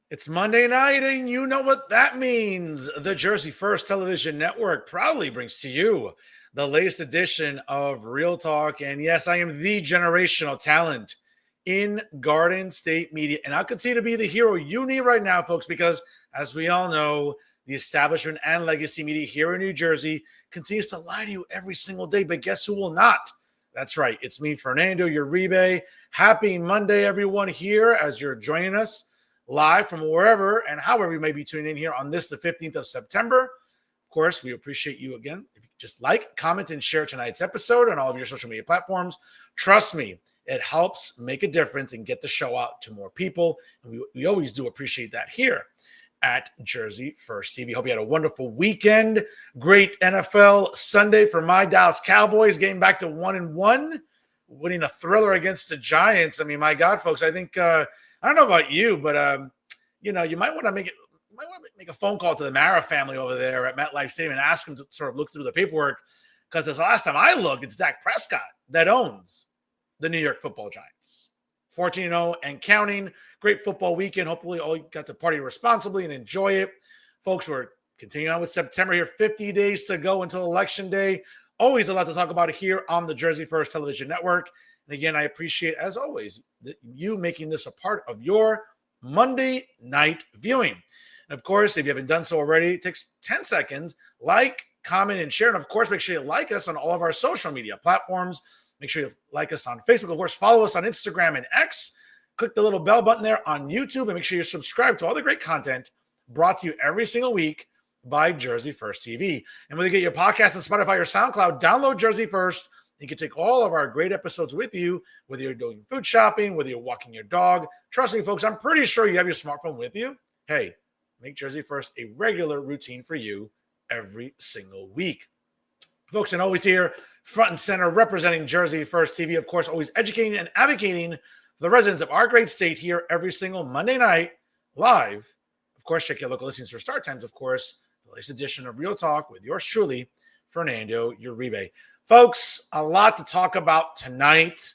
It's Monday night, and you know what that means. The Jersey First Television Network proudly brings to you the latest edition of Real Talk. And yes, I am the generational talent in Garden State Media. And I'll continue to be the hero you need right now, folks, because as we all know, the establishment and legacy media here in New Jersey continues to lie to you every single day. But guess who will not? That's right. It's me, Fernando Uribe. Happy Monday, everyone, here as you're joining us live from wherever and however you may be tuning in here on this, the 15th of September. Of course, we appreciate you again. If you just like, comment, and share tonight's episode on all of your social media platforms, trust me, it helps make a difference and get the show out to more people. And we always do appreciate that here at Jersey First TV. Hope you had a wonderful weekend. Great NFL Sunday for my Dallas Cowboys, getting back to 1-1, winning a thriller against the Giants. I mean, my God, folks, I think I don't know about you, but you might want to make a phone call to the Mara family over there at MetLife Stadium and ask them to sort of look through the paperwork, because the last time I looked, it's Dak Prescott that owns the New York Football Giants. 14-0 and counting. Great football weekend. Hopefully, all you got to party responsibly and enjoy it, folks. We're continuing on with September here. 50 days to go until Election Day. Always a lot to talk about here on the Jersey First Television Network. And again, I appreciate, as always, you making this a part of your Monday night viewing. And of course, if you haven't done so already, it takes 10 seconds. Like, comment, and share. And of course, make sure you like us on all of our social media platforms. Make sure you like us on Facebook. Of course, follow us on Instagram and X. Click the little bell button there on YouTube. And make sure you're subscribed to all the great content brought to you every single week by Jersey First TV. And whether you get your podcast on Spotify or SoundCloud, download Jersey First. You can take all of our great episodes with you, whether you're doing food shopping, whether you're walking your dog. Trust me, folks, I'm pretty sure you have your smartphone with you. Hey, make Jersey First a regular routine for you every single week. Folks, and always here, front and center, representing Jersey First TV, of course, always educating and advocating for the residents of our great state here every single Monday night, live. Of course, check your local listings for start times, of course, the latest edition of Real Talk with yours truly, Fernando Uribe. Folks, a lot to talk about tonight,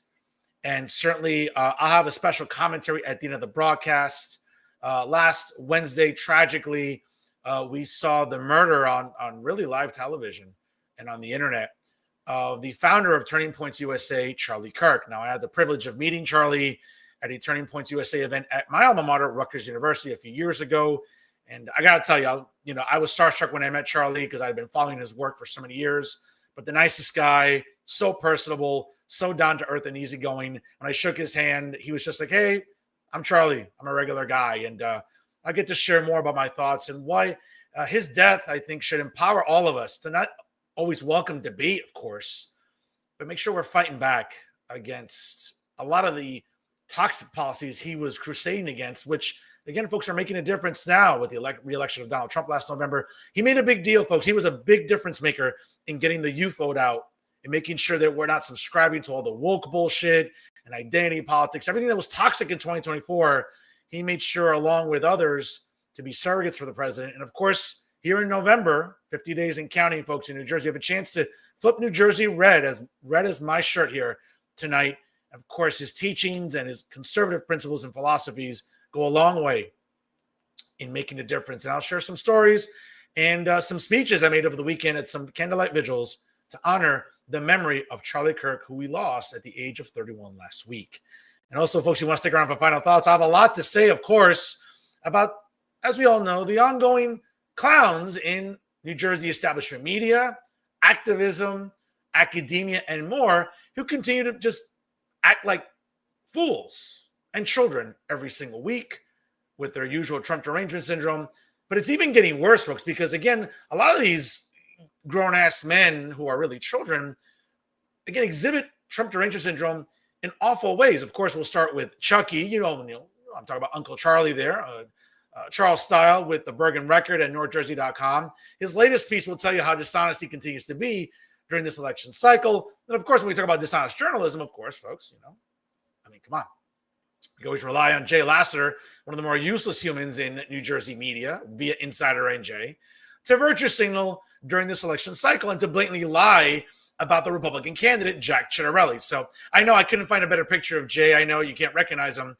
and certainly I'll have a special commentary at the end of the broadcast. Last Wednesday, tragically, we saw the murder on really live television and on the internet of the founder of Turning Points USA, Charlie Kirk. Now, I had the privilege of meeting Charlie at a Turning Points USA event at my alma mater, Rutgers University, a few years ago. And I got to tell you, I was starstruck when I met Charlie because I'd been following his work for so many years. But the nicest guy, so personable, so down to earth and easygoing. When I shook his hand, he was just like, "Hey, I'm Charlie. I'm a regular guy." And I get to share more about my thoughts and why his death, I think, should empower all of us to not always welcome debate, of course, but make sure we're fighting back against a lot of the toxic policies he was crusading against, which, again, folks, are making a difference now with the re-election of Donald Trump last November. He made a big deal, folks. He was a big difference maker in getting the youth vote out and making sure that we're not subscribing to all the woke bullshit and identity politics, everything that was toxic in 2024. He made sure, along with others, to be surrogates for the president. And of course, here in November, 50 days and counting, folks, in New Jersey, you have a chance to flip New Jersey red as my shirt here tonight. Of course, his teachings and his conservative principles and philosophies go a long way in making a difference. And I'll share some stories and some speeches I made over the weekend at some candlelight vigils to honor the memory of Charlie Kirk, who we lost at the age of 31 last week. And also, folks, you want to stick around for final thoughts. I have a lot to say, of course, about, as we all know, the ongoing clowns in New Jersey establishment media, activism, academia, and more, who continue to just act like fools and children every single week with their usual Trump derangement syndrome. But it's even getting worse, folks, because, again, a lot of these grown-ass men who are really children, again, exhibit Trump derangement syndrome in awful ways. Of course, we'll start with Chucky. I'm talking about Uncle Charlie there, Charles Style with the Bergen Record and NorthJersey.com. His latest piece will tell you how dishonest he continues to be during this election cycle. And, of course, when we talk about dishonest journalism, of course, folks, come on. We always rely on Jay Lassiter, one of the more useless humans in New Jersey media, via Insider NJ, to virtue signal during this election cycle and to blatantly lie about the Republican candidate, Jack Ciattarelli. So I know I couldn't find a better picture of Jay. I know you can't recognize him.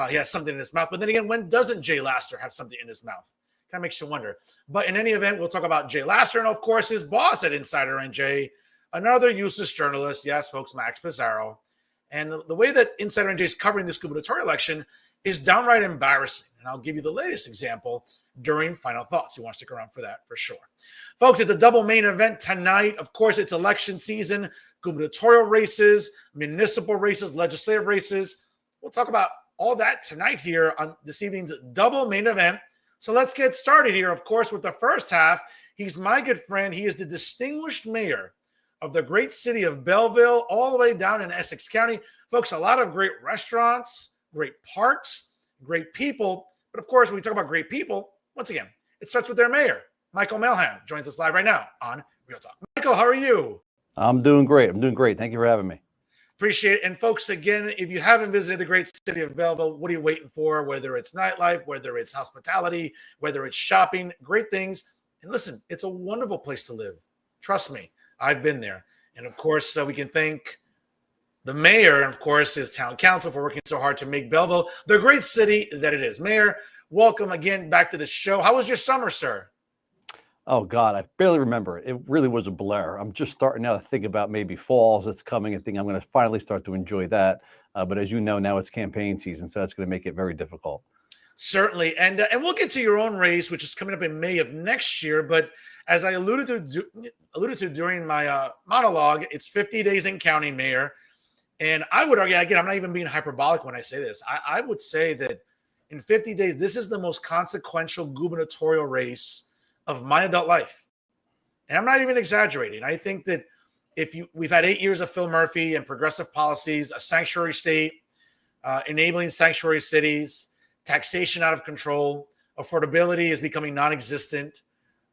he has something in his mouth. But then again, when doesn't Jay Laster have something in his mouth? Kind of makes you wonder. But in any event, we'll talk about Jay Laster and, of course, his boss at Insider NJ, another useless journalist. Yes, folks, Max Pizarro. And the way that Insider NJ is covering this gubernatorial election is downright embarrassing. And I'll give you the latest example during Final Thoughts. You want to stick around for that for sure. Folks, at the double main event tonight, of course, it's election season, gubernatorial races, municipal races, legislative races. We'll talk about all that tonight here on this evening's double main event. So let's get started here, of course, with the first half. He's my good friend. He is the distinguished mayor of the great city of Belleville, all the way down in Essex County. Folks, a lot of great restaurants, great parks, great people. But of course, when we talk about great people, once again, it starts with their mayor. Michael Melham joins us live right now on Real Talk. Michael, how are you? I'm doing great. Thank you for having me. Appreciate it. And folks, again, if you haven't visited the great city of Belleville, what are you waiting for? Whether it's nightlife, whether it's hospitality, whether it's shopping, great things. And listen, it's a wonderful place to live. Trust me, I've been there. And of course, we can thank the mayor and, of course, his town council for working so hard to make Belleville the great city that it is. Mayor, welcome again back to the show. How was your summer, sir? Oh, God, I barely remember it. It really was a blur. I'm just starting now to think about maybe falls that's coming and think I'm going to finally start to enjoy that. But as you know, now it's campaign season, so that's going to make it very difficult. Certainly. And we'll get to your own race, which is coming up in May of next year. But as I alluded to during my monologue, it's 50 days and counting, Mayor. And I would argue, again, I'm not even being hyperbolic when I say this. I would say that in 50 days, this is the most consequential gubernatorial race of my adult life. And I'm not even exaggerating. I think that we've had 8 years of Phil Murphy and progressive policies, a sanctuary state, enabling sanctuary cities, taxation out of control, affordability is becoming non-existent.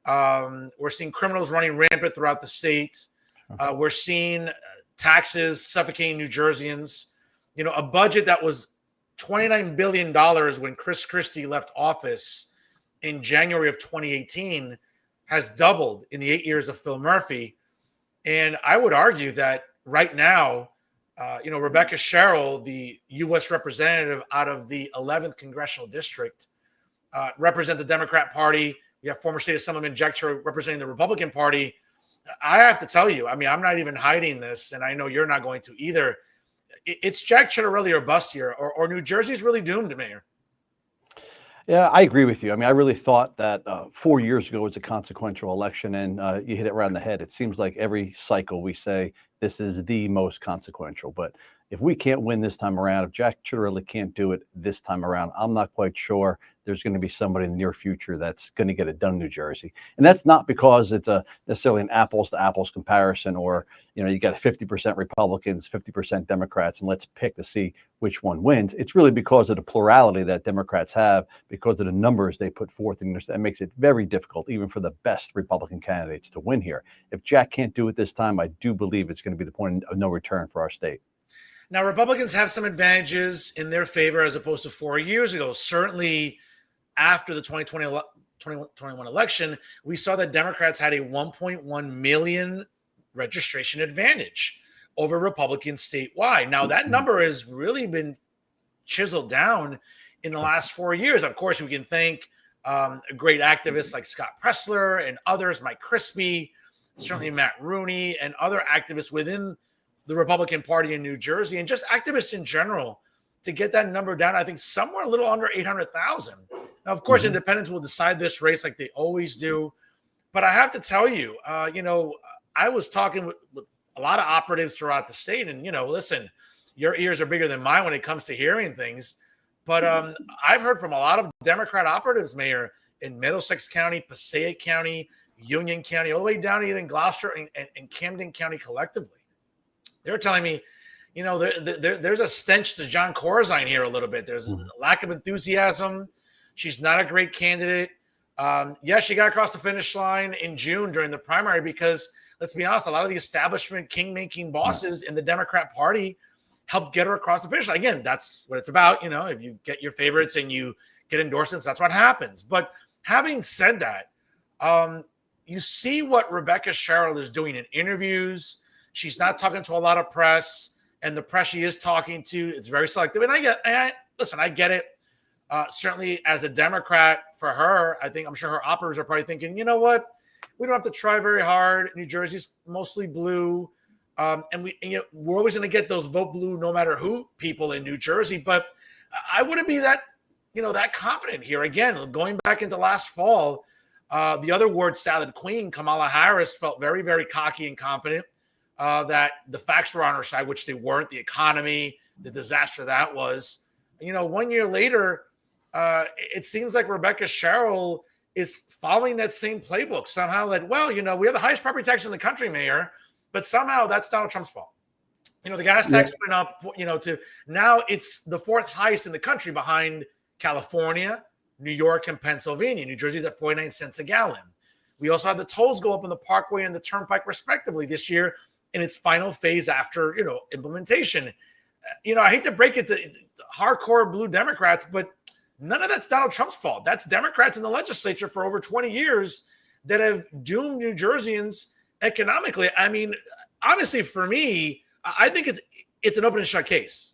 We're seeing criminals running rampant throughout the state. We're seeing taxes suffocating New Jerseyans. You know, a budget that was $29 billion when Chris Christie left office in January of 2018 has doubled in the 8 years of Phil Murphy. And I would argue that right now, Rebecca Sherrill, the U.S. representative out of the 11th Congressional District, represents the Democrat Party. We have former State Assemblyman Jack Cheddar representing the Republican Party. I have to tell you, I mean, I'm not even hiding this, and I know you're not going to either. It's Jack Cheddar really or bust here, or New Jersey's really doomed, Mayor. Yeah, I agree with you. I mean, I really thought that 4 years ago was a consequential election, and you hit it right on the head. It seems like every cycle we say this is the most consequential. But if we can't win this time around, if Jack Cheddar can't do it this time around, I'm not quite sure there's going to be somebody in the near future that's going to get it done in New Jersey. And that's not because it's necessarily an apples to apples comparison, or, you got 50% Republicans, 50% Democrats, and let's pick to see which one wins. It's really because of the plurality that Democrats have, because of the numbers they put forth. And that makes it very difficult, even for the best Republican candidates, to win here. If Jack can't do it this time, I do believe it's going to be the point of no return for our state. Now, Republicans have some advantages in their favor as opposed to 4 years ago. Certainly, after the 2021 election, we saw that Democrats had a 1.1 million registration advantage over Republicans statewide. Now, that number has really been chiseled down in the last 4 years. Of course, we can thank great activists like Scott Pressler and others, Mike Crispy, certainly Matt Rooney, and other activists within the Republican Party in New Jersey, and just activists in general, to get that number down, I think somewhere a little under 800,000. Now, of course, independents will decide this race like they always do. But I have to tell you, I was talking with a lot of operatives throughout the state, and, listen, your ears are bigger than mine when it comes to hearing things. But I've heard from a lot of Democrat operatives, Mayor, in Middlesex County, Passaic County, Union County, all the way down to even Gloucester and Camden County collectively. They're telling me, there's a stench to John Corzine here a little bit. There's a lack of enthusiasm. She's not a great candidate. She got across the finish line in June during the primary because, let's be honest, a lot of the establishment king-making bosses in the Democrat Party helped get her across the finish line. Again, that's what it's about. If you get your favorites and you get endorsements, that's what happens. But having said that, you see what Rebecca Sherrill is doing in interviews. She's not talking to a lot of press, and the press she is talking to, it's very selective. And listen, I get it. Certainly as a Democrat, for her, I'm sure her operators are probably thinking, you know what? We don't have to try very hard. New Jersey's mostly blue. We're always going to get those vote blue no matter who people in New Jersey. But I wouldn't be that confident here. Again, going back into last fall, the other word salad queen, Kamala Harris, felt very, very cocky and confident that the facts were on her side, which they weren't. The economy, the disaster that was. 1 year later, it seems like Rebecca Sherrill is following that same playbook somehow. That, we have the highest property tax in the country, Mayor, but somehow that's Donald Trump's fault. The gas tax went up, to now it's the fourth highest in the country behind California, New York, and Pennsylvania. New Jersey's at 49 cents a gallon. We also had the tolls go up on the Parkway and the Turnpike, respectively, this year in its final phase after, implementation. I hate to break it to hardcore blue Democrats, but none of that's Donald Trump's fault. That's Democrats in the legislature for over 20 years that have doomed New Jerseyans economically. I mean, honestly, for me, I think it's an open and shut case.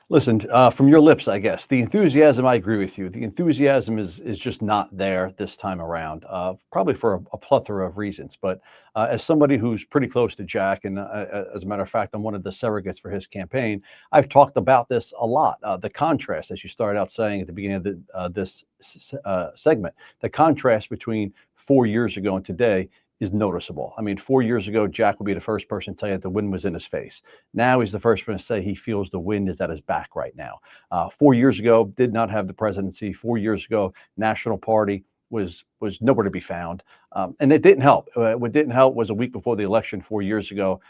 Listen, from your lips, I guess, the enthusiasm, I agree with you. The enthusiasm is just not there this time around, probably for a plethora of reasons. But as somebody who's pretty close to Jack, and as a matter of fact, I'm one of the surrogates for his campaign, I've talked about this a lot. The contrast, as you started out saying at the beginning of this segment, the contrast between 4 years ago and today is noticeable. I mean, 4 years ago, Jack would be the first person to tell you that the wind was in his face. Now he's the first person to say he feels the wind is at his back right now. 4 years ago, did not have the presidency. 4 years ago, National Party was nowhere to be found. And it didn't help. What didn't help was a week before the election 4 years ago,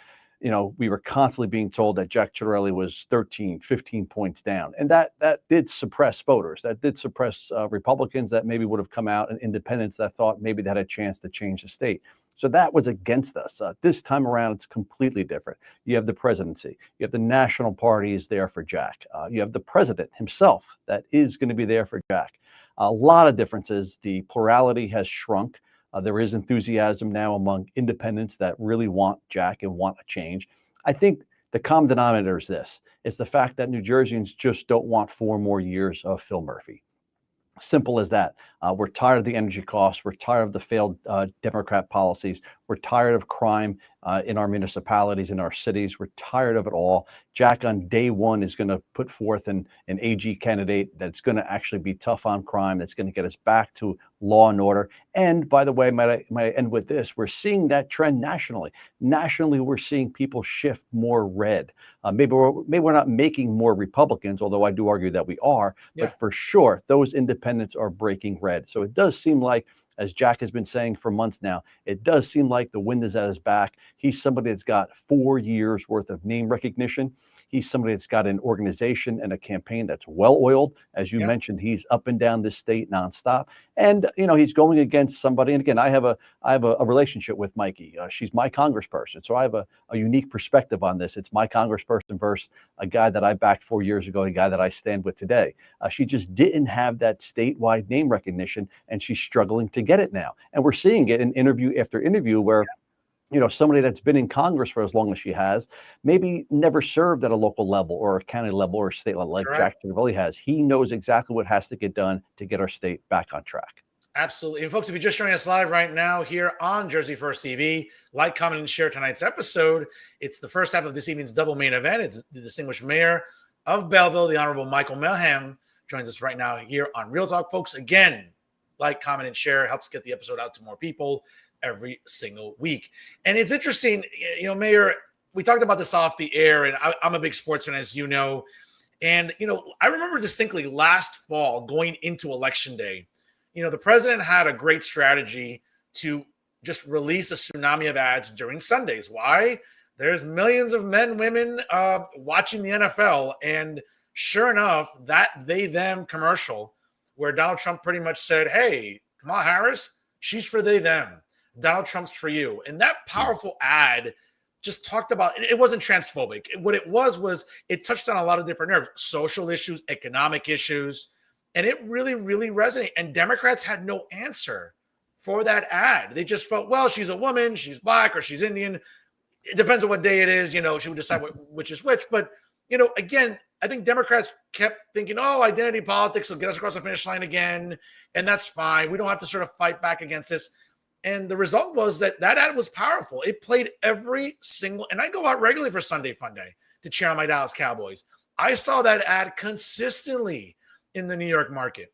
we were constantly being told that Jack Ciattarelli was 13, 15 points down. And that did suppress voters. That did suppress Republicans that maybe would have come out, and independents that thought maybe they had a chance to change the state. So that was against us. This time around, it's completely different. You have the presidency. You have the National Party is there for Jack. You have the president himself that is going to be there for Jack. A lot of differences. The plurality has shrunk. There is enthusiasm now among independents that really want Jack and want a change. I think the common denominator is this. It's the fact that New Jerseyans just don't want 4 more years of Phil Murphy. Simple as that. We're tired of the energy costs. We're tired of the failed Democrat policies. We're tired of crime in our municipalities, in our cities. We're tired of it all. Jack on day one is going to put forth an AG candidate that's going to actually be tough on crime, that's going to get us back to law and order. And by the way, might I end with this? We're seeing that trend nationally. Nationally, we're seeing people shift more red. Maybe we're not making more Republicans, although I do argue that we are. Yeah. But for sure, those independents are breaking red. So it does seem like, as Jack has been saying for months now, it does seem like the wind is at his back. He's somebody that's got 4 years worth of name recognition. He's somebody that's got an organization and a campaign that's well-oiled. As you mentioned, he's up and down this state nonstop. And, he's going against somebody. And again, I have a relationship with Mikey. She's my congressperson. So I have a unique perspective on this. It's my congressperson versus a guy that I backed 4 years ago, a guy that I stand with today. She just didn't have that statewide name recognition, and she's struggling to get it now. And we're seeing it in interview after interview where somebody that's been in Congress for as long as she has, maybe never served at a local level or a county level or a state level like Jack Ciattarelli has. He knows exactly what has to get done to get our state back on track. Absolutely. And folks, if you're just joining us live right now here on Jersey First TV, like, comment, and share tonight's episode. It's the first half of this evening's double main event. It's the distinguished mayor of Belleville, the Honorable Michael Melham, joins us right now here on Real Talk. Folks, again, like, comment, and share. Helps get the episode out to more people every single week. And it's interesting, Mayor, we talked about this off the air, and I'm a big sports fan, as you know. And, I remember distinctly last fall going into Election Day, the president had a great strategy to just release a tsunami of ads during Sundays. Why? There's millions of men, women watching the NFL. And sure enough, that they, them commercial where Donald Trump pretty much said, hey, Kamala Harris, she's for they, them. Donald Trump's for you. And that powerful ad just talked about, it wasn't transphobic. What it was it touched on a lot of different nerves, social issues, economic issues, and it really, really resonated. And Democrats had no answer for that ad. They just felt, well, she's a woman, she's black, or she's Indian. It depends on what day it is. She would decide which is which. But, again, I think Democrats kept thinking, oh, identity politics will get us across the finish line again, and that's fine. We don't have to sort of fight back against this. And the result was that ad was powerful. It played every single, and I go out regularly for Sunday Fun Day to cheer on my Dallas Cowboys. I saw that ad consistently in the New York market.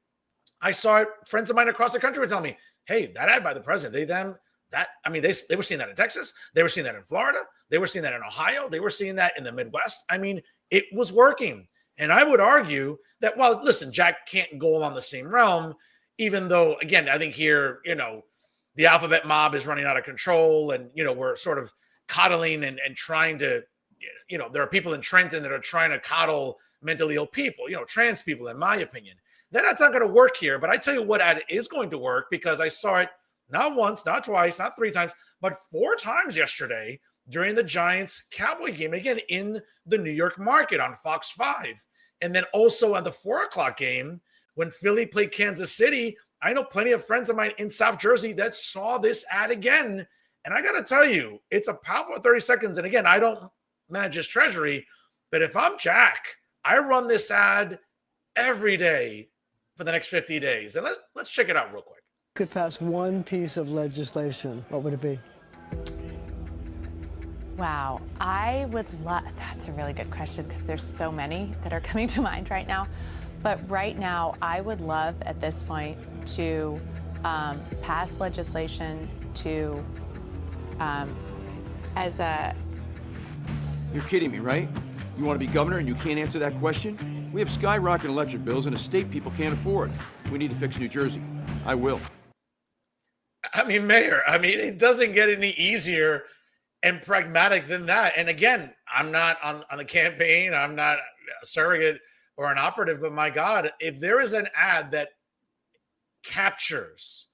I saw it. Friends of mine across the country were telling me, hey, that ad by the president, they were seeing that in Texas. They were seeing that in Florida. They were seeing that in Ohio. They were seeing that in the Midwest. I mean, it was working. And I would argue that, well, listen, Jack can't go along the same realm, even though, again, I think here, the alphabet mob is running out of control, and, we're sort of coddling and trying to, there are people in Trenton that are trying to coddle mentally ill people, trans people, in my opinion. That's not going to work here. But I tell you what ad is going to work, because I saw it not once, not twice, not three times, but 4 times yesterday during the Giants-Cowboy game, again, in the New York market on Fox 5. And then also on the 4 o'clock game when Philly played Kansas City. I know plenty of friends of mine in South Jersey that saw this ad again. And I got to tell you, it's a powerful 30 seconds. And again, I don't manage his treasury, but if I'm Jack, I run this ad every day for the next 50 days. And let's check it out real quick. Could pass one piece of legislation, what would it be? Wow, I would love, that's a really good question, because there's so many that are coming to mind right now. But right now, I would love at this point to pass legislation to, as a... You're kidding me, right? You want to be governor and you can't answer that question? We have skyrocketing electric bills in a state people can't afford. We need to fix New Jersey. I will. I mean, Mayor, it doesn't get any easier and pragmatic than that. And again, I'm not on the campaign. I'm not a surrogate or an operative, but my God, if there is an ad that captures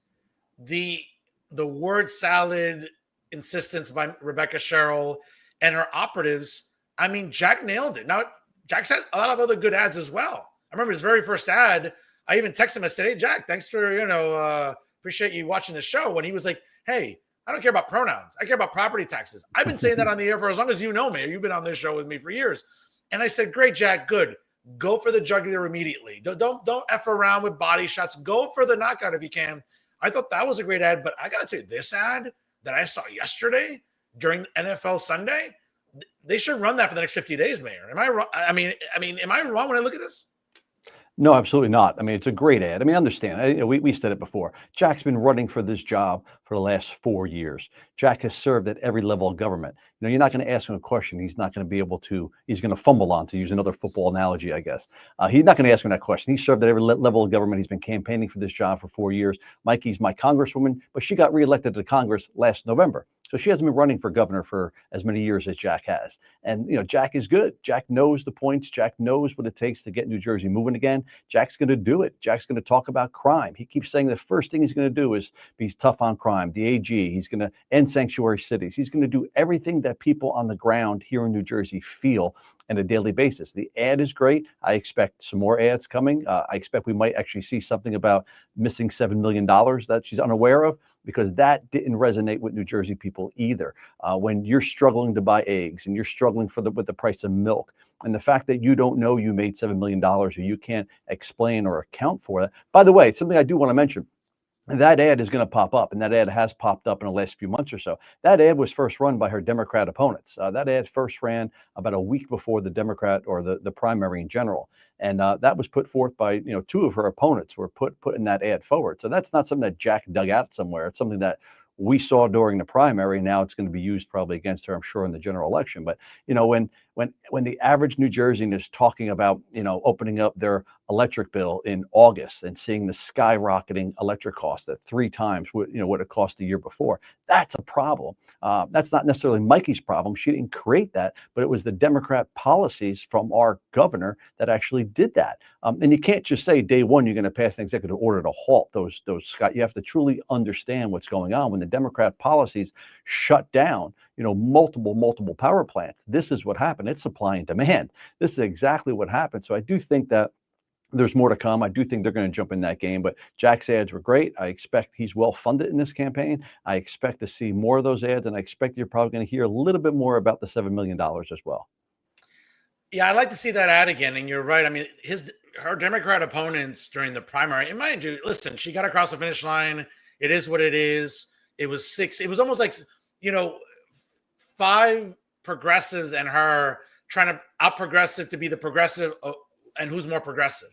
the word salad insistence by Rebecca Sherrill and her operatives, Jack nailed it. Now, Jack's had a lot of other good ads as well. I remember his very first ad. I even texted him and said, hey, Jack, thanks for, appreciate you watching the show. When he was like, hey, I don't care about pronouns. I care about property taxes. I've been saying that on the air for as long as you know me. You've been on this show with me for years. And I said, great, Jack, good. Go for the jugular immediately. Don't F around with body shots. Go for the knockout if you can. I thought that was a great ad, but I got to tell you, this ad that I saw yesterday during NFL Sunday, they should run that for the next 50 days, Mayor. Am I wrong? Am I wrong when I look at this? No, absolutely not. It's a great ad. Understand. We said it before. Jack's been running for this job for the last 4 years. Jack has served at every level of government. You're not going to ask him a question he's not going to be able to, he's going to fumble on, to use another football analogy, I guess. He's not going to ask him that question. He served at every level of government. He's been campaigning for this job for 4 years. Mikey's my congresswoman, but she got reelected to Congress last November. So she hasn't been running for governor for as many years as Jack has. And, Jack is good. Jack knows the points. Jack knows what it takes to get New Jersey moving again. Jack's going to do it. Jack's going to talk about crime. He keeps saying the first thing he's going to do is be tough on crime, the AG. He's going to end sanctuary cities. He's going to do everything that people on the ground here in New Jersey feel on a daily basis. The ad is great. I expect some more ads coming. I expect we might actually see something about missing $7 million that she's unaware of, because that didn't resonate with New Jersey people either. When you're struggling to buy eggs and you're struggling with the price of milk, and the fact that you don't know you made $7 million or you can't explain or account for that. By the way, something I do want to mention. That ad is going to pop up, and that ad has popped up in the last few months or so. That ad was first run by her Democrat opponents. That ad first ran about a week before the Democrat or the primary in general. And that was put forth by, 2 of her opponents were putting that ad forward. So that's not something that Jack dug out somewhere. It's something that we saw during the primary. Now it's going to be used probably against her, I'm sure, in the general election. But, when the average New Jerseyan is talking about, opening up their electric bill in August and seeing the skyrocketing electric cost at 3 times what it cost the year before, that's a problem. That's not necessarily Mikey's problem. She didn't create that, but it was the Democrat policies from our governor that actually did that. And you can't just say day one you're going to pass an executive order to halt those you have to truly understand what's going on. When the Democrat policies shut down, multiple power plants, this is what happened. It's supply and demand. This is exactly what happened. So I do think that there's more to come. I do think they're going to jump in that game, but Jack's ads were great. I expect he's well funded in this campaign. I expect to see more of those ads, and I expect you're probably going to hear a little bit more about the $7 million as well. Yeah, I'd like to see that ad again. And you're right. I mean, her Democrat opponents during the primary, and mind you, listen, she got across the finish line. It is what it is. It was six. It was almost like, you know, five progressives and her trying to out progressive to be the progressive and who's more progressive.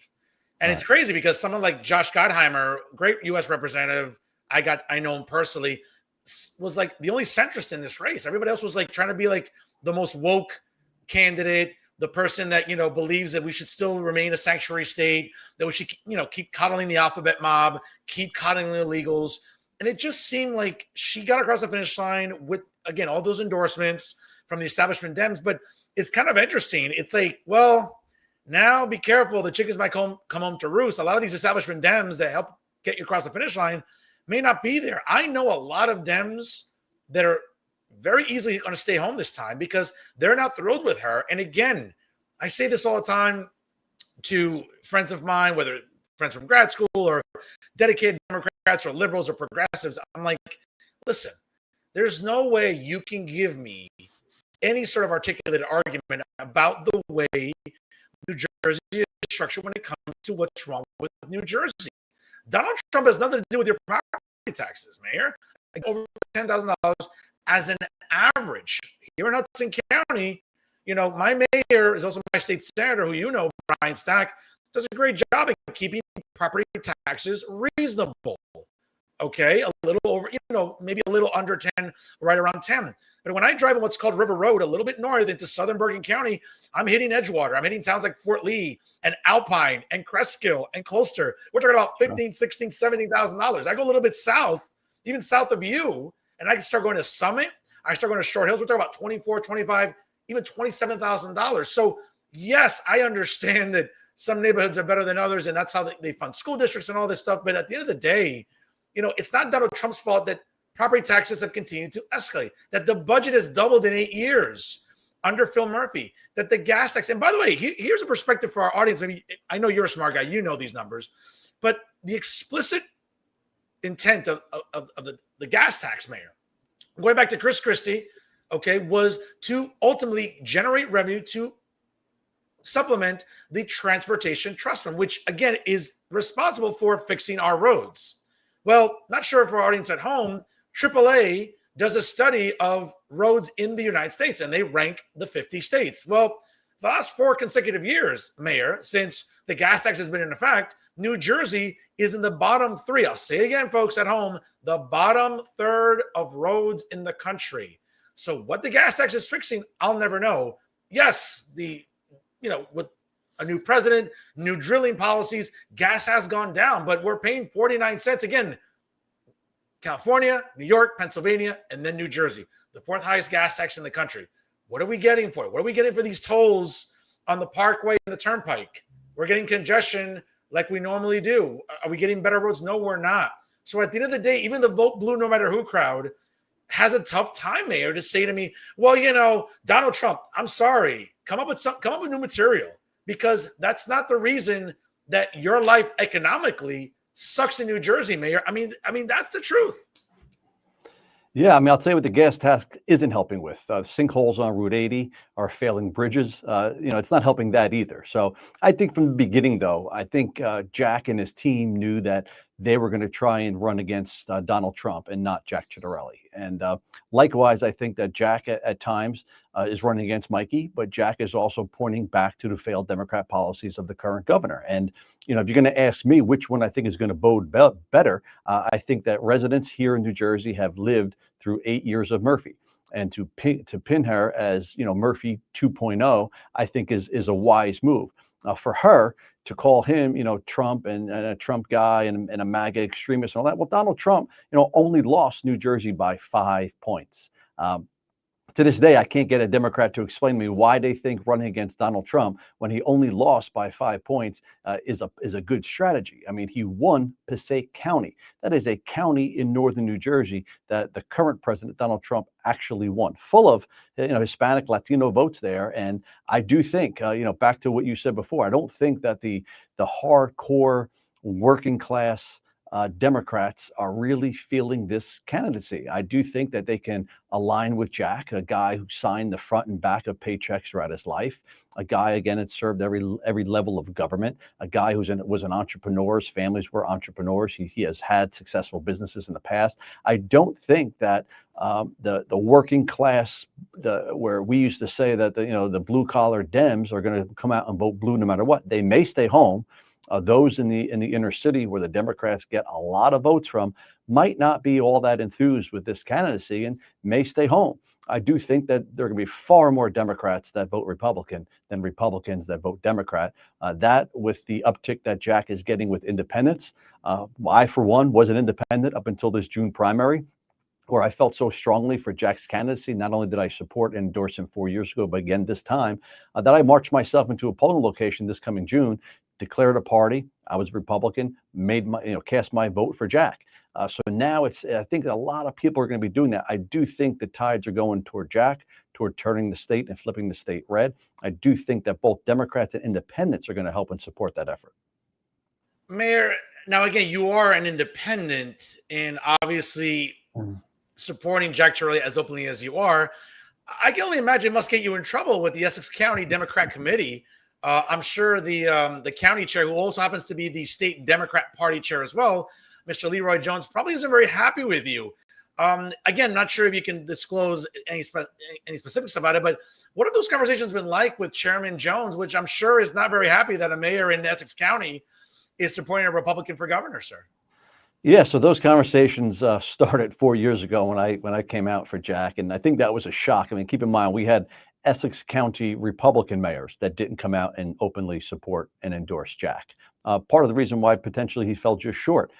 And it's crazy because someone like Josh Gottheimer, great U.S. representative, I know him personally, was like the only centrist in this race. Everybody else was like trying to be like the most woke candidate, the person that, you know, believes that we should still remain a sanctuary state, that we should, you know, keep coddling the alphabet mob, keep coddling the illegals. And it just seemed like she got across the finish line with, again, all those endorsements from the establishment Dems. But it's kind of interesting. It's like, well, now be careful. The chickens might come home to roost. A lot of these establishment Dems that help get you across the finish line may not be there. I know a lot of Dems that are very easily going to stay home this time because they're not thrilled with her. And again, I say this all the time to friends of mine, whether friends from grad school or dedicated Democrats or liberals or progressives. I'm like, listen, there's no way you can give me any sort of articulated argument about the way New Jersey is structured when it comes to what's wrong with New Jersey. Donald Trump has nothing to do with your property taxes, Mayor. Like over $10,000 as an average. Here in Hudson County, you know, my mayor is also my state senator, who you know, Brian Stack, does a great job in keeping property taxes reasonable. Okay, a little over, you know, maybe a little under 10, right around 10. But when I drive on what's called River Road, a little bit north into southern Bergen County, I'm hitting Edgewater. I'm hitting towns like Fort Lee and Alpine and Cresskill and Colster. We're talking about $15,000, $16,000, $17,000. I go a little bit south, even south of you, and I can start going to Summit. I start going to Short Hills. We're talking about $24,000, $25,000, even $27,000. So yes, I understand that some neighborhoods are better than others, and that's how they fund school districts and all this stuff. But at the end of the day, you know, it's not Donald Trump's fault that property taxes have continued to escalate, that the budget has doubled in 8 years under Phil Murphy, that the gas tax, and by the way, here's a perspective for our audience. Maybe I know you're a smart guy, you know these numbers, but the explicit intent of the gas tax, Mayor, going back to Chris Christie, okay, was to ultimately generate revenue to supplement the Transportation Trust Fund, which again is responsible for fixing our roads. Well, not sure for our audience at home, AAA does a study of roads in the United States, and they rank the 50 states. Well, the last 4 consecutive years, Mayor, since the gas tax has been in effect, New Jersey is in the bottom 3. I'll say it again, folks at home, the bottom third of roads in the country. So what the gas tax is fixing, I'll never know. Yes, with a new president, new drilling policies, gas has gone down, but we're paying 49 cents again. California, New York, Pennsylvania, and then New Jersey, the 4th highest gas tax in the country. What are we getting for it? What are we getting for these tolls on the Parkway and the Turnpike? We're getting congestion like we normally do. Are we getting better roads? No, we're not. So at the end of the day, even the vote blue no matter who crowd has a tough time, Mayor, to say to me, well, you know, Donald Trump, I'm sorry, come up with new material, because that's not the reason that your life economically sucks in New Jersey, Mayor. I mean, that's the truth. Yeah, I mean, I'll tell you what the gas tax isn't helping with. Sinkholes on Route 80 are failing bridges. It's not helping that either. So I think from the beginning, though, I think Jack and his team knew that they were going to try and run against Donald Trump and not Jack Ciattarelli. And likewise, I think that Jack at times is running against Mikey, but Jack is also pointing back to the failed Democrat policies of the current governor. And, if you're going to ask me which one I think is going to bode better, I think that residents here in New Jersey have lived through 8 years of Murphy. And to pin her as, Murphy 2.0, I think is a wise move. For her to call him, Trump and a Trump guy and a MAGA extremist and all that. Well, Donald Trump, only lost New Jersey by 5 points. To this day, I can't get a Democrat to explain to me why they think running against Donald Trump when he only lost by 5 points is a good strategy. I mean, he won Passaic County. That is a county in northern New Jersey that the current president, Donald Trump, actually won, full of Hispanic, Latino votes there. And I do think, back to what you said before, I don't think that the hardcore working class Democrats are really feeling this candidacy. I do think that they can align with Jack, a guy who signed the front and back of paychecks throughout his life, a guy again that served every level of government, a guy was an entrepreneur. His families were entrepreneurs. He has had successful businesses in the past. I don't think that the working class, where we used to say that the blue collar Dems are going to come out and vote blue no matter what. They may stay home. Those in the inner city where the Democrats get a lot of votes from might not be all that enthused with this candidacy and may stay home. I do think that there are going to be far more Democrats that vote Republican than Republicans that vote Democrat. That with the uptick that Jack is getting with independents. I, for one, was an independent up until this June primary, where I felt so strongly for Jack's candidacy. Not only did I support and endorse him 4 years ago, but again this time, that I marched myself into a polling location this coming June, declared a party. I was Republican, cast my vote for Jack. So now I think a lot of people are going to be doing that. I do think the tides are going toward Jack, toward turning the state and flipping the state red. I do think that both Democrats and independents are going to help and support that effort. Mayor, now again, you are an independent, and obviously supporting Jack Turley as openly as you are, I can only imagine it must get you in trouble with the Essex County Democrat Committee. I'm sure the county chair, who also happens to be the state Democrat Party chair as well, Mr. Leroy Jones, probably isn't very happy with you. Again, not sure if you can disclose any specifics about it, but what have those conversations been like with Chairman Jones, which I'm sure is not very happy that a mayor in Essex County is supporting a Republican for governor, sir? Yeah, so those conversations started 4 years ago when I came out for Jack, and I think that was a shock. I mean, keep in mind we had Essex County Republican mayors that didn't come out and openly support and endorse Jack. Part of the reason why potentially he fell just short.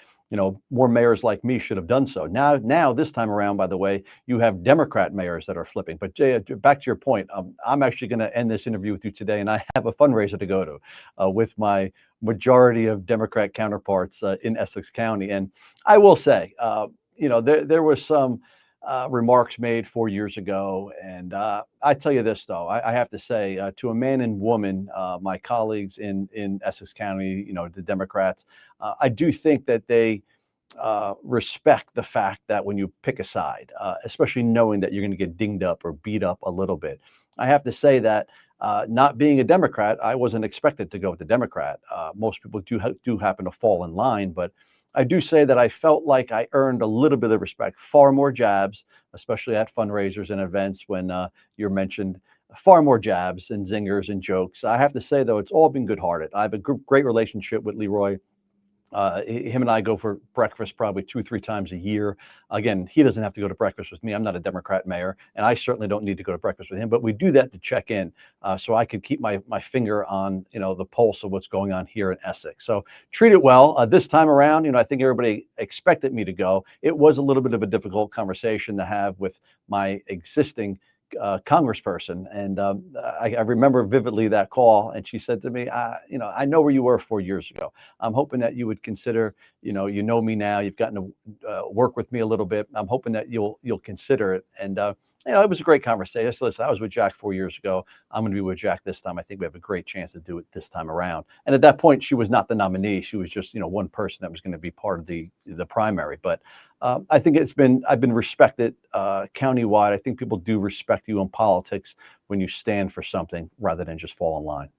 More mayors like me should have done so. Now this time around, by the way, you have Democrat mayors that are flipping. But Jay, back to your point, I'm actually going to end this interview with you today, and I have a fundraiser to go to with my majority of Democrat counterparts in Essex County. And I will say, there was some remarks made 4 years ago. And I tell you this, though, I have to say to a man and woman, my colleagues in Essex County, the Democrats, I do think that they respect the fact that when you pick a side, especially knowing that you're going to get dinged up or beat up a little bit. I have to say that not being a Democrat, I wasn't expected to go with the Democrat. Most people do happen to fall in line, but I do say that I felt like I earned a little bit of respect, far more jabs, especially at fundraisers and events when you're mentioned, far more jabs and zingers and jokes. I have to say, though, it's all been good-hearted. I have a great relationship with Leroy. Him and I go for breakfast probably 2-3 times a year. Again, he doesn't have to go to breakfast with me. I'm not a Democrat mayor, and I certainly don't need to go to breakfast with him. But we do that to check in, so I could keep my finger on the pulse of what's going on here in Essex. So treat it well. This time around, I think everybody expected me to go. It was a little bit of a difficult conversation to have with my existing congressperson. And I remember vividly that call. And she said to me, I know where you were 4 years ago. I'm hoping that you would consider, you know me now. You've gotten to work with me a little bit. I'm hoping that you'll consider it. And it was a great conversation. I said, listen, I was with Jack 4 years ago. I'm going to be with Jack this time. I think we have a great chance to do it this time around. And at that point, she was not the nominee. She was just, one person that was going to be part of the primary. But I think I've been respected countywide. I think people do respect you in politics when you stand for something rather than just fall in line.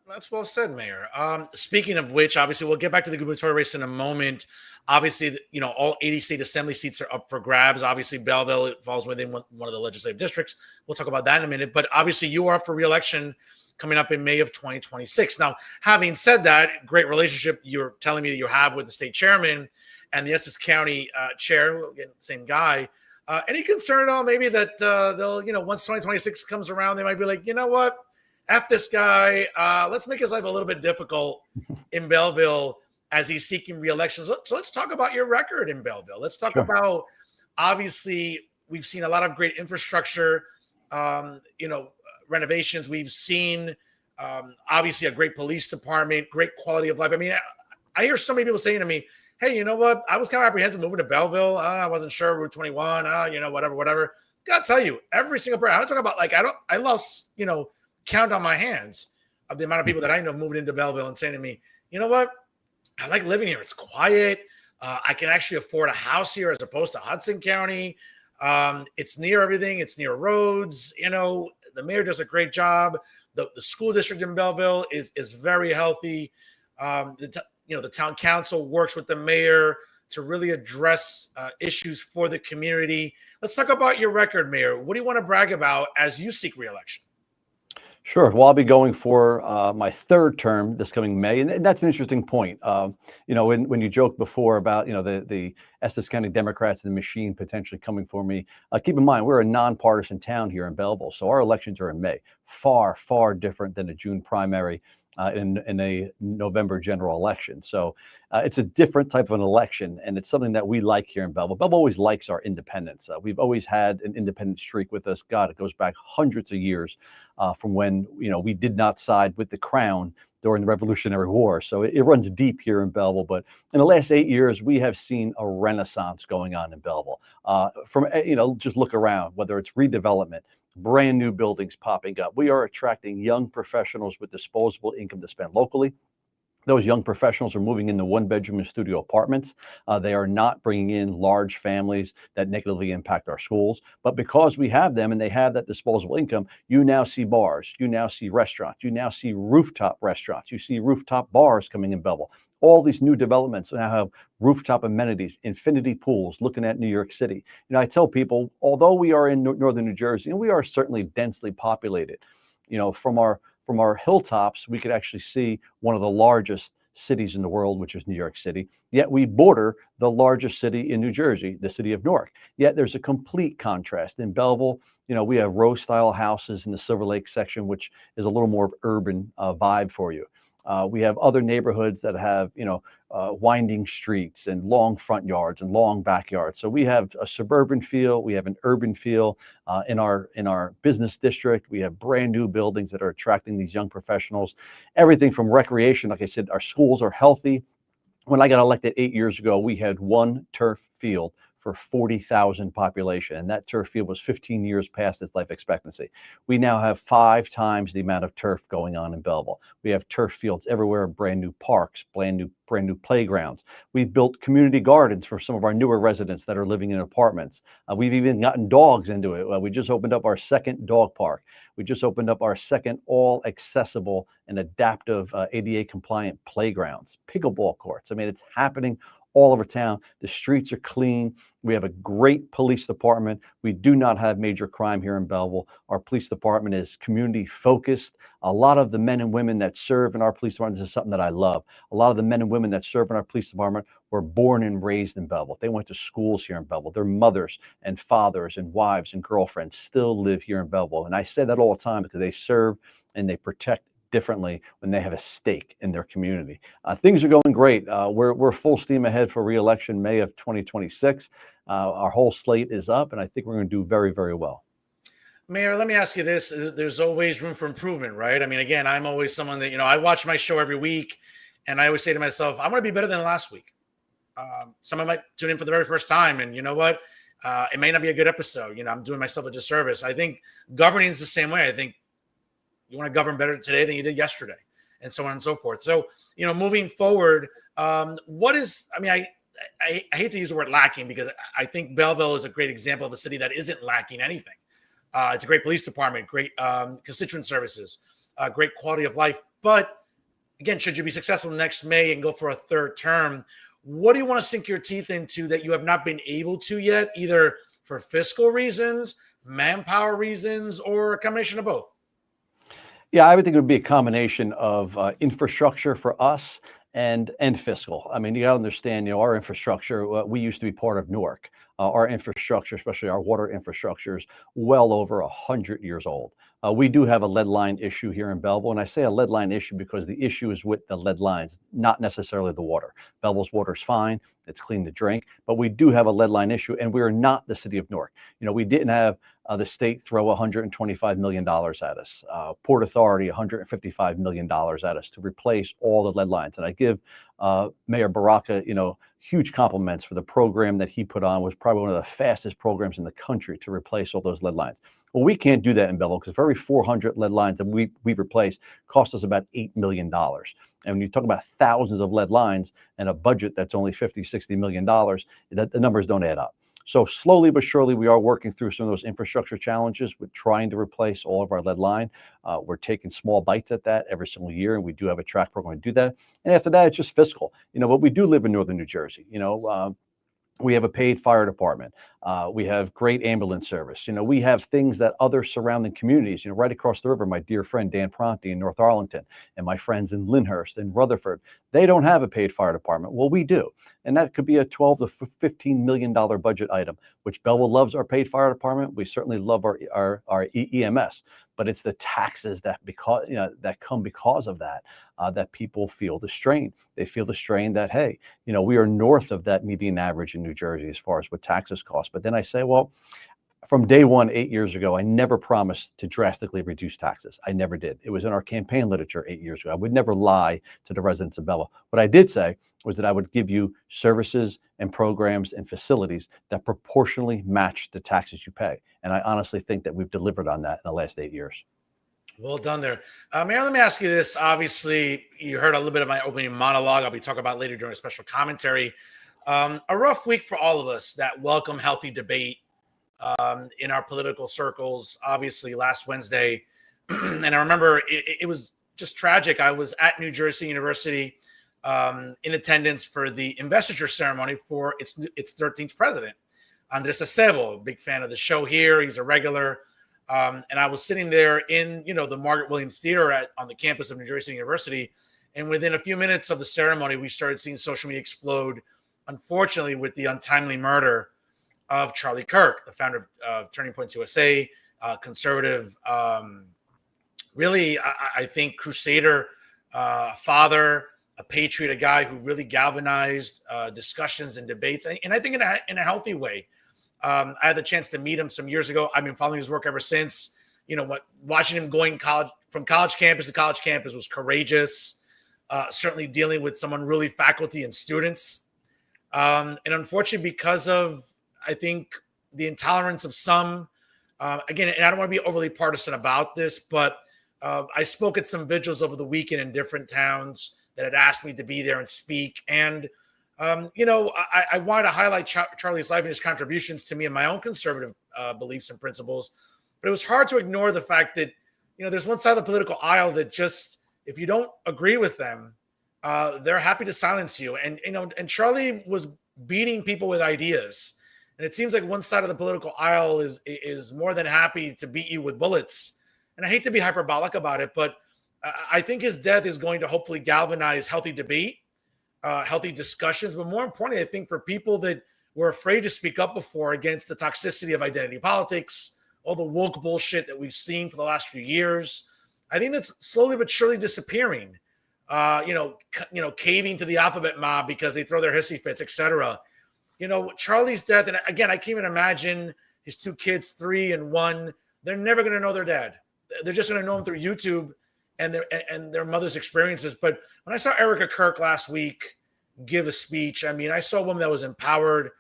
That's well said, Mayor. Speaking of which, obviously, we'll get back to the gubernatorial race in a moment. Obviously, all 80 state assembly seats are up for grabs. Obviously, Belleville falls within one of the legislative districts. We'll talk about that in a minute. But obviously, you are up for re-election coming up in May of 2026. Now, having said that, great relationship you're telling me that you have with the state chairman and the Essex County chair, again, same guy. Any concern at all maybe that they'll, once 2026 comes around, they might be like, you know what? F this guy. Let's make his life a little bit difficult in Belleville as he's seeking re-election. So let's talk about your record in Belleville. Let's talk about, obviously, we've seen a lot of great infrastructure, renovations. We've seen, obviously, a great police department, great quality of life. I mean, I hear so many people saying to me, hey, you know what? I was kind of apprehensive moving to Belleville. I wasn't sure, Route 21, whatever. Gotta tell you, every single person, I'm talking about, I lost, count on my hands of the amount of people that I know moving into Belleville and saying to me, you know what? I like living here. It's quiet. I can actually afford a house here as opposed to Hudson County. It's near everything. It's near roads. The mayor does a great job. The school district in Belleville is very healthy. The town council works with the mayor to really address issues for the community. Let's talk about your record, Mayor. What do you want to brag about as you seek re-election? Sure. Well, I'll be going for my third term this coming May, and that's an interesting point. When you joked before about the Essex County Democrats and the machine potentially coming for me, keep in mind we're a nonpartisan town here in Belleville, so our elections are in May. Far, far different than a June primary in a November general election. So it's a different type of an election, and it's something that we like here in Belleville. Belleville always likes our independence. We've always had an independent streak with us. God, it goes back hundreds of years from when we did not side with the crown during the Revolutionary War. So it runs deep here in Belleville. But in the last 8 years, we have seen a renaissance going on in Belleville. Just look around, whether it's redevelopment, brand new buildings popping up. We are attracting young professionals with disposable income to spend locally. Those young professionals are moving into one-bedroom and studio apartments. They are not bringing in large families that negatively impact our schools. But because we have them and they have that disposable income, you now see bars, you now see restaurants, you now see rooftop restaurants, you see rooftop bars coming in Belleville. All these new developments now have rooftop amenities, infinity pools, looking at New York City. I tell people, although we are in northern New Jersey, and we are certainly densely populated, from our hilltops, we could actually see one of the largest cities in the world, which is New York City. Yet we border the largest city in New Jersey, the city of Newark. Yet there's a complete contrast. In Belleville, we have row-style houses in the Silver Lake section, which is a little more of urban vibe for you. We have other neighborhoods that have, winding streets and long front yards and long backyards. So we have a suburban feel, we have an urban feel in our business district. We have brand new buildings that are attracting these young professionals. Everything from recreation, like I said, our schools are healthy. When I got elected 8 years ago, we had one turf field for 40,000 population, and that turf field was 15 years past its life expectancy. We now have 5 times the amount of turf going on in Belleville. We have turf fields everywhere, brand new parks, brand new playgrounds. We've built community gardens for some of our newer residents that are living in apartments. We've even gotten dogs into it. We just opened up our second dog park. We just opened up our second all accessible and adaptive ADA compliant playgrounds, pickleball courts. I mean, it's happening all over town. The streets are clean. We have a great police department. We do not have major crime here in Belleville. Our police department is community focused. A lot of the men and women that serve in our police department, this is something that I love. A lot of the men and women that serve in our police department were born and raised in Belleville. They went to schools here in Belleville. Their mothers and fathers and wives and girlfriends still live here in Belleville. And I say that all the time because they serve and they protect differently when they have a stake in their community. Things are going great. We're full steam ahead for re-election May of 2026. Our whole slate is up, and I think we're going to do very, very well. Mayor, let me ask you this. There's always room for improvement, right? I mean, again, I'm always someone that, I watch my show every week, and I always say to myself, I want to be better than last week. Someone might tune in for the very first time, and you know what? It may not be a good episode. I'm doing myself a disservice. I think governing is the same way. I think you want to govern better today than you did yesterday, and so on and so forth. So, moving forward, I hate to use the word lacking because I think Belleville is a great example of a city that isn't lacking anything. It's a great police department, great constituent services, great quality of life. But again, should you be successful next May and go for a third term, what do you want to sink your teeth into that you have not been able to yet, either for fiscal reasons, manpower reasons, or a combination of both? Yeah, I would think it would be a combination of infrastructure for us and fiscal. I mean, you got to understand, our infrastructure, we used to be part of Newark. Our infrastructure, especially our water infrastructure, is well over 100 years old. We do have a lead line issue here in Belleville, and I say a lead line issue because the issue is with the lead lines, not necessarily the water. Belleville's water is fine, it's clean to drink, but we do have a lead line issue, and we are not the city of Newark. We didn't have the state throw $125 million at us. Port Authority, $155 million at us to replace all the lead lines. And I give Mayor Baraka, huge compliments for the program that he put on. Was probably one of the fastest programs in the country to replace all those lead lines. Well, we can't do that in Belleville because for every 400 lead lines that we replace cost us about $8 million. And when you talk about thousands of lead lines and a budget that's only $50-60 million, the numbers don't add up. So slowly but surely, we are working through some of those infrastructure challenges with trying to replace all of our lead line. We're taking small bites at that every single year, and we do have a track program to do that. And after that, it's just fiscal. But we do live in northern New Jersey. We have a paid fire department. We have great ambulance service. We have things that other surrounding communities, right across the river, my dear friend Dan Pronti in North Arlington and my friends in Lyndhurst and Rutherford, they don't have a paid fire department. Well, we do. And that could be a $12 to $15 million budget item, which Belleville loves our paid fire department. We certainly love our EMS, but it's the taxes that come because of that, that people feel the strain. They feel the strain that, hey, we are north of that median average in New Jersey as far as what taxes cost. But then I say, well, from day one, 8 years ago, I never promised to drastically reduce taxes. I never did. It was in our campaign literature 8 years ago. I would never lie to the residents of Belleville. What I did say was that I would give you services and programs and facilities that proportionally match the taxes you pay. And I honestly think that we've delivered on that in the last 8 years. Well done there. Mayor, let me ask you this. Obviously, you heard a little bit of my opening monologue. I'll be talking about later during a special commentary. A rough week for all of us that welcome healthy debate in our political circles. Obviously, last Wednesday, and I remember it was just tragic. I was at New Jersey University in attendance for the investiture ceremony for its 13th president, Andres Acebo, big fan of the show here. He's a regular. And I was sitting there in, the Margaret Williams Theater on the campus of New Jersey University. And within a few minutes of the ceremony, we started seeing social media explode, unfortunately, with the untimely murder of Charlie Kirk, the founder of Turning Point USA, conservative, really, I think, crusader, father, a patriot, a guy who really galvanized discussions and debates. And I think in a healthy way. I had the chance to meet him some years ago. I've been following his work ever since. Watching him going from college campus to college campus was courageous. Certainly dealing with someone really faculty and students. And unfortunately, because of, I think, the intolerance of some, again, and I don't want to be overly partisan about this, but I spoke at some vigils over the weekend in different towns that had asked me to be there and speak. And I wanted to highlight Charlie's life and his contributions to me and my own conservative beliefs and principles. But it was hard to ignore the fact that, there's one side of the political aisle that just, if you don't agree with them, they're happy to silence you. And Charlie was beating people with ideas. And it seems like one side of the political aisle is more than happy to beat you with bullets. And I hate to be hyperbolic about it, but I think his death is going to hopefully galvanize healthy debate, healthy discussions, but more importantly, I think for people that were afraid to speak up before against the toxicity of identity politics, all the woke bullshit that we've seen for the last few years, I think that's slowly but surely disappearing. Caving to the alphabet mob because they throw their hissy fits, etc. Charlie's death, and again, I can't even imagine his two kids, 3 and 1. They're never going to know their dad. They're just going to know him through YouTube and their mother's experiences. But when I saw Erica Kirk last week give a speech, I saw a woman that was empowered.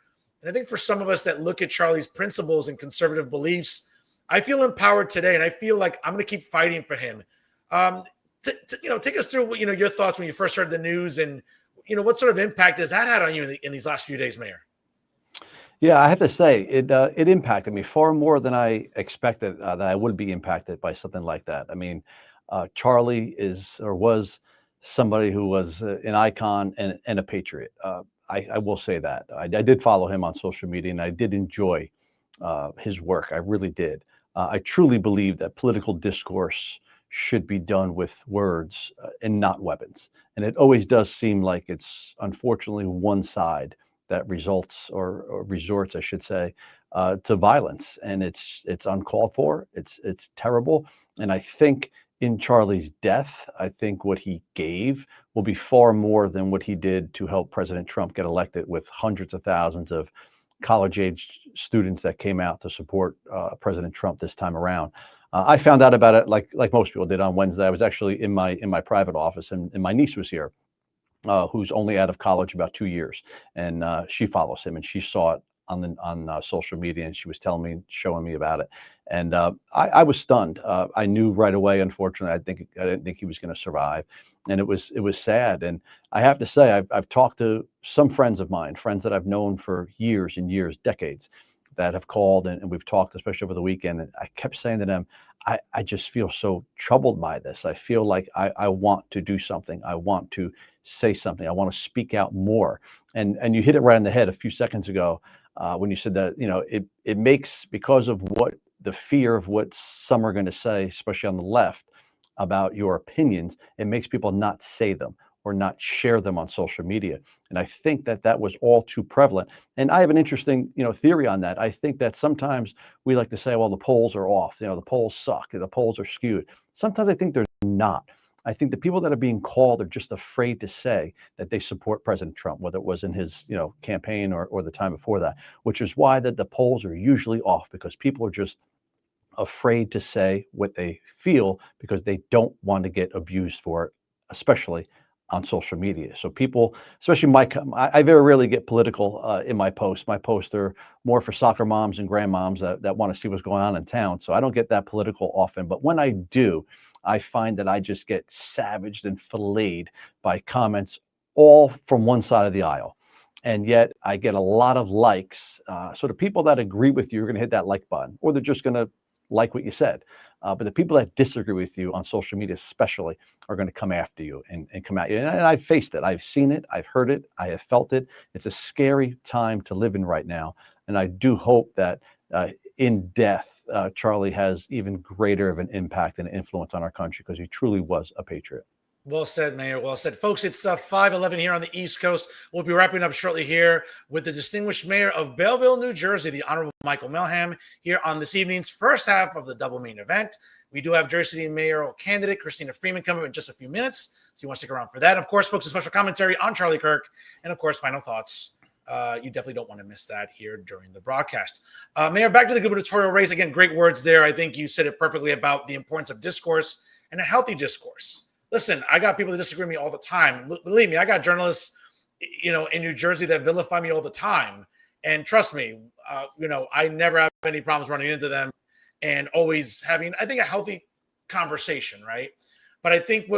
And I think for some of us that look at Charlie's principles and conservative beliefs, I feel empowered today. And I feel like I'm going to keep fighting for him. Take us through your thoughts when you first heard the news and, what sort of impact has that had on you in these last few days, Mayor? Yeah, I have to say it impacted me far more than I expected that I would be impacted by something like that. Charlie was somebody who was an icon and a patriot. I will say that. I did follow him on social media and I did enjoy his work. I really did. I truly believe that political discourse should be done with words and not weapons. And it always does seem like it's unfortunately one side that results or resorts, I should say, to violence. And it's uncalled for. It's terrible. And I think in Charlie's death, I think what he gave will be far more than what he did to help President Trump get elected with hundreds of thousands of college-age students that came out to support President Trump this time around. I found out about it like most people did on Wednesday. I was actually in my private office, and my niece was here, who's only out of college about 2 years, and she follows him, and she saw it on social media, and she was telling me, showing me about it, and I was stunned. I knew right away. Unfortunately, I didn't think he was going to survive, and it was sad. And I have to say, I've talked to some friends of mine, friends that I've known for years and years, decades, that have called, and we've talked, especially over the weekend. And I kept saying to them, I just feel so troubled by this. I feel like I want to do something. I want to say something. I want to speak out more. And you hit it right on the head a few seconds ago when you said that, it makes, because of what the fear of what some are going to say, especially on the left, about your opinions, it makes people not say them or not share them on social media. And I think that was all too prevalent. And I have an interesting, theory on that. I think that sometimes we like to say, well, the polls are off, the polls suck, the polls are skewed. Sometimes I think they're not. I think the people that are being called are just afraid to say that they support President Trump, whether it was in his, campaign or the time before that, which is why the polls are usually off, because people are just afraid to say what they feel because they don't want to get abused for it, especially on social media. So people, especially I very rarely get political in my posts. My posts are more for soccer moms and grandmoms that want to see what's going on in town. So I don't get that political often. But when I do, I find that I just get savaged and filleted by comments all from one side of the aisle. And yet I get a lot of likes. So the people that agree with you are going to hit that like button, or they're just going to like what you said. But the people that disagree with you on social media especially are going to come after you and come at you. And I've faced it. I've seen it. I've heard it. I have felt it. It's a scary time to live in right now. And I do hope that in death, Charlie has even greater of an impact and influence on our country, because he truly was a patriot. Well said, Mayor. Well said. Folks, it's 5:11 here on the East Coast. We'll be wrapping up shortly here with the distinguished mayor of Belleville, New Jersey, the Honorable Michael Melham, here on this evening's first half of the double main event. We do have Jersey City mayoral candidate Christina Freeman coming up in just a few minutes, so you want to stick around for that. Of course, folks, a special commentary on Charlie Kirk, and of course, final thoughts. You definitely don't want to miss that here during the broadcast. Mayor, back to the gubernatorial race. Again, great words there. I think you said it perfectly about the importance of discourse and a healthy discourse. Listen, I got people that disagree with me all the time. Believe me, I got journalists, in New Jersey that vilify me all the time. And trust me, I never have any problems running into them and always having, I think, a healthy conversation, right? But I think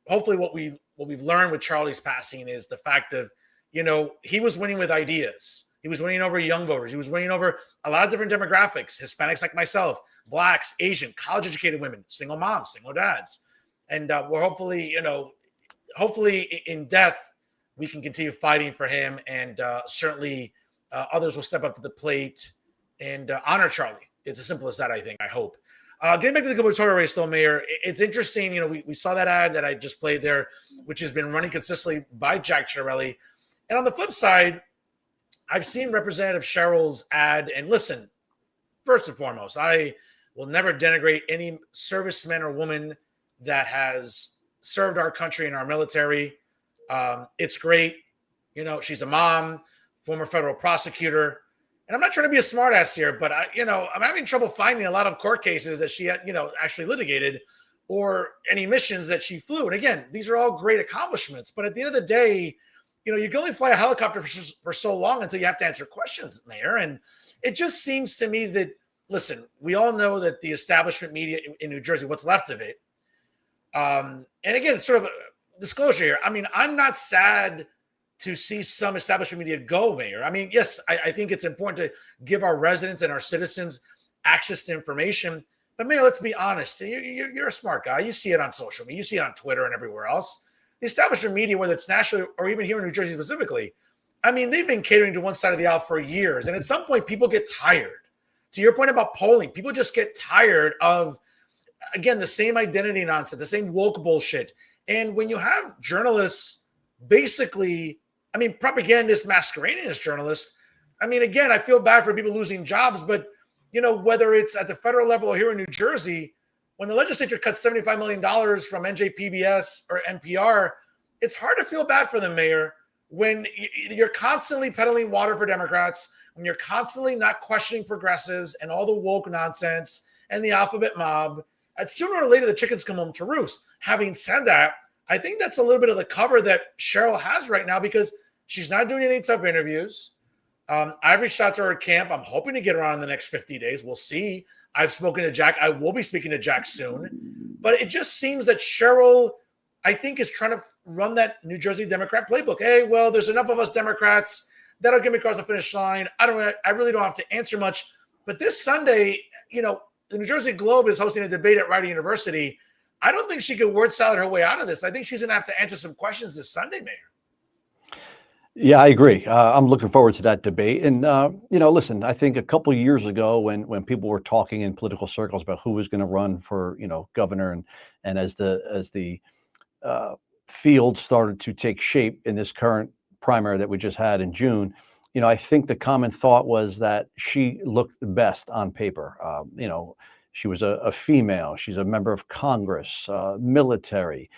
hopefully what we've learned with Charlie's passing is the fact of, he was winning with ideas. He was winning over young voters. He was winning over a lot of different demographics, Hispanics like myself, Blacks, Asian, college-educated women, single moms, single dads. And we're hopefully in death, we can continue fighting for him. And certainly others will step up to the plate and honor Charlie. It's as simple as that, I think, I hope. Getting back to the gubernatorial race, though, Mayor, it's interesting. We saw that ad that I just played there, which has been running consistently by Jack Ciattarelli. And on the flip side, I've seen Representative Sherrill's ad. And listen, first and foremost, I will never denigrate any serviceman or woman that has served our country and our military. It's great. She's a mom, former federal prosecutor. And I'm not trying to be a smartass here, but I'm having trouble finding a lot of court cases that she, actually litigated, or any missions that she flew. And again, these are all great accomplishments. But at the end of the day, you can only fly a helicopter for so long until you have to answer questions, Mayor. And it just seems to me that, listen, we all know that the establishment media in New Jersey, what's left of it, and again, sort of a disclosure here. I mean, I'm not sad to see some establishment media go, Mayor. I mean, yes, I think it's important to give our residents and our citizens access to information. But Mayor, let's be honest. You're a smart guy. You see it on social media. You see it on Twitter and everywhere else. The establishment media, whether it's nationally or even here in New Jersey specifically, I mean, they've been catering to one side of the aisle for years. And at some point, people get tired. To your point about polling, people just get tired of, again, the same identity nonsense, the same woke bullshit. And when you have journalists basically, propagandists masquerading as journalists, again, I feel bad for people losing jobs, but, whether it's at the federal level or here in New Jersey, when the legislature cuts $75 million from NJPBS or NPR, it's hard to feel bad for them, Mayor, when you're constantly peddling water for Democrats, when you're constantly not questioning progressives and all the woke nonsense and the alphabet mob, and sooner or later the chickens come home to roost. Having said that, I think that's a little bit of the cover that Cheryl has right now because she's not doing any tough interviews. I've reached out to her camp. I'm hoping to get her on in the next 50 days. We'll see. I've spoken to Jack. I will be speaking to Jack soon. But it just seems that Cheryl, I think, is trying to run that New Jersey Democrat playbook. Hey, well, there's enough of us Democrats that'll get me across the finish line. I really don't have to answer much. But this Sunday, the New Jersey Globe is hosting a debate at Rider University. I don't think she could word salad her way out of this. I think she's going to have to answer some questions this Sunday, Mayor. Yeah, I agree. I'm looking forward to that debate. And, listen, I think a couple of years ago when people were talking in political circles about who was going to run for, governor and as the field started to take shape in this current primary that we just had in June, I think the common thought was that she looked the best on paper. She was a female. She's a member of Congress, military.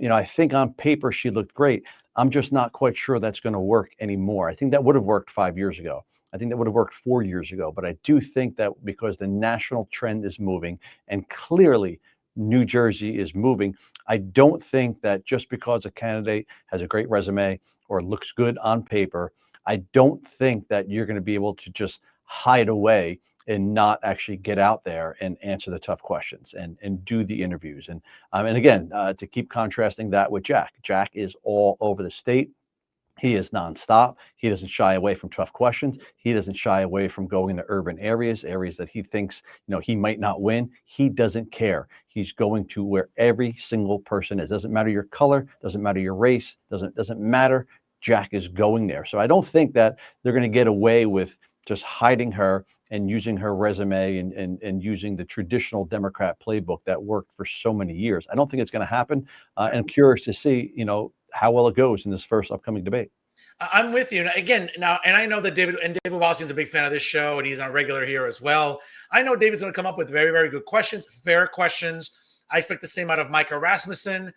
I think on paper she looked great. I'm just not quite sure that's going to work anymore. I think that would have worked 5 years ago. I think that would have worked 4 years ago. But I do think that because the national trend is moving and clearly New Jersey is moving, I don't think that just because a candidate has a great resume or looks good on paper, I don't think that you're going to be able to just hide away and not actually get out there and answer the tough questions and do the interviews. And again, to keep contrasting that with Jack. Jack is all over the state. He is nonstop. He doesn't shy away from tough questions. He doesn't shy away from going to urban areas that he thinks, he might not win. He doesn't care. He's going to where every single person is. Doesn't matter your color, doesn't matter your race, doesn't matter. Jack is going there. So I don't think that they're going to get away with just hiding her and using her resume and using the traditional Democrat playbook that worked for so many years. I don't think it's going to happen. And I'm curious to see, how well it goes in this first upcoming debate. I'm with you. And I know that David Wallace's a big fan of this show, and he's on regular here as well. I know David's going to come up with very, very good questions, fair questions. I expect the same out of Micah Rasmussen.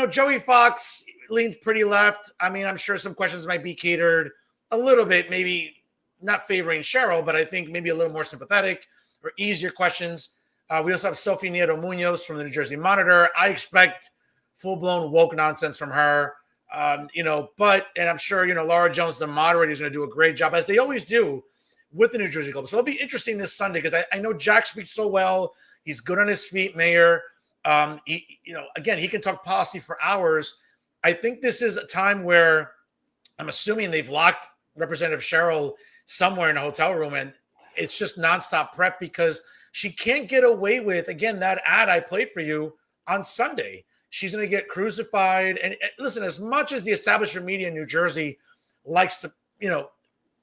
Joey Fox leans pretty left. I mean, I'm sure some questions might be catered a little bit, maybe not favoring Cheryl, but I think maybe a little more sympathetic or easier questions. We also have Sophie Nieto-Munoz from the New Jersey Monitor. I expect full-blown woke nonsense from her. And I'm sure, Laura Jones, the moderator, is going to do a great job, as they always do with the New Jersey Globe. So it'll be interesting this Sunday because I know Jack speaks so well. He's good on his feet, Mayor. He can talk policy for hours. I think this is a time where I'm assuming they've locked Representative Cheryl somewhere in a hotel room, and it's just nonstop prep because she can't get away with, again, that ad I played for you on Sunday. She's going to get crucified. And listen, as much as the establishment media in New Jersey likes to,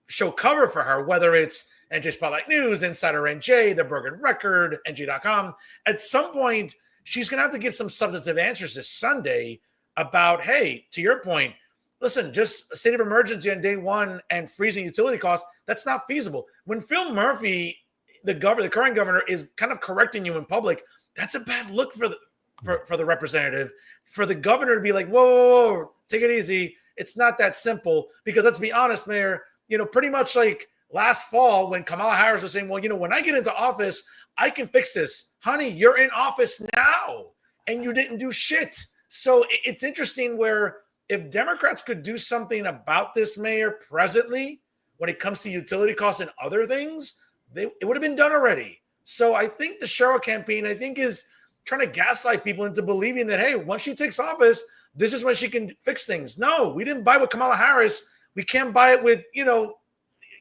show cover for her, whether it's NJ Spotlight News, Insider NJ, The Bergen Record, NJ.com, at some point, she's going to have to give some substantive answers this Sunday about, hey, to your point, listen, just a state of emergency on day one and freezing utility costs, that's not feasible. When Phil Murphy, the current governor, is kind of correcting you in public, that's a bad look for the representative. For the governor to be like, whoa, take it easy. It's not that simple. Because let's be honest, Mayor, pretty much like last fall when Kamala Harris was saying, well, when I get into office, I can fix this. Honey, you're in office now and you didn't do shit. So it's interesting where if Democrats could do something about this, Mayor, presently, when it comes to utility costs and other things, it would have been done already. So I think the Cheryl campaign, is trying to gaslight people into believing that, hey, once she takes office, this is when she can fix things. No, we didn't buy it with Kamala Harris. We can't buy it with,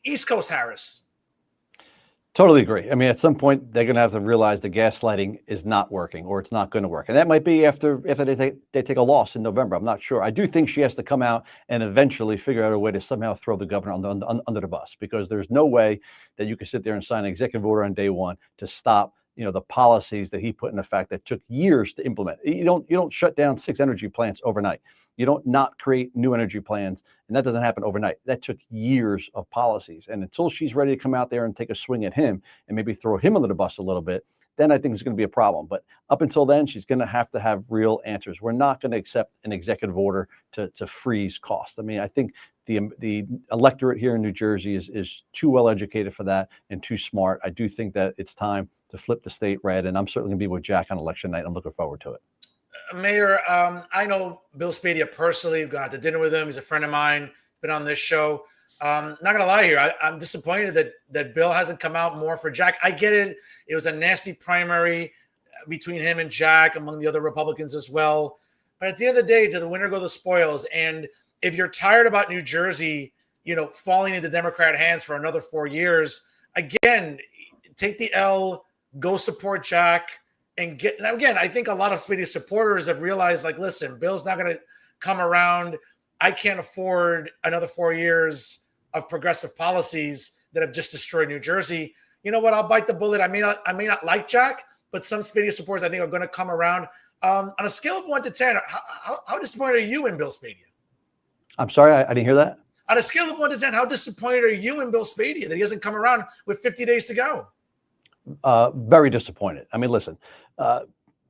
East Coast Harris. Totally agree. I mean, at some point, they're going to have to realize the gaslighting is not working, or it's not going to work. And that might be after they take a loss in November. I'm not sure. I do think she has to come out and eventually figure out a way to somehow throw the governor under the bus, because there's no way that you can sit there and sign an executive order on day one to stop the policies that he put in effect that took years to implement. You don't shut down 6 energy plants overnight. You don't not create new energy plans, and that doesn't happen overnight. That took years of policies. And until she's ready to come out there and take a swing at him and maybe throw him under the bus a little bit, then I think it's going to be a problem. But up until then, she's going to have real answers. We're not going to accept an executive order to freeze costs. I mean, I think the electorate here in New Jersey is too well educated for that and too smart. I do think that it's time to flip the state red, and I'm certainly going to be with Jack on election night. I'm looking forward to it. Mayor, I know Bill Spadia personally. I've gone out to dinner with him. He's a friend of mine, been on this show. Not going to lie here. I'm disappointed that Bill hasn't come out more for Jack. I get it. It was a nasty primary between him and Jack, among the other Republicans as well. But at the end of the day, to the winner go the spoils. And if you're tired about New Jersey, falling into Democrat hands for another 4 years, again, take the L, go support Jack. And again, I think a lot of Spadia's supporters have realized, like, listen, Bill's not going to come around. I can't afford another 4 years of progressive policies that have just destroyed New Jersey. You know what? I'll bite the bullet. I may not like Jack, but some Spadia supporters I think are going to come around. On a scale of 1 to 10, how disappointed are you in Bill Spadia? I'm sorry, I didn't hear that. On a scale of 1 to 10, how disappointed are you in Bill Spadia that he hasn't come around with 50 days to go? Very disappointed. I mean, listen,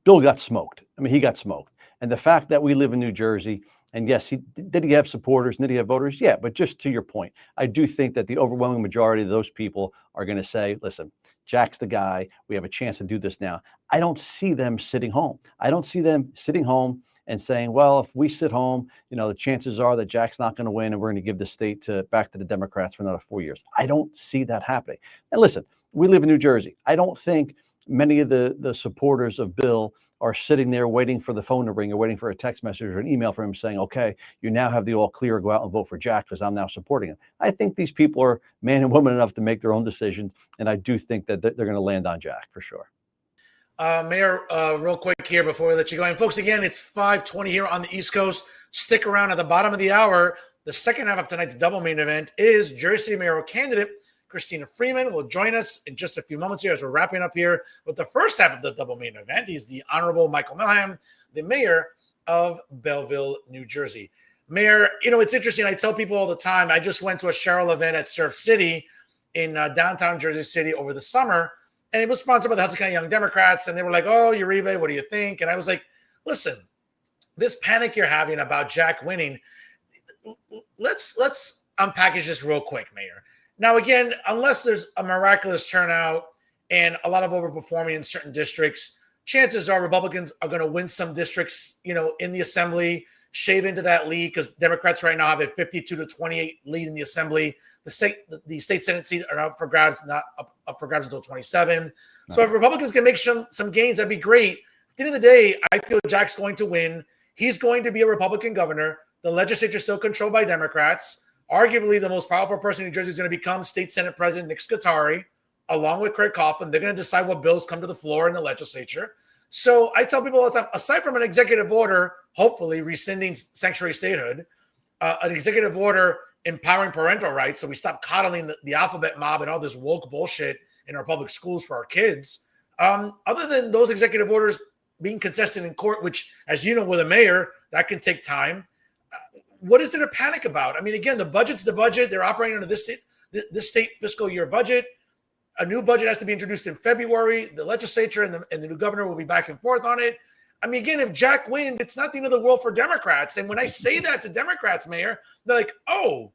Bill got smoked. I mean, he got smoked. And the fact that we live in New Jersey, and yes, did he have supporters? Did he have voters? Yeah, but just to your point, I do think that the overwhelming majority of those people are going to say, listen, Jack's the guy. We have a chance to do this now. I don't see them sitting home. I don't see them sitting home and saying, well, if we sit home, the chances are that Jack's not going to win and we're going to give the state back to the Democrats for another 4 years. I don't see that happening. And listen, we live in New Jersey. I don't think many of the supporters of Bill are sitting there waiting for the phone to ring or waiting for a text message or an email from him saying, okay, you now have the all clear, go out and vote for Jack because I'm now supporting him. I think these people are man and woman enough to make their own decisions. And I do think that they're going to land on Jack for sure. Mayor, real quick here before we let you go. And folks, again, it's 5:20 here on the East Coast. Stick around at the bottom of the hour. The second half of tonight's double main event is Jersey mayoral candidate Christina Freeman will join us in just a few moments here as we're wrapping up here with the first half of the double main event. He's the Honorable Michael Melham, the mayor of Belleville, New Jersey. Mayor, it's interesting. I tell people all the time, I just went to a Cheryl event at Surf City in downtown Jersey City over the summer, and it was sponsored by the Hudson County Young Democrats, and they were like, oh, Uribe, what do you think? And I was like, listen, this panic you're having about Jack winning, let's unpackage this real quick, Mayor. Now, again, unless there's a miraculous turnout and a lot of overperforming in certain districts, chances are Republicans are going to win some districts, in the assembly, shave into that lead because Democrats right now have a 52-28 lead in the assembly. The state Senate seats are up for grabs, not up for grabs until 27. So if Republicans can make some gains, that'd be great. At the end of the day, I feel Jack's going to win. He's going to be a Republican governor. The legislature is still controlled by Democrats. Arguably, the most powerful person in New Jersey is going to become State Senate President Nick Scutari, along with Craig Coughlin. They're going to decide what bills come to the floor in the legislature. So I tell people all the time, aside from an executive order, hopefully rescinding sanctuary statehood, an executive order empowering parental rights so we stop coddling the alphabet mob and all this woke bullshit in our public schools for our kids. Other than those executive orders being contested in court, which, as you know, with a mayor, that can take time. What is there to panic about? I mean, again, the budget's the budget. They're operating under this state fiscal year budget. A new budget has to be introduced in February. The legislature and the new governor will be back and forth on it. I mean, again, if Jack wins, it's not the end of the world for Democrats. And when I say that to Democrats, Mayor, they're like, oh,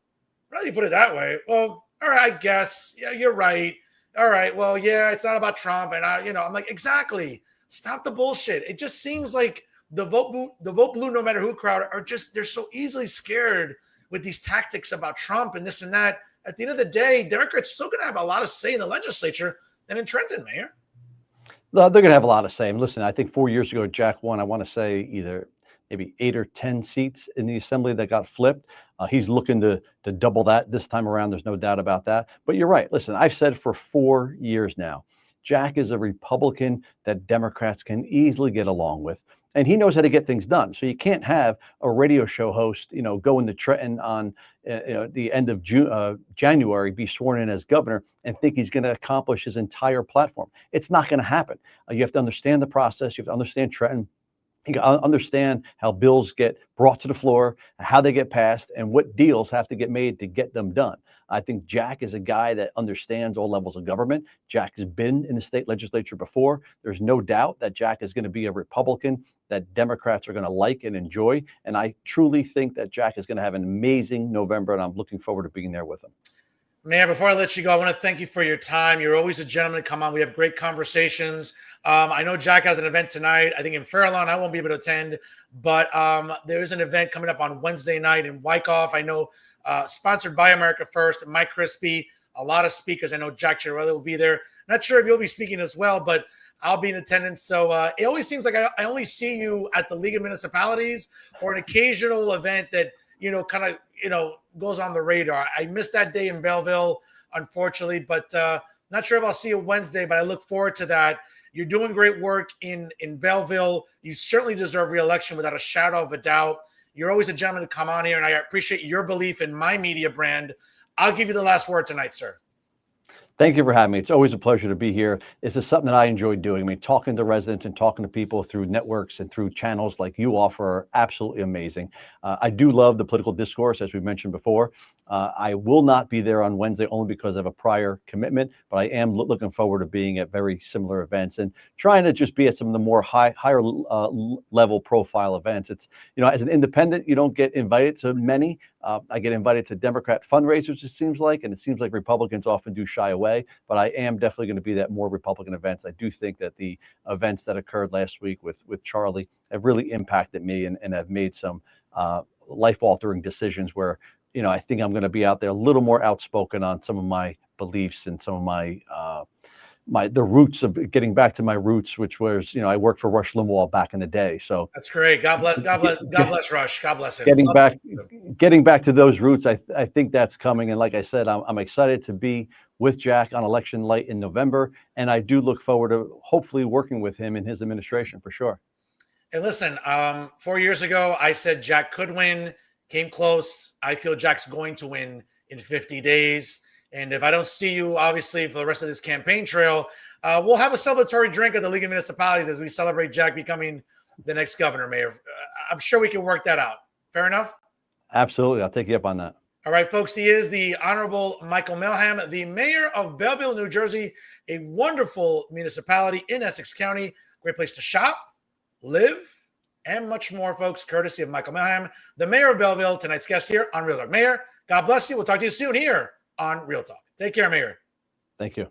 how do you put it that way? Well, all right, I guess. Yeah, you're right. All right. Well, yeah, it's not about Trump. And I'm like, exactly. Stop the bullshit. It just seems like the vote blue, no matter who crowd they're so easily scared with these tactics about Trump and this and that. At the end of the day, Democrats still going to have a lot of say in the legislature and in Trenton, Mayor. They're going to have a lot of say. And listen, I think 4 years ago, Jack won, I want to say either maybe 8 or 10 seats in the assembly that got flipped. He's looking to double that this time around. There's no doubt about that. But you're right. Listen, I've said for 4 years now, Jack is a Republican that Democrats can easily get along with. And he knows how to get things done. So you can't have a radio show host, go into Trenton on the end of January, be sworn in as governor, and think he's going to accomplish his entire platform. It's not going to happen. You have to understand the process. You have to understand Trenton. You got to understand how bills get brought to the floor, how they get passed, and what deals have to get made to get them done. I think Jack is a guy that understands all levels of government. Jack has been in the state legislature before. There's no doubt that Jack is going to be a Republican that Democrats are going to like and enjoy. And I truly think that Jack is going to have an amazing November, and I'm looking forward to being there with him. Mayor, before I let you go, I want to thank you for your time. You're always a gentleman to come on. We have great conversations. I know Jack has an event tonight. I think in Fairlawn, I won't be able to attend, but there is an event coming up on Wednesday night in Wyckoff. I know sponsored by America First, Mike Crispy, a lot of speakers. I know Jack Chiarelli will be there. Not sure if you'll be speaking as well, but I'll be in attendance. So it always seems like I only see you at the League of Municipalities or an occasional event that, kind of, goes on the radar. I missed that day in Belleville, unfortunately, but not sure if I'll see you Wednesday, but I look forward to that. You're doing great work in Belleville. You certainly deserve re-election without a shadow of a doubt. You're always a gentleman to come on here, and I appreciate your belief in my media brand. I'll give you the last word tonight, sir. Thank you for having me. It's always a pleasure to be here. This is something that I enjoy doing. I mean, talking to residents and talking to people through networks and through channels like you offer are absolutely amazing. I do love the political discourse, as we mentioned before. I will not be there on Wednesday only because I have a prior commitment, but I am looking forward to being at very similar events and trying to just be at some of the more higher level profile events. It's, as an independent, you don't get invited to many. I get invited to Democrat fundraisers, it seems like, and it seems like Republicans often do shy away, but I am definitely going to be at more Republican events. I do think that the events that occurred last week with Charlie have really impacted me and have made some life-altering decisions where, I think I'm going to be out there a little more outspoken on some of my beliefs and some of my the roots of getting back to my roots, which was, I worked for Rush Limbaugh back in the day. So that's great. God bless Rush. God bless him. Getting back to those roots, I think that's coming. And like I said, I'm excited to be with Jack on election night in November. And I do look forward to hopefully working with him in his administration for sure. And listen, 4 years ago, I said Jack could win, came close. I feel Jack's going to win in 50 days. And if I don't see you, obviously, for the rest of this campaign trail, we'll have a celebratory drink at the League of Municipalities as we celebrate Jack becoming the next governor, Mayor. I'm sure we can work that out. Fair enough? Absolutely. I'll take you up on that. All right, folks. He is the Honorable Michael Melham, the mayor of Belleville, New Jersey, a wonderful municipality in Essex County. Great place to shop, live, and much more, folks, courtesy of Michael Melham, the mayor of Belleville, tonight's guest here on Real Talk. Mayor, God bless you. We'll talk to you soon here on Real Talk. Take care, Mayor. Thank you.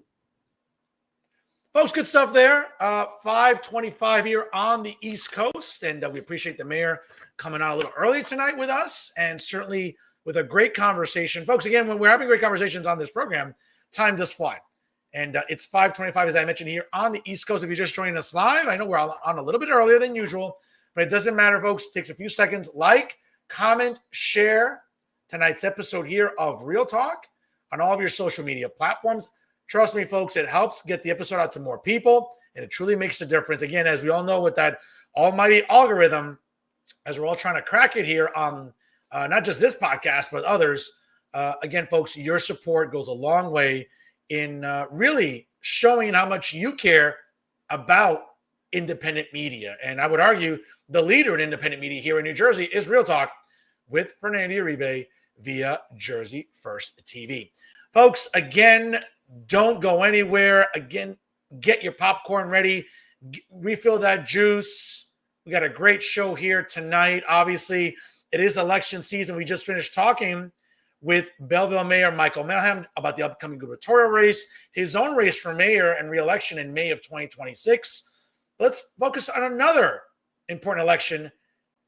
Folks, good stuff there. 5:25 here on the East Coast, and we appreciate the mayor coming on a little early tonight with us, and certainly with a great conversation. Folks, again, when we're having great conversations on this program, time does fly. And it's 5:25, as I mentioned, here on the East Coast. If you're just joining us live, I know we're on a little bit earlier than usual, but it doesn't matter, folks. It takes a few seconds. Like, comment, share tonight's episode here of Real Talk on all of your social media platforms. Trust me, folks, it helps get the episode out to more people, and it truly makes a difference. Again, as we all know, with that almighty algorithm, as we're all trying to crack it here on not just this podcast, but others. Again, folks, your support goes a long way in really showing how much you care about independent media. And I would argue the leader in independent media here in New Jersey is Real Talk with Fernando Uribe via Jersey First TV. Folks, again, don't go anywhere. Again, get your popcorn ready. Refill that juice. We got a great show here tonight. Obviously, it is election season. We just finished talking with Belleville Mayor Michael Melham about the upcoming gubernatorial race, his own race for mayor and re-election in May of 2026. Let's focus on another important election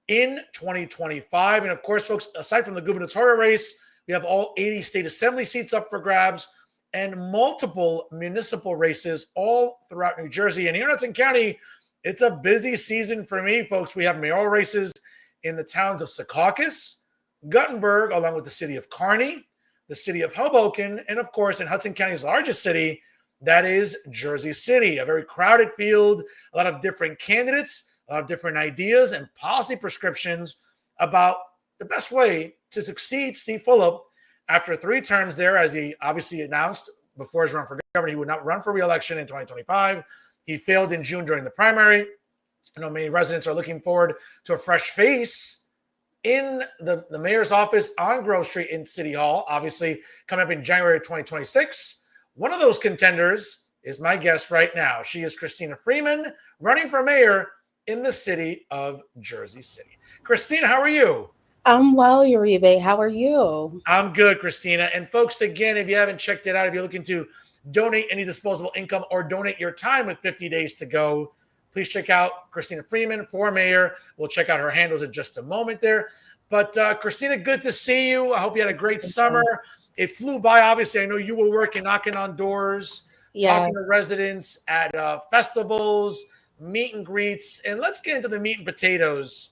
in 2025. And of course, folks, aside from the gubernatorial race, we have all 80 state assembly seats up for grabs and multiple municipal races all throughout New Jersey. And here in Hudson County, it's a busy season for me, folks. We have mayoral races in the towns of Secaucus, Guttenberg, along with the city of Kearney, the city of Hoboken, and of course, in Hudson County's largest city, That is Jersey City, a very crowded field, a lot of different candidates, a lot of different ideas and policy prescriptions about the best way to succeed Steve Fulop after 3 terms there, as he obviously announced before his run for governor, he would not run for re-election in 2025. He failed in June during the primary. I know many residents are looking forward to a fresh face in the mayor's office on Grove Street in City Hall, obviously coming up in January 2026. One of those contenders is my guest right now. She is Christina Freeman, running for mayor in the city of Jersey City. Christina, how are you? I'm well, Uribe. How are you? I'm good, Christina. And folks, again, if you haven't checked it out, if you're looking to donate any disposable income or donate your time with 50 days to go, please check out Christina Freeman for mayor. We'll check out her handles in just a moment there. But Christina, good to see you. I hope you had a great summer. It flew by. Obviously, I know you were working, knocking on doors, talking to residents at festivals, meet and greets. And let's get into the meat and potatoes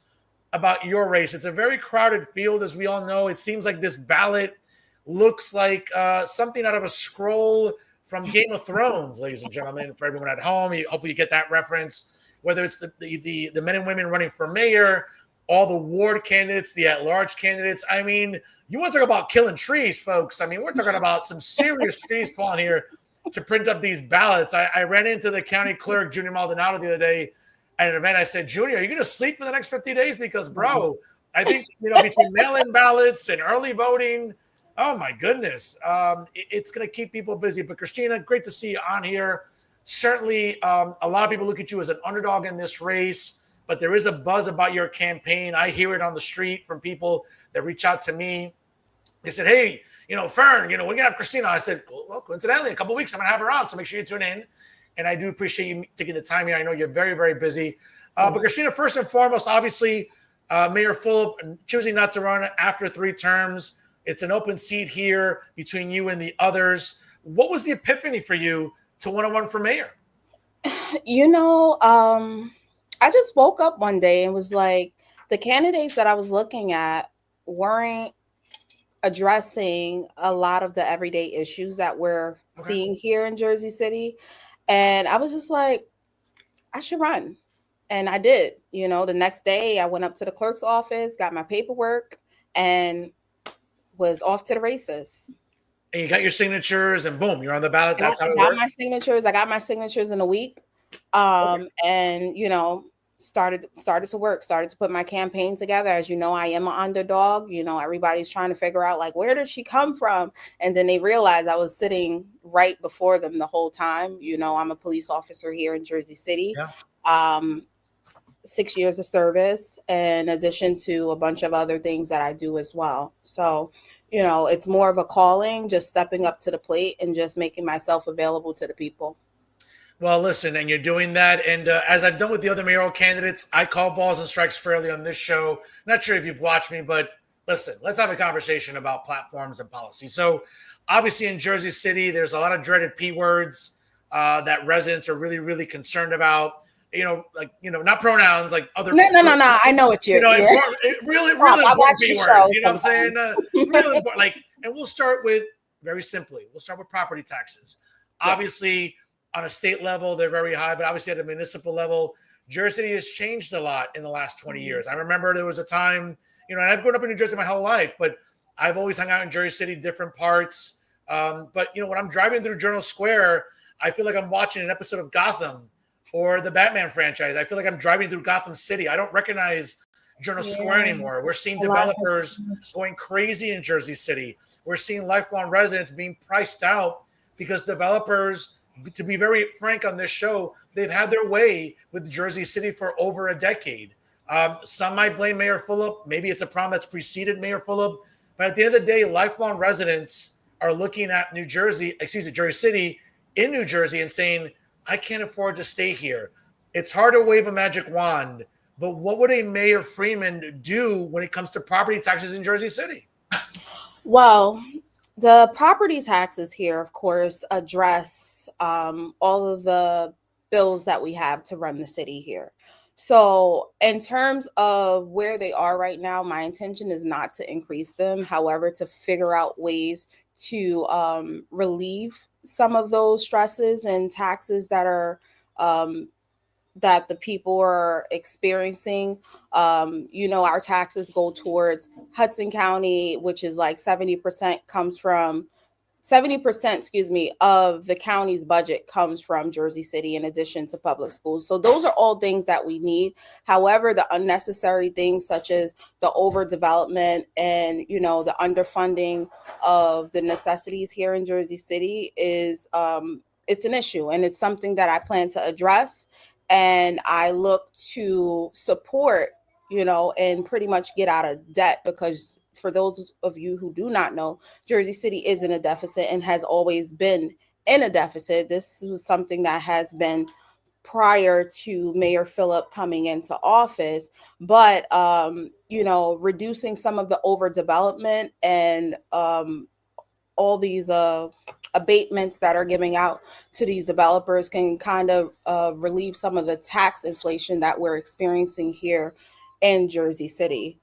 about your race. It's a very crowded field, as we all know. It seems like this ballot looks like something out of a scroll from Game of Thrones, ladies and gentlemen. For everyone at home, hopefully you get that reference. Whether it's the men and women running for mayor, all the ward candidates, the at-large candidates. I mean, you want to talk about killing trees, folks. I mean, we're talking about some serious trees falling here to print up these ballots. I ran into the county clerk, Junior Maldonado, the other day at an event. I said, Junior, are you going to sleep for the next 50 days? Because, bro, I think, between mail-in ballots and early voting, oh, my goodness, it's going to keep people busy. But, Christina, great to see you on here. Certainly, a lot of people look at you as an underdog in this race. But there is a buzz about your campaign. I hear it on the street from people that reach out to me. They said, hey, Fern, we're going to have Christina. I said, well, coincidentally, in a couple of weeks, I'm going to have her on. So make sure you tune in. And I do appreciate you taking the time here. I know you're very, very busy. But Christina, first and foremost, obviously, Mayor Fulop choosing not to run after 3 terms. It's an open seat here between you and the others. What was the epiphany for you to want to run for mayor? I just woke up one day and was like, the candidates that I was looking at weren't addressing a lot of the everyday issues that we're seeing here in Jersey City. And I was just like, I should run. And I did. The next day I went up to the clerk's office, got my paperwork, and was off to the races. And you got your signatures and boom, you're on the ballot. That's how it works. I got my signatures in a week. And started to work, started to put my campaign together. As you know, I am an underdog. Everybody's trying to figure out, like, where did she come from? And then they realized I was sitting right before them the whole time. I'm a police officer here in Jersey City. 6 years of service, in addition to a bunch of other things that I do as well. So, it's more of a calling, just stepping up to the plate and just making myself available to the people. Well, listen, and you're doing that. And as I've done with the other mayoral candidates, I call balls and strikes fairly on this show. Not sure if you've watched me, but listen, let's have a conversation about platforms and policy. So obviously in Jersey City, there's a lot of dreaded P words that residents are really, really concerned about. Not pronouns, like other. No. I know what you're. Really important P words. You know what I'm saying? Really important. And we'll start with, very simply, property taxes. Obviously, on a state level, they're very high, but obviously at a municipal level, Jersey City has changed a lot in the last 20 years. I remember there was a time, and I've grown up in New Jersey my whole life, but I've always hung out in Jersey City, different parts. But when I'm driving through Journal Square, I feel like I'm watching an episode of Gotham or the Batman franchise. I feel like I'm driving through Gotham City. I don't recognize Journal Square anymore. We're seeing developers going crazy in Jersey City. We're seeing lifelong residents being priced out because developers, to be very frank on this show, they've had their way with Jersey City for over a decade. Some might blame Mayor Fulop. Maybe it's a problem that's preceded Mayor Fulop. But at the end of the day, lifelong residents are looking at Jersey City in New Jersey and saying, I can't afford to stay here. It's hard to wave a magic wand, but what would a Mayor Freeman do when it comes to property taxes in Jersey City? Well, the property taxes here, of course, address all of the bills that we have to run the city here. So in terms of where they are right now, my intention is not to increase them. However, to figure out ways to relieve some of those stresses and taxes that are that the people are experiencing. Our taxes go towards Hudson County, which is like 70% comes from 70%, excuse me, of the county's budget comes from Jersey City in addition to public schools. So those are all things that we need. However, the unnecessary things such as the overdevelopment and, the underfunding of the necessities here in Jersey City is it's an issue, and it's something that I plan to address. And I look to support, and pretty much get out of debt, because for those of you who do not know, Jersey City is in a deficit and has always been in a deficit. This was something that has been prior to Mayor Phillip coming into office, but reducing some of the overdevelopment and all these abatements that are giving out to these developers can kind of relieve some of the tax inflation that we're experiencing here in Jersey City.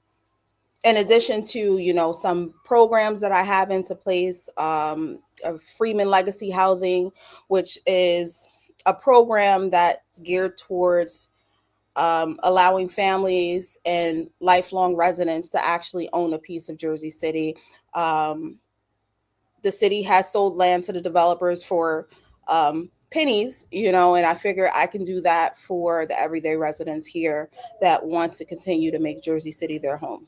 In addition to, some programs that I have into place, Freeman Legacy Housing, which is a program that's geared towards allowing families and lifelong residents to actually own a piece of Jersey City. The city has sold land to the developers for pennies, and I figure I can do that for the everyday residents here that want to continue to make Jersey City their home.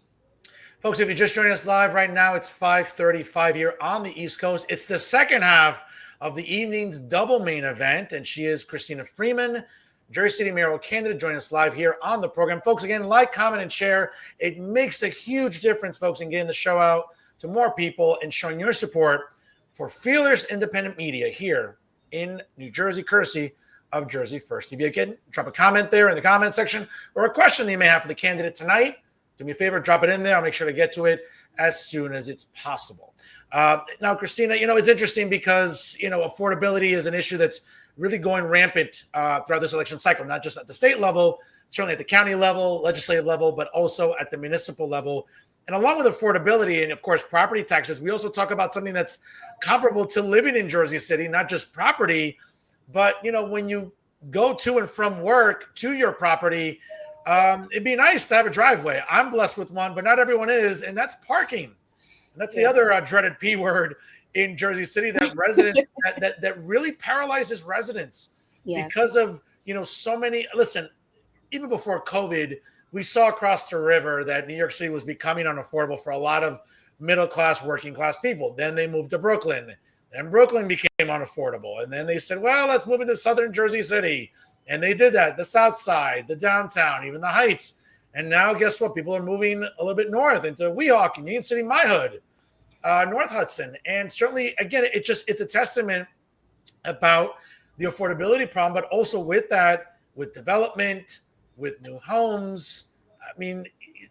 Folks, if you're just joining us live right now, it's 5:35 here on the East Coast. It's the second half of the evening's double main event, and she is Christina Freeman, Jersey City mayoral candidate, joining us live here on the program. Folks, again, like, comment, and share. It makes a huge difference, folks, in getting the show out to more people and showing your support for fearless independent media here in New Jersey, courtesy of Jersey First TV. Again, drop a comment there in the comment section or a question that you may have for the candidate tonight. Do me a favor, drop it in there. I'll make sure to get to it as soon as it's possible. Now, Christina, it's interesting because, affordability is an issue that's really going rampant throughout this election cycle, not just at the state level, certainly at the county level, legislative level, but also at the municipal level. And along with affordability and, of course, property taxes, we also talk about something that's comparable to living in Jersey City, not just property, but, when you go to and from work to your property, it'd be nice to have a driveway. I'm blessed with one, but not everyone is, and that's parking. And that's the other dreaded P word in Jersey City that residents that really paralyzes residents because of so many. Listen, even before COVID, we saw across the river that New York City was becoming unaffordable for a lot of middle class, working class people. Then they moved to Brooklyn. Then Brooklyn became unaffordable, and then they said, "Well, let's move into southern Jersey City." And they did that, the South Side, the downtown, even the Heights. And now guess what? People are moving a little bit north into Weehawken, Union City, my hood, North Hudson. And certainly, again, it's a testament about the affordability problem, but also with that, with development, with new homes. I mean,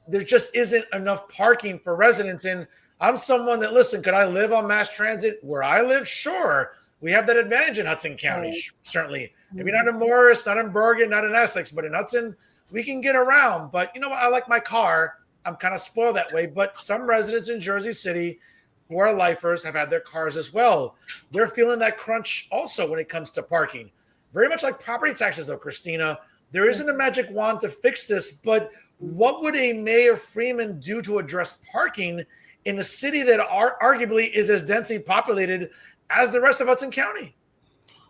there just isn't enough parking for residents. And I'm someone that, listen, could I live on mass transit where I live? Sure. We have that advantage in Hudson County, certainly. Maybe not in Morris, not in Bergen, not in Essex, but in Hudson, we can get around. But you know what? I like my car. I'm kind of spoiled that way. But some residents in Jersey City who are lifers have had their cars as well. They're feeling that crunch also when it comes to parking. Very much like property taxes, though, Christina. There isn't a magic wand to fix this, but what would a Mayor Freeman do to address parking in a city that arguably is as densely populated as the rest of Hudson County?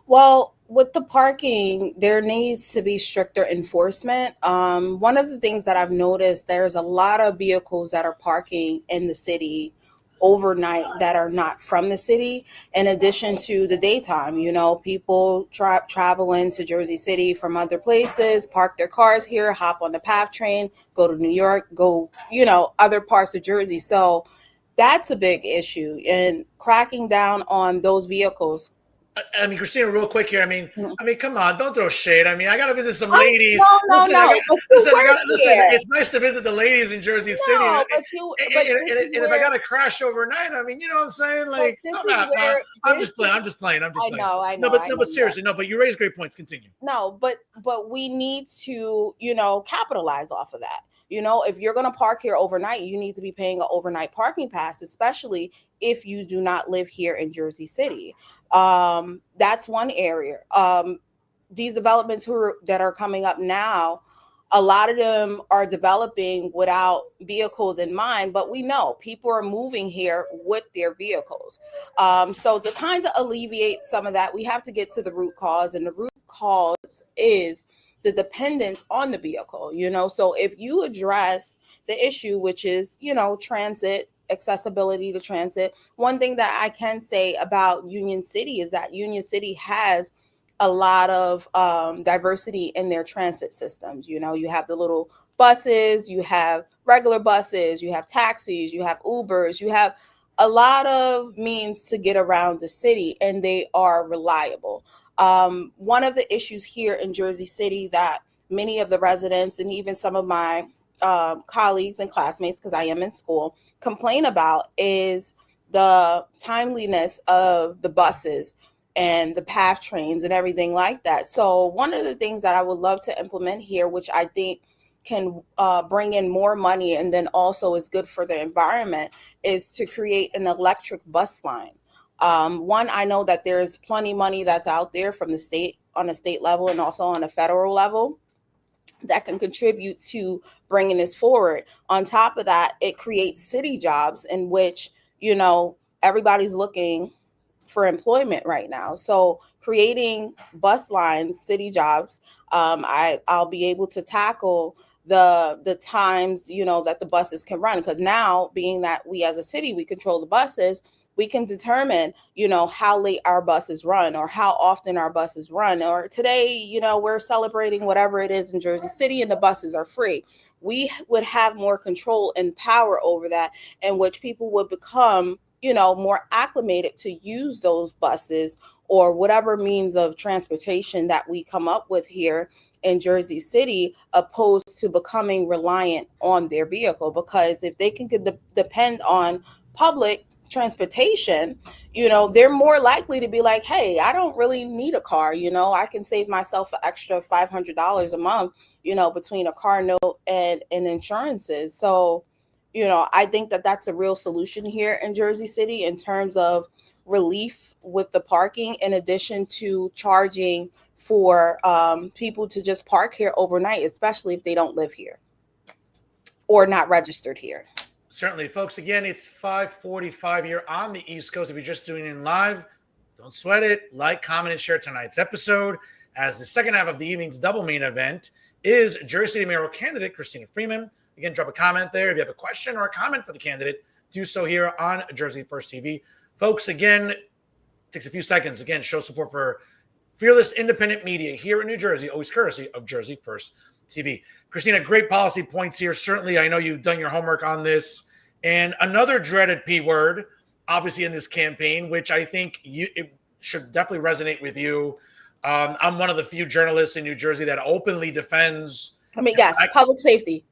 Well, with the parking, there needs to be stricter enforcement. One of the things that I've noticed, there's a lot of vehicles that are parking in the city overnight that are not from the city, in addition to the daytime. People travel into Jersey City from other places, park their cars here, hop on the PATH train, go to New York, go, other parts of Jersey. So that's a big issue, and cracking down on those vehicles. I mean, Christina, real quick here. I mean, come on, don't throw shade. I mean, I got to visit some ladies. No. Listen, it's nice to visit the ladies in Jersey City. And if I got to crash overnight, I mean, you know what I'm saying? Like, I'm just playing. I know. But seriously, but you raise great points. Continue. No, but we need to, capitalize off of that. If you're going to park here overnight, you need to be paying an overnight parking pass, especially if you do not live here in Jersey City. That's one area. These developments that are coming up now, a lot of them are developing without vehicles in mind, but we know people are moving here with their vehicles. So to kind of alleviate some of that, we have to get to the root cause, and the root cause is the dependence on the vehicle. So if you address the issue, which is, transit, accessibility to transit, one thing that I can say about Union City is that Union City has a lot of diversity in their transit systems. You have the little buses, you have regular buses, you have taxis, you have Ubers, you have a lot of means to get around the city, and they are reliable. One of the issues here in Jersey City that many of the residents and even some of my colleagues and classmates, because I am in school, complain about is the timeliness of the buses and the PATH trains and everything like that. So one of the things that I would love to implement here, which I think can bring in more money and then also is good for the environment, is to create an electric bus line. One, I know that there's plenty of money that's out there from the state, on a state level and also on a federal level, that can contribute to bringing this forward. On top of that, it creates city jobs in which, everybody's looking for employment right now. So creating bus lines, city jobs, I'll be able to tackle the times, that the buses can run. Because now, being that we as a city, we control the buses, we can determine, how late our buses run or how often our buses run. Or today, we're celebrating whatever it is in Jersey City and the buses are free. We would have more control and power over that, in which people would become, more acclimated to use those buses or whatever means of transportation that we come up with here in Jersey City, opposed to becoming reliant on their vehicle. Because if they can depend on public transportation, they're more likely to be like, hey, I don't really need a car. I can save myself an extra $500 a month, between a car note and insurances. So, I think that that's a real solution here in Jersey City in terms of relief with the parking, in addition to charging for people to just park here overnight, especially if they don't live here or not registered here. Certainly, folks. Again, it's 5:45 here on the East Coast. If you're just doing it in live, don't sweat it. Like, comment, and share tonight's episode, as the second half of the evening's double main event is Jersey City mayoral candidate Christina Freeman. Again, drop a comment there. If you have a question or a comment for the candidate, do so here on Jersey First TV. Folks, again, takes a few seconds. Again, show support for fearless independent media here in New Jersey, always courtesy of Jersey First TV. Christina, great policy points here. Certainly, I know you've done your homework on this. And another dreaded P word, obviously, in this campaign, which I think it should definitely resonate with you. I'm one of the few journalists in New Jersey that openly defends. Yes, public safety.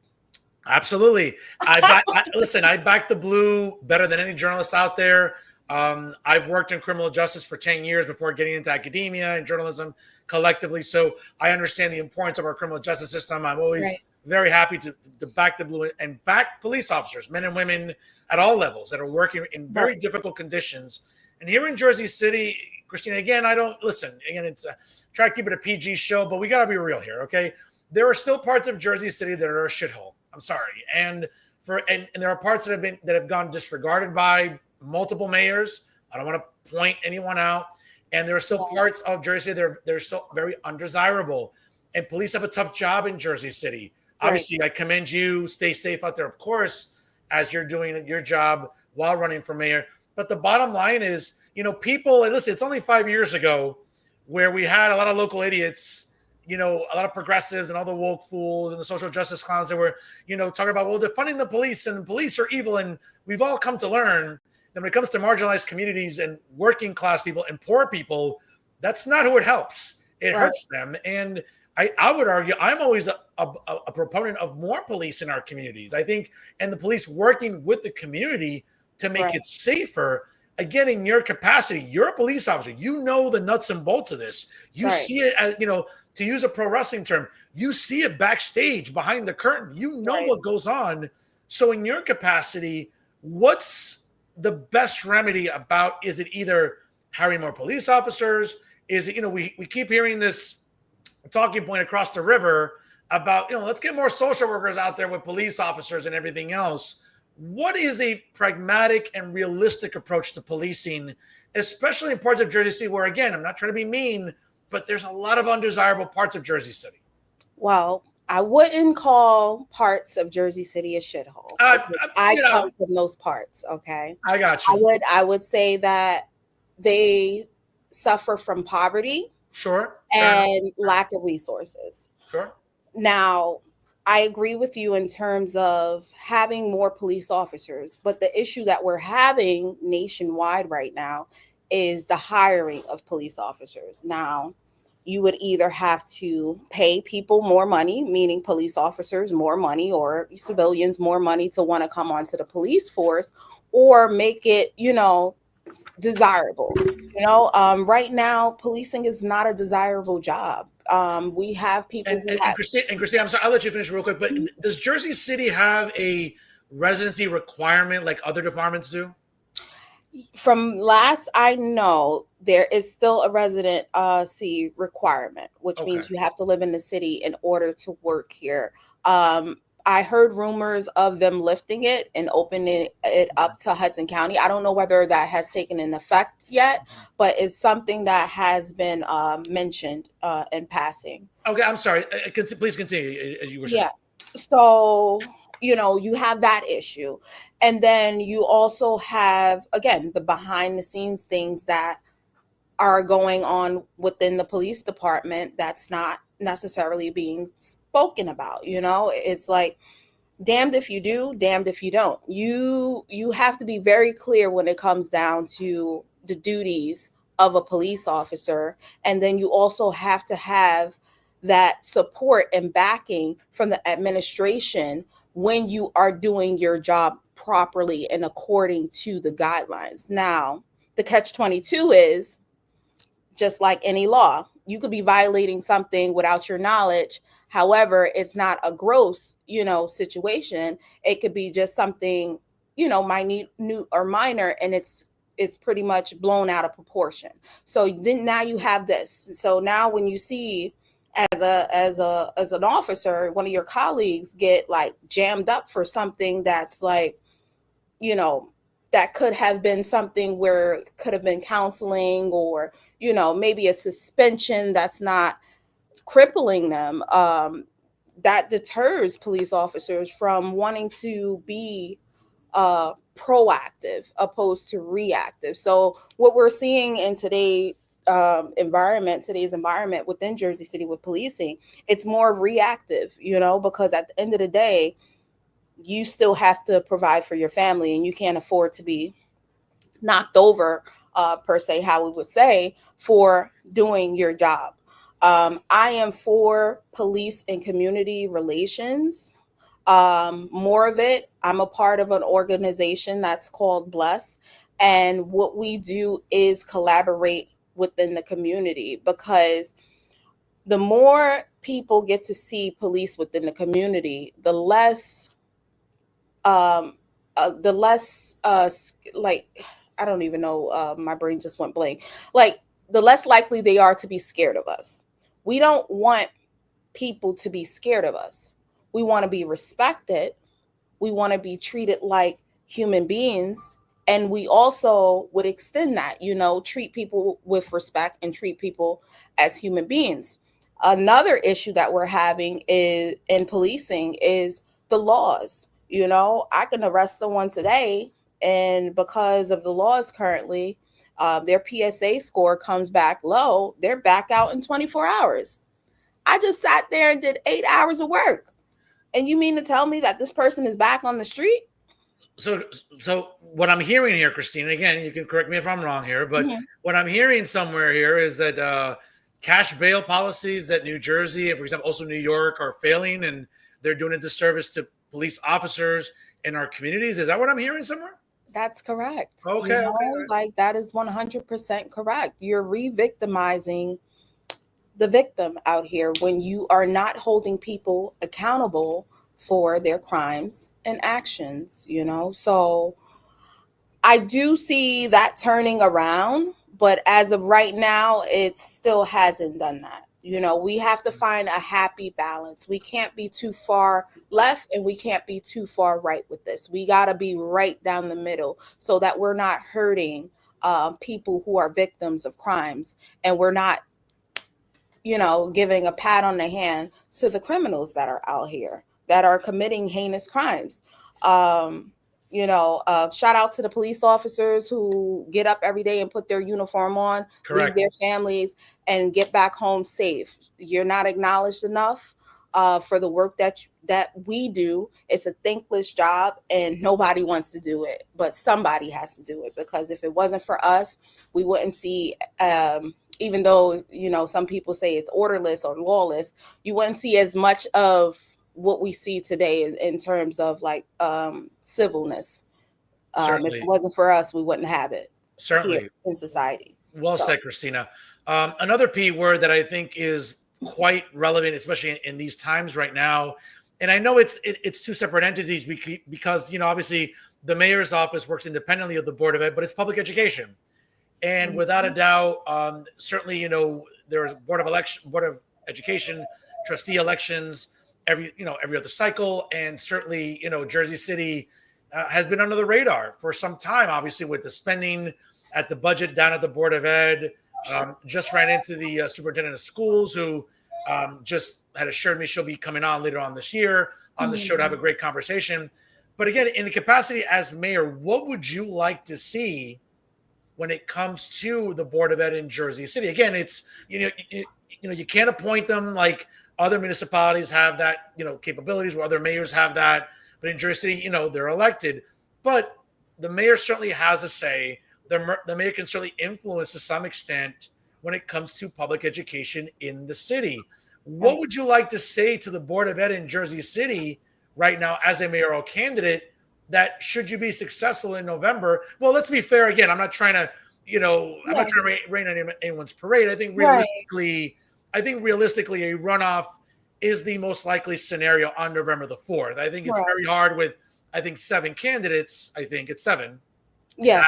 Absolutely. I back the blue better than any journalist out there. I've worked in criminal justice for 10 years before getting into academia and journalism collectively. So I understand the importance of our criminal justice system. I'm always very happy to back the blue and back police officers, men and women at all levels that are working in very difficult conditions. And here in Jersey City, Christina, again, it's try to keep it a PG show, but we got to be real here, okay? There are still parts of Jersey City that are a shithole. I'm sorry. And there are parts that have gone disregarded by multiple mayors. I don't want to point anyone out. And there are still parts of Jersey that they're still very undesirable. And police have a tough job in Jersey City. Obviously, I commend you. Stay safe out there, of course, as you're doing your job while running for mayor. But the bottom line is, people, and listen, it's only 5 years ago where we had a lot of local idiots, a lot of progressives and all the woke fools and the social justice clowns that were, talking about, well, defunding the police and the police are evil. And we've all come to learn that when it comes to marginalized communities and working class people and poor people, that's not who it helps. It hurts them. And I would argue I'm always a proponent of more police in our communities. I think, and the police working with the community to make it safer. Again, in your capacity, you're a police officer. You know the nuts and bolts of this. You see it as, to use a pro wrestling term, you see it backstage behind the curtain. You know what goes on. So in your capacity, what's the best remedy about, is it either hiring more police officers? Is it, we keep hearing this talking point across the river about, let's get more social workers out there with police officers and everything else. What is a pragmatic and realistic approach to policing, especially in parts of Jersey City where, again, I'm not trying to be mean, but there's a lot of undesirable parts of Jersey City? Well, I wouldn't call parts of Jersey City a shithole. I come from those parts. Okay. I got you. I would say that they suffer from poverty. Sure. And lack of resources. Sure. Now, I agree with you in terms of having more police officers, but the issue that we're having nationwide right now is the hiring of police officers. Now, you would either have to pay people more money, meaning police officers more money, or civilians more money to want to come onto the police force, or make it, desirable. Right now, policing is not a desirable job. We have people and Christina, I'm sorry, I'll let you finish real quick, but does Jersey City have a residency requirement like other departments do? From last I know, there is still a residency requirement, which means you have to live in the city in order to work here. I heard rumors of them lifting it and opening it up to Hudson County. I don't know whether that has taken an effect yet, but it's something that has been mentioned in passing. Okay, I'm sorry. Please continue. You were saying. Yeah. So, you have that issue. And then you also have, again, the behind the scenes things that are going on within the police department that's not necessarily being spoken about. It's like, damned if you do, damned if you don't. You have to be very clear when it comes down to the duties of a police officer. And then you also have to have that support and backing from the administration when you are doing your job properly and according to the guidelines. Now, the catch-22 is, just like any law, you could be violating something without your knowledge. However, it's not a gross, situation. It could be just something, minute or minor, and it's pretty much blown out of proportion. So then now you have this. So now when you see as an officer, one of your colleagues get like jammed up for something that's like, that could have been something where it could have been counseling or, maybe a suspension that's not crippling them, that deters police officers from wanting to be proactive opposed to reactive. So what we're seeing in today's environment within Jersey City with policing, it's more reactive, because at the end of the day, you still have to provide for your family and you can't afford to be knocked over, per se, how we would say, for doing your job. I am for police and community relations. More of it. I'm a part of an organization that's called Bless. And what we do is collaborate within the community, because the more people get to see police within the community, the less like, I don't even know, my brain just went blank. Like, the less likely they are to be scared of us. We don't want people to be scared of us. We want to be respected. We want to be treated like human beings. And we also would extend that, treat people with respect and treat people as human beings. Another issue that we're having in policing is the laws. I can arrest someone today, and because of the laws currently, their PSA score comes back low. They're back out in 24 hours. I just sat there and did 8 hours of work. And you mean to tell me that this person is back on the street? So what I'm hearing here, Christina, again, you can correct me if I'm wrong here, but what I'm hearing somewhere here is that cash bail policies that New Jersey and, for example, also New York are failing, and they're doing a disservice to police officers in our communities. Is that what I'm hearing somewhere? That's correct. Okay. Like, that is 100% correct. You're re-victimizing the victim out here when you are not holding people accountable for their crimes and actions, So I do see that turning around, but as of right now, it still hasn't done that. We have to find a happy balance. We can't be too far left and we can't be too far right with this. We got to be right down the middle so that we're not hurting people who are victims of crimes, and we're not, giving a pat on the hand to the criminals that are out here that are committing heinous crimes. Shout out to the police officers who get up every day and put their uniform on, leave Correct. their families, and get back home safe. You're not acknowledged enough for the work that we do. It's a thankless job, and nobody wants to do it, but somebody has to do it, because if it wasn't for us, we wouldn't see. Even though some people say it's orderless or lawless, you wouldn't see as much of what we see today in terms of like civilness. If it wasn't for us, we wouldn't have it. Certainly. Here in society. Well said, Christina. Another P word that I think is quite relevant, especially in these times right now, and I know it's two separate entities because obviously the mayor's office works independently of the Board of Ed, but it's public education. And without a doubt, certainly, there's Board of Education, trustee elections every other cycle. And certainly, Jersey City has been under the radar for some time, obviously, with the spending at the budget down at the Board of Ed. Just ran into the superintendent of schools, who just had assured me she'll be coming on later on this year on the show to have a great conversation. But again, in the capacity as mayor, what would you like to see when it comes to the Board of Ed in Jersey City? Again, it's you can't appoint them like other municipalities have that capabilities, where other mayors have that. But in Jersey City, they're elected. But the mayor certainly has a say. The mayor can certainly influence to some extent when it comes to public education in the city. What would you like to say to the Board of Ed in Jersey City right now as a mayoral candidate, that should you be successful in November? Well, let's be fair. Again, I'm not trying to, I'm not trying to rain on anyone's parade. I think realistically, a runoff is the most likely scenario on November the 4th. I think it's very hard with, 7 candidates. I think it's 7. Yes.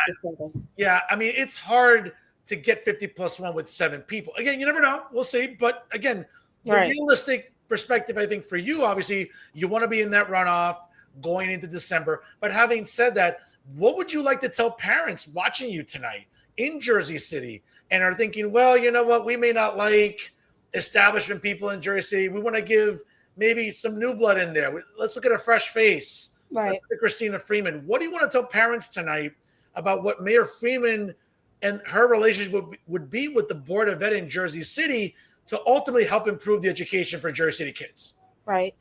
Yeah. I mean, it's hard to get 50+1 with 7 people. Again, you never know. We'll see. But again, the realistic perspective, I think for you, obviously, you want to be in that runoff going into December. But having said that, what would you like to tell parents watching you tonight in Jersey City and are thinking, well, you know what, we may not like establishment people in Jersey City. We want to give maybe some new blood in there. Let's look at a fresh face. Let's look at Christina Freeman. What do you want to tell parents tonight about what Mayor Freeman and her relationship would be with the Board of Ed in Jersey City to ultimately help improve the education for Jersey City kids? Right.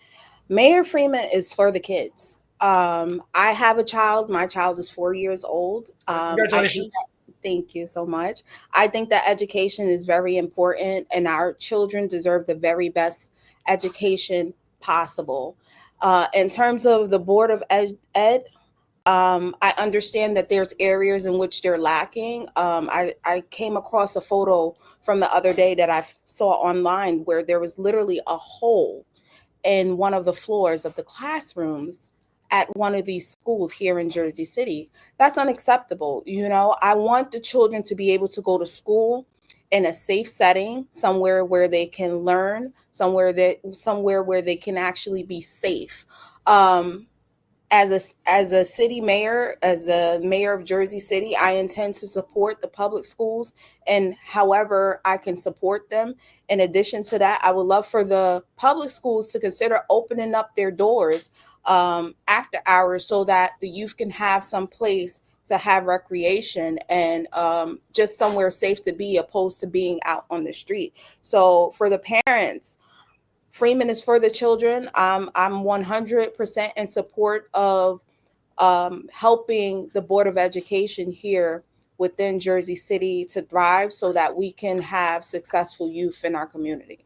Mayor Freeman is for the kids. I have a child. My child is 4 years old. Congratulations. Thank you so much. I think that education is very important, and our children deserve the very best education possible. In terms of the Board of Ed, I understand that there's areas in which they're lacking. I came across a photo from the other day that I saw online where there was literally a hole in one of the floors of the classrooms at one of these schools here in Jersey City. That's unacceptable. I want the children to be able to go to school in a safe setting, somewhere where they can learn, somewhere where they can actually be safe. As a city mayor, as a mayor of Jersey City, I intend to support the public schools and however I can support them. In addition to that, I would love for the public schools to consider opening up their doors after hours so that the youth can have some place to have recreation and just somewhere safe to be, opposed to being out on the street. So for the parents, Freeman is for the children. I'm 100% in support of helping the Board of Education here within Jersey City to thrive so that we can have successful youth in our community.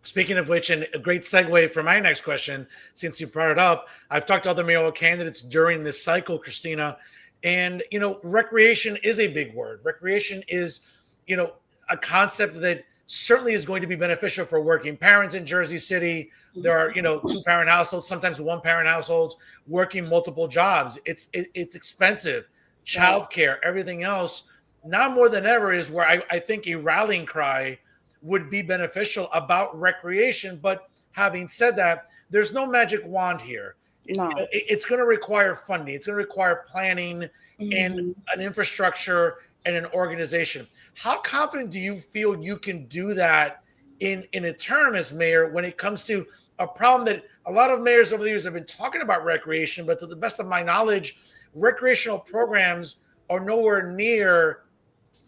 Speaking of which, and a great segue for my next question, since you brought it up, I've talked to other mayoral candidates during this cycle, Christina, and, recreation is a big word. Recreation is, a concept that certainly is going to be beneficial for working parents in Jersey City. There are, 2-parent households, sometimes 1-parent households working multiple jobs. It's expensive. childcare, everything else, now more than ever is where I think a rallying cry would be beneficial about recreation. But having said that, there's no magic wand here. No. It's going to require funding. It's going to require planning and Mhm. an infrastructure and an organization. How confident do you feel you can do that in a term as mayor when it comes to a problem that a lot of mayors over the years have been talking about recreation, but to the best of my knowledge, recreational programs are nowhere near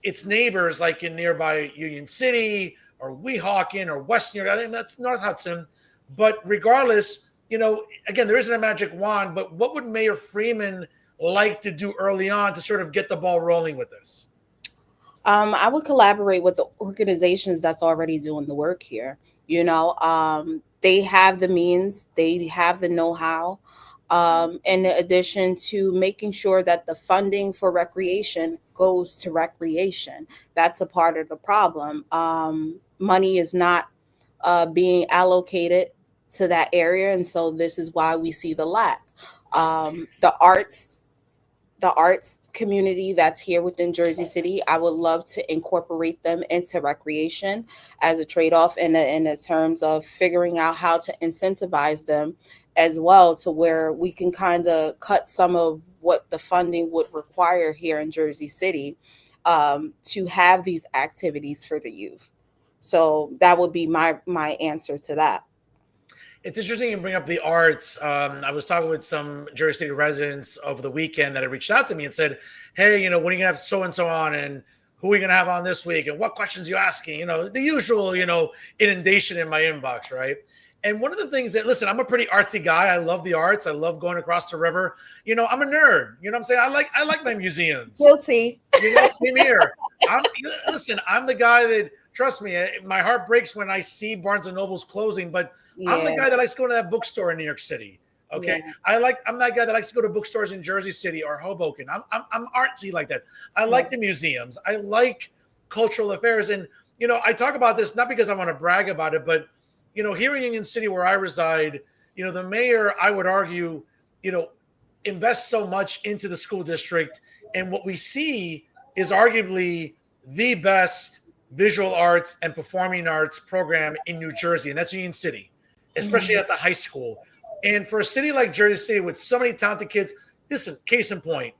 its neighbors, like in nearby Union City or Weehawken or West New York. I think that's North Hudson. But regardless, again, there isn't a magic wand, but what would Mayor Freeman like to do early on to sort of get the ball rolling with this? I would collaborate with the organizations that's already doing the work here. They have the means, they have the know-how. In addition to making sure that the funding for recreation goes to recreation, that's a part of the problem. Money is not being allocated to that area, and so this is why we see the lack. The arts community that's here within Jersey City, I would love to incorporate them into recreation as a trade-off in the terms of figuring out how to incentivize them as well, to where we can kind of cut some of what the funding would require here in Jersey City to have these activities for the youth. So that would be my answer to that. It's interesting you bring up the arts. I was talking with some Jersey City residents over the weekend that had reached out to me and said, hey, when are you going to have so-and-so on, and who are you going to have on this week, and what questions are you asking? The usual, inundation in my inbox, right? And one of the things that, listen, I'm a pretty artsy guy. I love the arts. I love going across the river. I'm a nerd. You know what I'm saying? I like my museums. Guilty. Same here. I'm the guy that, trust me, my heart breaks when I see Barnes and Noble's closing, but I'm the guy that likes going to that bookstore in New York City. Okay. Yeah. I'm that guy that likes to go to bookstores in Jersey City or Hoboken. I'm artsy like that. I like the museums. I like cultural affairs. And, I talk about this not because I want to brag about it, but, here in Union City where I reside, the mayor, I would argue, invests so much into the school district. And what we see is arguably the best visual arts and performing arts program in New Jersey, and that's Union City, especially at the high school. And for a city like Jersey City with so many talented kids, listen, case in point,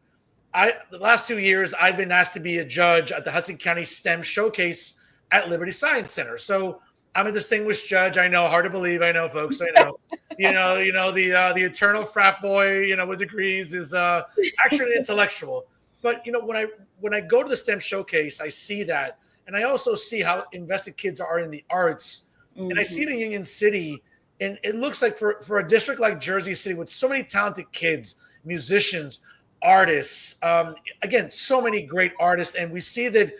the last 2 years, I've been asked to be a judge at the Hudson County STEM Showcase at Liberty Science Center. So I'm a distinguished judge. I know, hard to believe. I know, folks. I know. The eternal frat boy, with degrees is actually an intellectual. But when I go to the STEM Showcase, I see that. And I also see how invested kids are in the arts. Mm-hmm. And I see it in Union City. And it looks like for a district like Jersey City with so many talented kids, musicians, artists, again, so many great artists. And we see that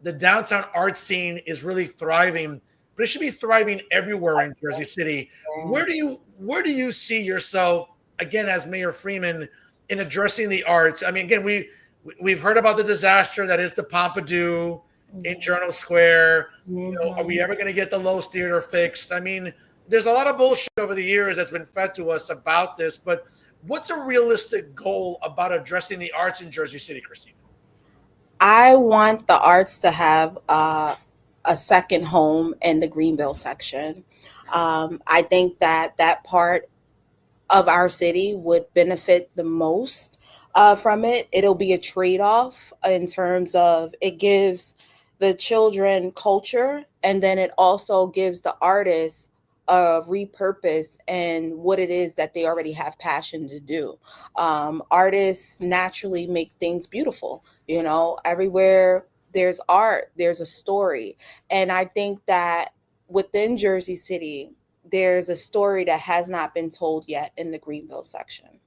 the downtown art scene is really thriving, but it should be thriving everywhere in Jersey City. Where do you see yourself, again, as Mayor Freeman, in addressing the arts? I mean, again, we've heard about the disaster that is the Pompidou in Journal Square. Are we ever going to get the Lowe's Theater fixed? I mean, there's a lot of bullshit over the years that's been fed to us about this, but what's a realistic goal about addressing the arts in Jersey City, Christina? I want the arts to have a second home in the Greenville section. I think that part of our city would benefit the most from it. It'll be a trade-off in terms of it gives the children culture, and then it also gives the artists a repurpose and what it is that they already have passion to do. Artists naturally make things beautiful. Everywhere there's art, there's a story. And I think that within Jersey City, there's a story that has not been told yet in the Greenville section.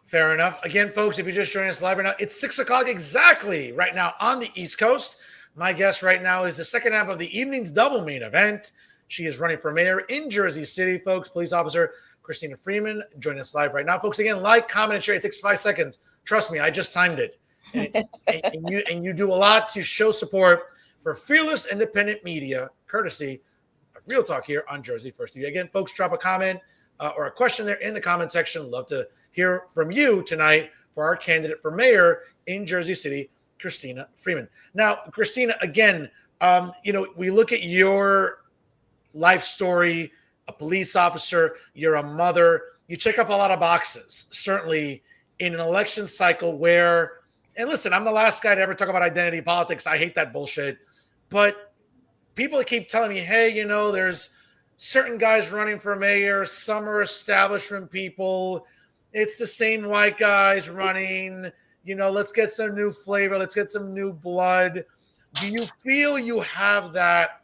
Fair enough. Again, folks, if you're just joining us live right now, it's 6:00 exactly right now on the East Coast. My guest right now is the second half of the evening's double main event. She is running for mayor in Jersey City, folks. Police officer Christina Freeman joining us live right now. Folks, again, like, comment, and share. It takes 5 seconds. Trust me, I just timed it. And you do a lot to show support for fearless independent media, courtesy of Real Talk here on Jersey First TV. Again, folks, drop a comment or a question there in the comment section. Love to hear from you tonight for our candidate for mayor in Jersey City, Christina Freeman. Now, Christina, again, we look at your life story, a police officer, you're a mother, you check up a lot of boxes, certainly in an election cycle where, and listen, I'm the last guy to ever talk about identity politics. I hate that bullshit. But people keep telling me, hey, there's certain guys running for mayor, some are establishment people. It's the same white guys running. Let's get some new flavor. Let's get some new blood. Do you feel you have that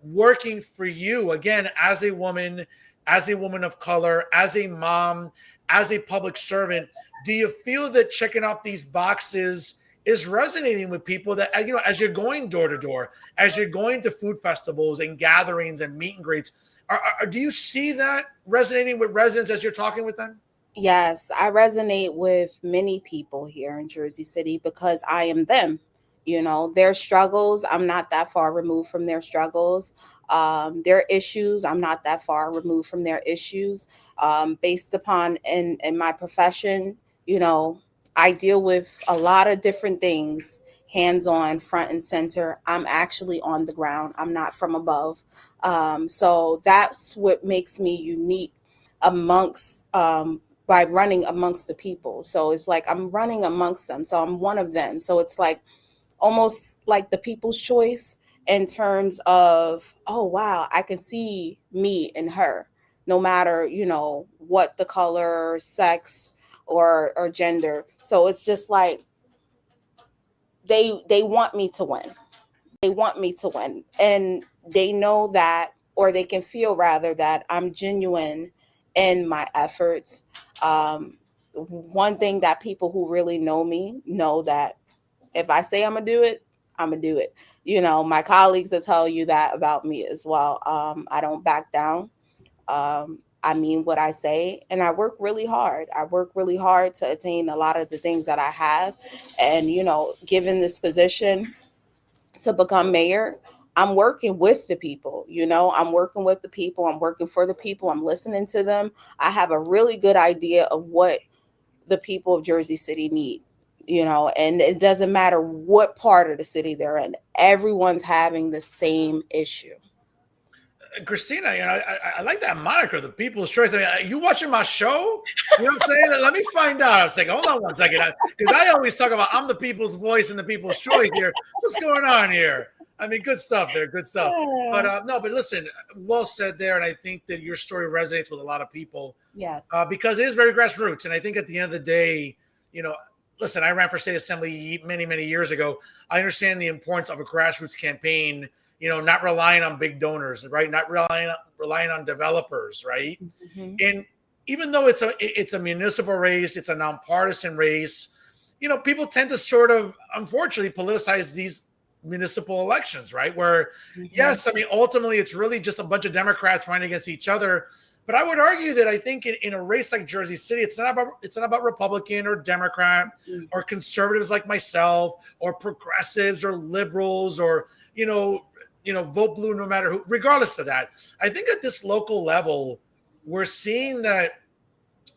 working for you, again, as a woman of color, as a mom, as a public servant? Do you feel that checking off these boxes is resonating with people that, as you're going door to door, as you're going to food festivals and gatherings and meet and greets, do you see that resonating with residents as you're talking with them? Yes, I resonate with many people here in Jersey City because I am them. Their struggles, I'm not that far removed from their struggles. Their issues, I'm not that far removed from their issues. Based upon in my profession, I deal with a lot of different things, hands-on, front and center. I'm actually on the ground. I'm not from above. So that's what makes me unique amongst by running amongst the people. So it's like I'm running amongst them. So I'm one of them. So it's like almost like the people's choice in terms of, oh, wow, I can see me in her, no matter, what the color, sex, or gender. So it's just like they want me to win. They want me to win. And they know that, or they can feel rather that I'm genuine in my efforts. One thing that people who really know me know that if I say I'm gonna do it, I'm gonna do it. My colleagues will tell you that about me as well. I don't back down. I mean what I say, and I work really hard. I work really hard to attain a lot of the things that I have. And, given this position to become mayor, I'm working with the people, I'm working with the people. I'm working for the people. I'm listening to them. I have a really good idea of what the people of Jersey City need, and it doesn't matter what part of the city they're in. Everyone's having the same issue. Christina, I like that moniker, the people's choice. I mean, are you watching my show? You know what I'm saying? Let me find out. I was like, hold on one second. Because I always talk about I'm the people's voice and the people's choice here. What's going on here? I mean, good stuff there. Good stuff. Yeah. But no, but listen, well said there. And I think that your story resonates with a lot of people. Yes. Because it is very grassroots. And I think at the end of the day, listen, I ran for state assembly many, many years ago. I understand the importance of a grassroots campaign, not relying on big donors, right? Not relying on developers, right? Mm-hmm. And even though it's a municipal race, it's a nonpartisan race, people tend to sort of, unfortunately, politicize these municipal elections, right? Where, mm-hmm. yes, I mean, ultimately, it's really just a bunch of Democrats running against each other. But I would argue that I think in a race like Jersey City, it's not about Republican or Democrat mm-hmm. or conservatives like myself or progressives or liberals or, vote blue no matter who, regardless of that. I think at this local level, we're seeing that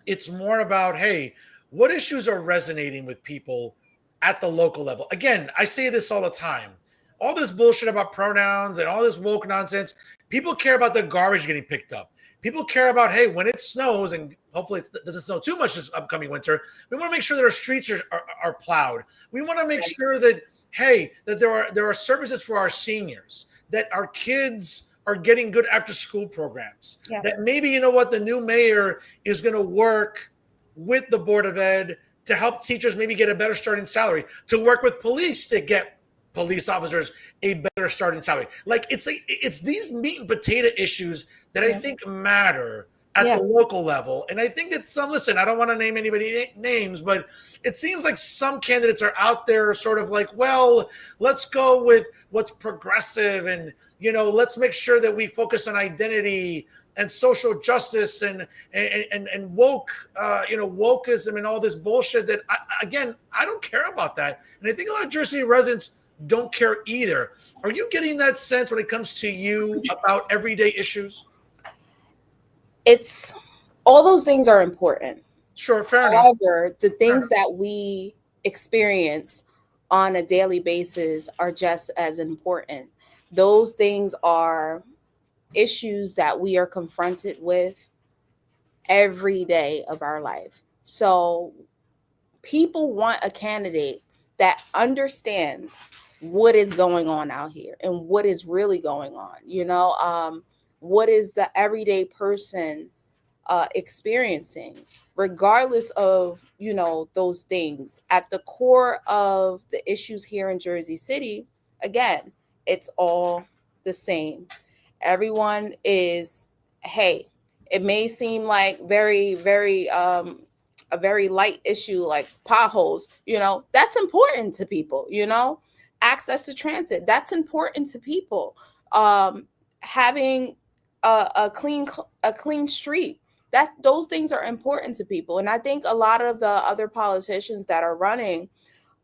it's more about, hey, what issues are resonating with people at the local level? Again, I say this all the time. All this bullshit about pronouns and all this woke nonsense, people care about the garbage getting picked up. People care about, hey, when it snows, and hopefully it doesn't snow too much this upcoming winter, we want to make sure that our streets are plowed. We want to make sure that, hey, that there are services for our seniors, that our kids are getting good after school programs, that maybe, the new mayor is going to work with the Board of Ed to help teachers maybe get a better starting salary, to work with police to get police officers a better starting salary. Like it's these meat and potato issues that I think matter at the local level. And I think that listen, I don't want to name anybody names, but it seems like some candidates are out there sort of like, well, let's go with what's progressive and, let's make sure that we focus on identity and social justice and woke, wokeism and all this bullshit that, I don't care about that. And I think a lot of Jersey residents don't care either. Are you getting that sense when it comes to you about everyday issues? It's all those things are important. Sure, fair enough. However, the things that we experience on a daily basis are just as important. Those things are issues that we are confronted with every day of our life. So people want a candidate that understands what is going on out here and what is really going on. What is the everyday person experiencing, regardless of those things. At the core of the issues here in Jersey City, again, it's all the same. Everyone is, hey, it may seem like very, very a very light issue like potholes, that's important to people, access to transit, that's important to people. Having a clean street, that those things are important to people. And I think a lot of the other politicians that are running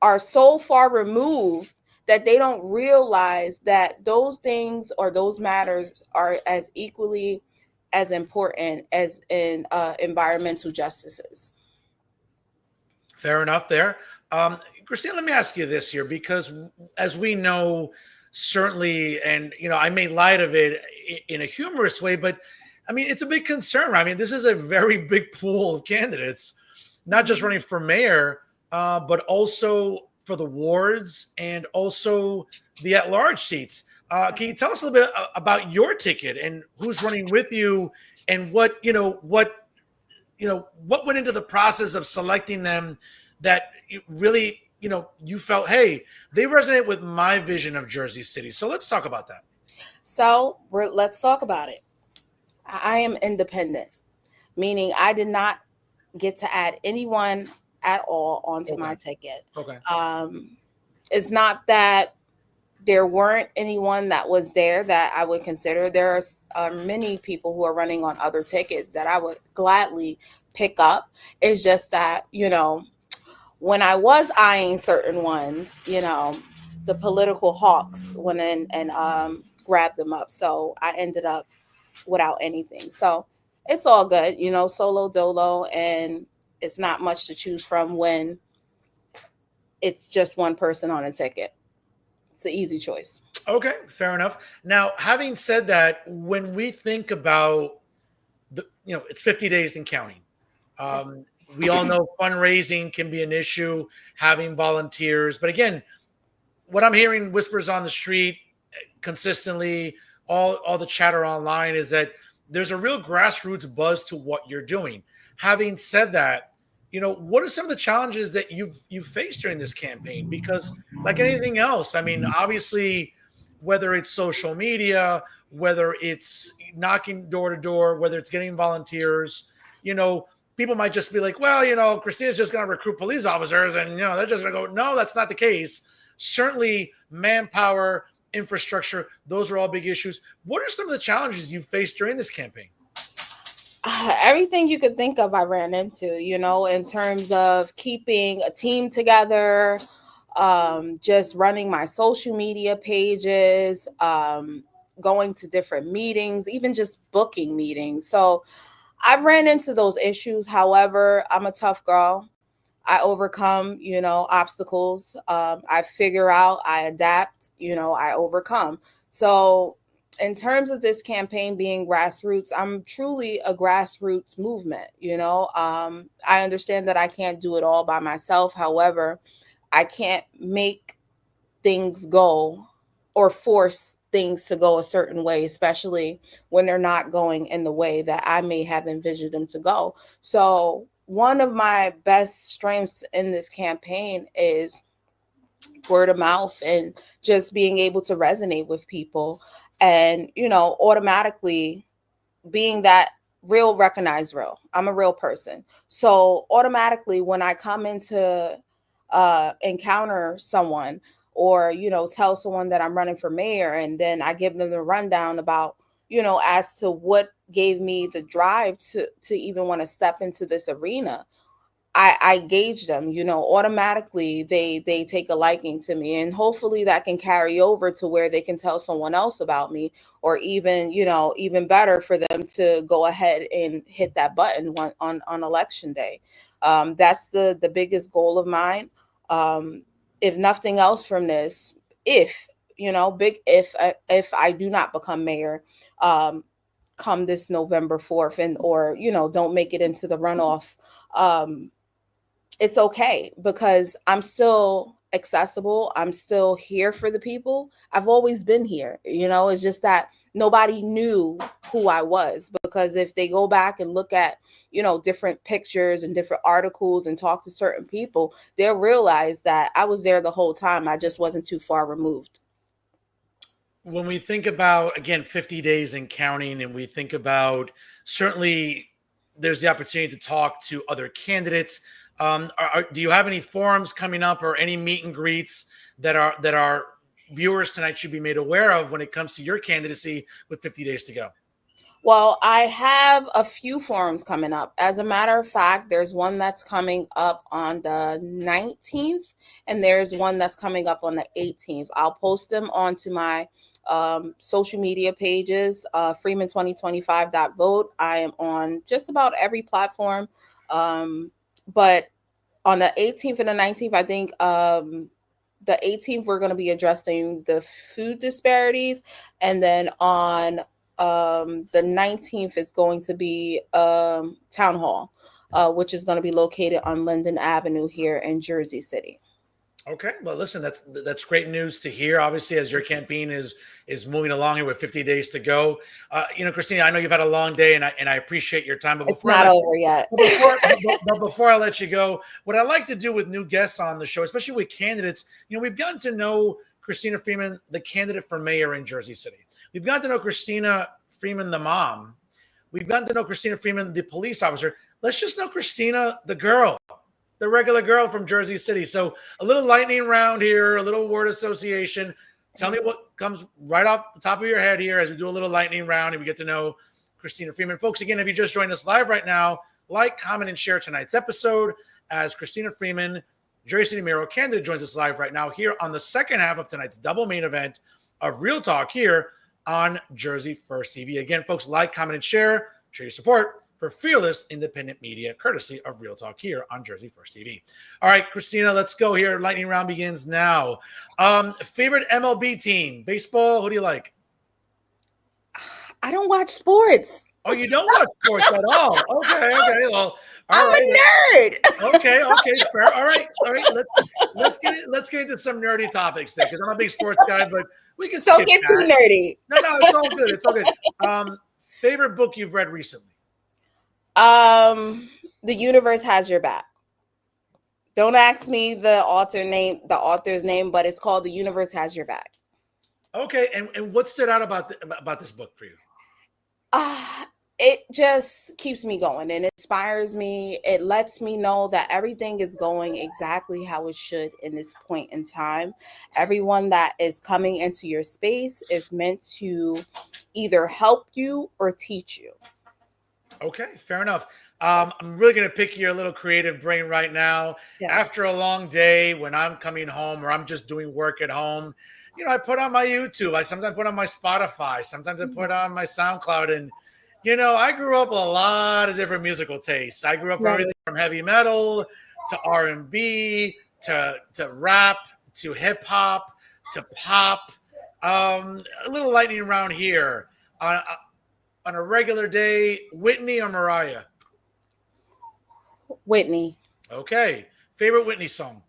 are so far removed that they don't realize that those things or those matters are as equally as important as in environmental justices. Fair enough there. Christina, let me ask you this here, because as we know, certainly, and I made light of it in a humorous way, but I mean, it's a big concern. I mean, this is a very big pool of candidates, not just running for mayor, but also for the wards and also the at-large seats. Can you tell us a little bit about your ticket and who's running with you, and what went into the process of selecting them that really, you felt, hey, they resonate with my vision of Jersey City. So let's talk about that. So let's talk about it. I am independent, meaning I did not get to add anyone at all onto my ticket. Okay. It's not that there weren't anyone that was there that I would consider. There are many people who are running on other tickets that I would gladly pick up. It's just that, when I was eyeing certain ones, the political hawks went in and grabbed them up. So I ended up without anything. So it's all good, solo dolo, and it's not much to choose from when it's just one person on a ticket. It's an easy choice. Okay, fair enough. Now, having said that, when we think about it's 50 days and counting. We all know fundraising can be an issue, having volunteers. But again, what I'm hearing whispers on the street consistently, all the chatter online, is that there's a real grassroots buzz to what you're doing. Having said that, what are some of the challenges that you've faced during this campaign? Because like anything else, I mean, obviously, whether it's social media, whether it's knocking door to door, whether it's getting volunteers, people might just be like, well, Christina's just going to recruit police officers and, they're just going to go. No, that's not the case. Certainly manpower, infrastructure, those are all big issues. What are some of the challenges you faced during this campaign? Everything you could think of, I ran into, in terms of keeping a team together, just running my social media pages, going to different meetings, even just booking meetings. So I ran into those issues. However, I'm a tough girl. I overcome, obstacles. I figure out, I adapt, I overcome. So in terms of this campaign being grassroots, I'm truly a grassroots movement. I understand that I can't do it all by myself. However, I can't make things go or force things to go a certain way, especially when they're not going in the way that I may have envisioned them to go. So one of my best strengths in this campaign is word of mouth and just being able to resonate with people and, automatically being that real recognized real. I'm a real person. So automatically when I come into encounter someone or, tell someone that I'm running for mayor, and then I give them the rundown about, as to what gave me the drive to even want to step into this arena, I gauge them, automatically they take a liking to me, and hopefully that can carry over to where they can tell someone else about me, or even, even better for them to go ahead and hit that button on election day. That's the biggest goal of mine. If nothing else from this, big if I do not become mayor, come this November 4th, and or don't make it into the runoff, it's okay, because I'm still accessible. I'm still here for the people. I've always been here. It's just that nobody knew who I was, because if they go back and look at, different pictures and different articles and talk to certain people, they'll realize that I was there the whole time. I just wasn't too far removed. When we think about, again, 50 days and counting, and we think about, certainly there's the opportunity to talk to other candidates. Do you have any forums coming up, or any meet and greets that our viewers tonight should be made aware of when it comes to your candidacy with 50 days to go? Well, I have a few forums coming up. As a matter of fact, there's one that's coming up on the 19th, and there's one that's coming up on the 18th. I'll post them onto my social media pages, Freeman2025.vote. I am on just about every platform. But on the 18th and the 19th, I think the 18th, we're going to be addressing the food disparities. And then on the 19th is going to be town hall, which is going to be located on Linden Avenue here in Jersey City. Okay, well, listen, that's great news to hear. Obviously, as your campaign is moving along here with 50 days to go, Christina, I know you've had a long day, and I appreciate your time. But it's not over yet. Before I let you go, what I like to do with new guests on the show, especially with candidates, we've gotten to know Christina Freeman, the candidate for mayor in Jersey City. We've gotten to know Christina Freeman, the mom. We've gotten to know Christina Freeman, the police officer. Let's just know Christina, the girl. The regular girl from Jersey City. So a little lightning round here, a little word association. Tell me what comes right off the top of your head here as we do a little lightning round and we get to know Christina Freeman. Folks, again, if you just joined us live right now, like, comment, and share tonight's episode as Christina Freeman, Jersey City mayoral candidate, joins us live right now here on the second half of tonight's double main event of Real Talk here on Jersey First TV. Again, folks, like, comment, and share. Show your support for fearless independent media, courtesy of Real Talk here on Jersey First TV. All right, Christina, let's go here. Lightning round begins now. Favorite MLB team? Baseball, who do you like? I don't watch sports. Oh, you don't watch sports at all? Okay. Well, I'm a nerd. Okay, fair. All right. Let's get into some nerdy topics then, because I'm a big sports guy, but we can don't get too nerdy. No, it's all good. It's all good. Favorite book you've read recently? The Universe Has Your Back. Don't ask me the author's name, but it's called The Universe Has Your Back. Okay, and what stood out about this book for you? It just keeps me going and inspires me. It lets me know that everything is going exactly how it should in this point in time. Everyone that is coming into your space is meant to either help you or teach you. Okay, fair enough. I'm really going to pick your little creative brain right now. Yeah. After a long day, when I'm coming home or I'm just doing work at home, I put on my YouTube. I sometimes put on my Spotify. Sometimes I put on my SoundCloud. And, I grew up with a lot of different musical tastes. I grew up with everything from heavy metal to R&B to rap to hip hop to pop. A little lightning round here. On a regular day, Whitney or Mariah? Whitney. Okay. Favorite Whitney song?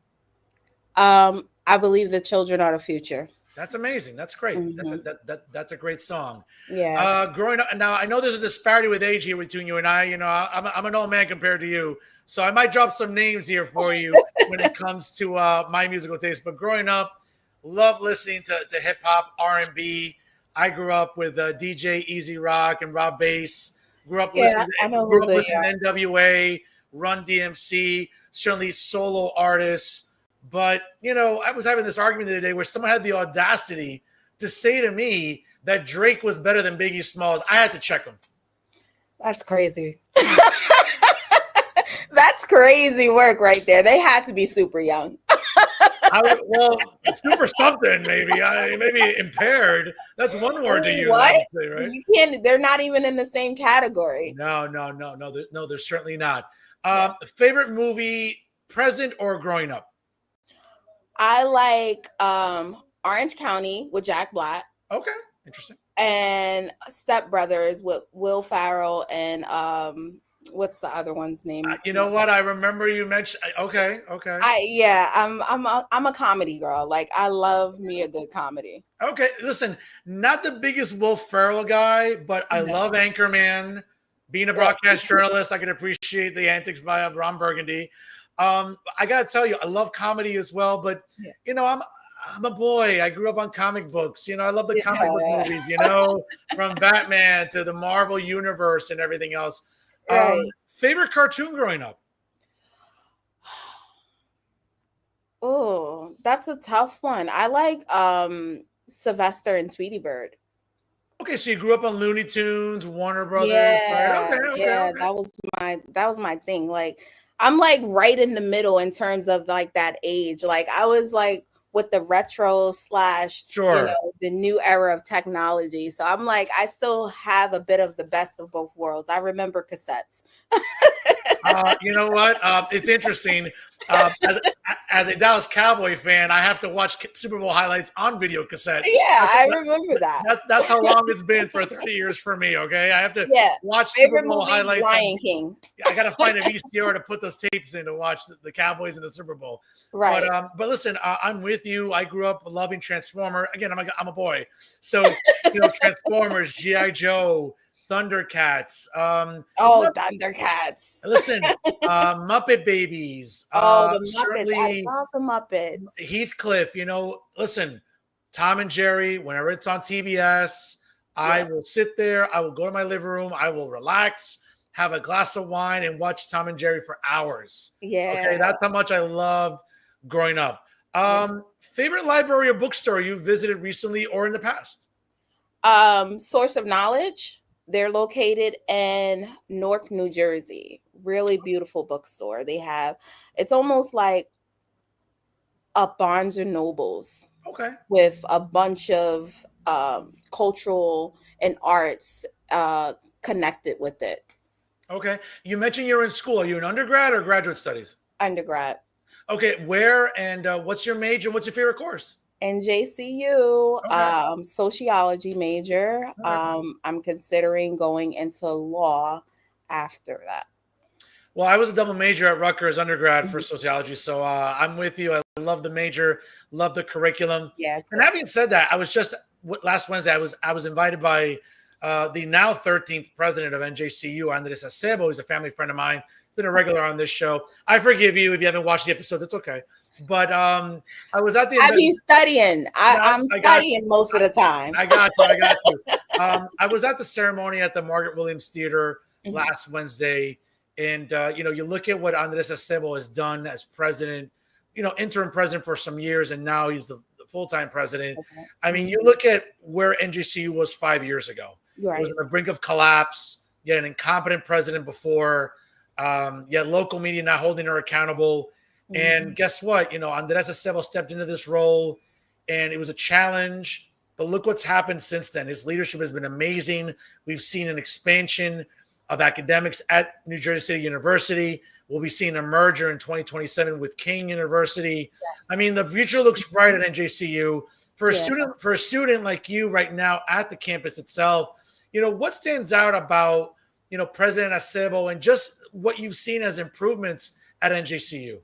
I Believe the Children Are the Future. That's amazing. That's great. Mm-hmm. That's a great song. Yeah. Growing up, now I know there's a disparity with age here between you and I. I'm an old man compared to you, so I might drop some names here for you when it comes to my musical taste. But growing up, love listening to hip hop, R&B. I grew up with DJ Easy Rock and Rob Bass. Grew up listening to NWA, Run DMC, certainly solo artists. But, I was having this argument the other day where someone had the audacity to say to me that Drake was better than Biggie Smalls. I had to check him. That's crazy. That's crazy work right there. They had to be super young. Well, super something maybe. Maybe impaired. That's one word to use, What? obviously, right? You can't. They're not even in the same category. No, they're certainly not. Yeah. Favorite movie, present or growing up? I like Orange County with Jack Black Okay, interesting. and Step Brothers with Will Ferrell and what's the other one's name? You know what? I remember you mentioned. Okay. I'm a comedy girl. Like I love me a good comedy. Okay, listen, not the biggest Will Ferrell guy, but I No. love Anchorman. Being a broadcast journalist, I can appreciate the antics by Ron Burgundy. I gotta tell you, I love comedy as well, but you know, I'm a boy. I grew up on comic books. You know, I love the comic book movies, you know, from Batman to the Marvel universe and everything else. Right. Favorite cartoon growing up? Oh, that's a tough one. I like Sylvester and Tweety Bird. Okay, so you grew up on Looney Tunes, Warner Brothers, Yeah, right? Okay. that was my thing. Like I'm like right in the middle in terms of like that age. Like I was like with the retro slash Sure. the new era of technology. So I'm like I still have a bit of the best of both worlds. I remember cassettes. You know what? It's interesting. As a Dallas Cowboy fan, I have to watch Super Bowl highlights on video cassette. Yeah, I remember that. That's how long it's been for 30 years for me. Okay, I have to watch Favorite Super Bowl movie, highlights. Lion King. I got to find a VCR to put those tapes in to watch the Cowboys in the Super Bowl. Right. But listen, I'm with you. I grew up loving Transformer. Again, I'm a boy, so Transformers, GI Joe, Thundercats. Thundercats. Listen, Muppet Babies. The Muppets. Certainly, I love the Muppets. Heathcliff. Listen, Tom and Jerry. Whenever it's on TBS, I will sit there. I will go to my living room. I will relax, have a glass of wine, and watch Tom and Jerry for hours. Yeah. Okay, that's how much I loved growing up. Favorite library or bookstore you visited recently or in the past? Source of Knowledge. They're located in Newark, New Jersey. Really beautiful bookstore. It's almost like a Barnes and Nobles. Okay. With a bunch of cultural and arts connected with it. Okay. You mentioned you're in school. Are you an undergrad or graduate studies? Undergrad. Okay. Where and what's your major? What's your favorite course? NJCU, sociology major. I'm considering going into law after that. Well, I was a double major at Rutgers undergrad for sociology, so I'm with you. I love the major, love the curriculum. Yeah. And having said that, I was just last Wednesday. I was invited by the now 13th president of NJCU, Andres Acebo. He's a family friend of mine. He's been a regular on this show. I forgive you if you haven't watched the episode. It's okay. But I was at the. I've been studying. I'm studying most of the time. I got you. I was at the ceremony at the Margaret Williams Theater last Wednesday, and you look at what Andres Acebo has done as president. Interim president for some years, and now he's the full-time president. Okay. I mean, you look at where NJCU was 5 years ago. Right. It was on the brink of collapse. You had an incompetent president before. You had local media not holding her accountable. And guess what? Andres Acebo stepped into this role, and it was a challenge. But look what's happened since then. His leadership has been amazing. We've seen an expansion of academics at New Jersey State University. We'll be seeing a merger in 2027 with King University. Yes. I mean, the future looks bright at NJCU. For a student like you right now at the campus itself, what stands out about President Acebo and just what you've seen as improvements at NJCU?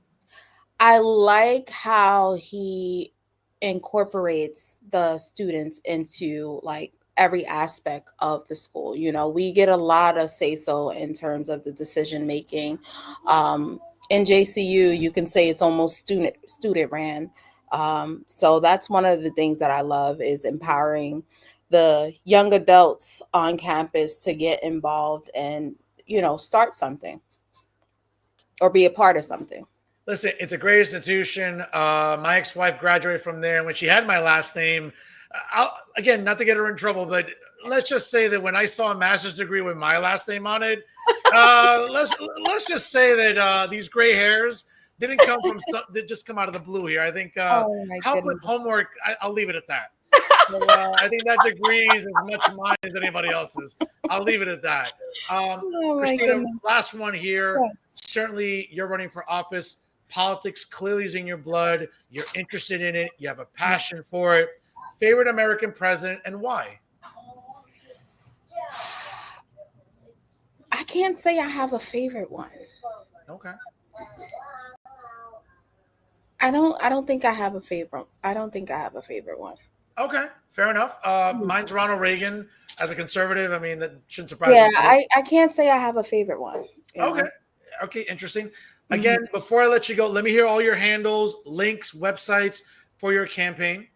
I like how he incorporates the students into like every aspect of the school. We get a lot of say-so in terms of the decision making. NJCU, you can say it's almost student ran. So that's one of the things that I love is empowering the young adults on campus to get involved and, start something or be a part of something. Listen, it's a great institution. My ex-wife graduated from there. And when she had my last name, again, not to get her in trouble, but let's just say that when I saw a master's degree with my last name on it, Let's just say that these gray hairs didn't come from that just come out of the blue here. I think Oh my help with goodness. homework. I'll leave it at that. So, I think that degree is as much mine as anybody else's. I'll leave it at that. Oh my Christina, goodness. last one here. Yes. Certainly, you're running for office. Politics clearly is in your blood. You're interested in it. You have a passion for it. Favorite American president and why? I can't say I have a favorite one. Okay. I don't think I have a favorite. I don't think I have a favorite one. Okay, fair enough. Mine's Ronald Reagan. As a conservative, I mean, that shouldn't surprise Yeah, anybody. I can't say I have a favorite one. you know? Okay. Okay, interesting. Again, before I let you go, let me hear all your handles, links, websites for your campaign.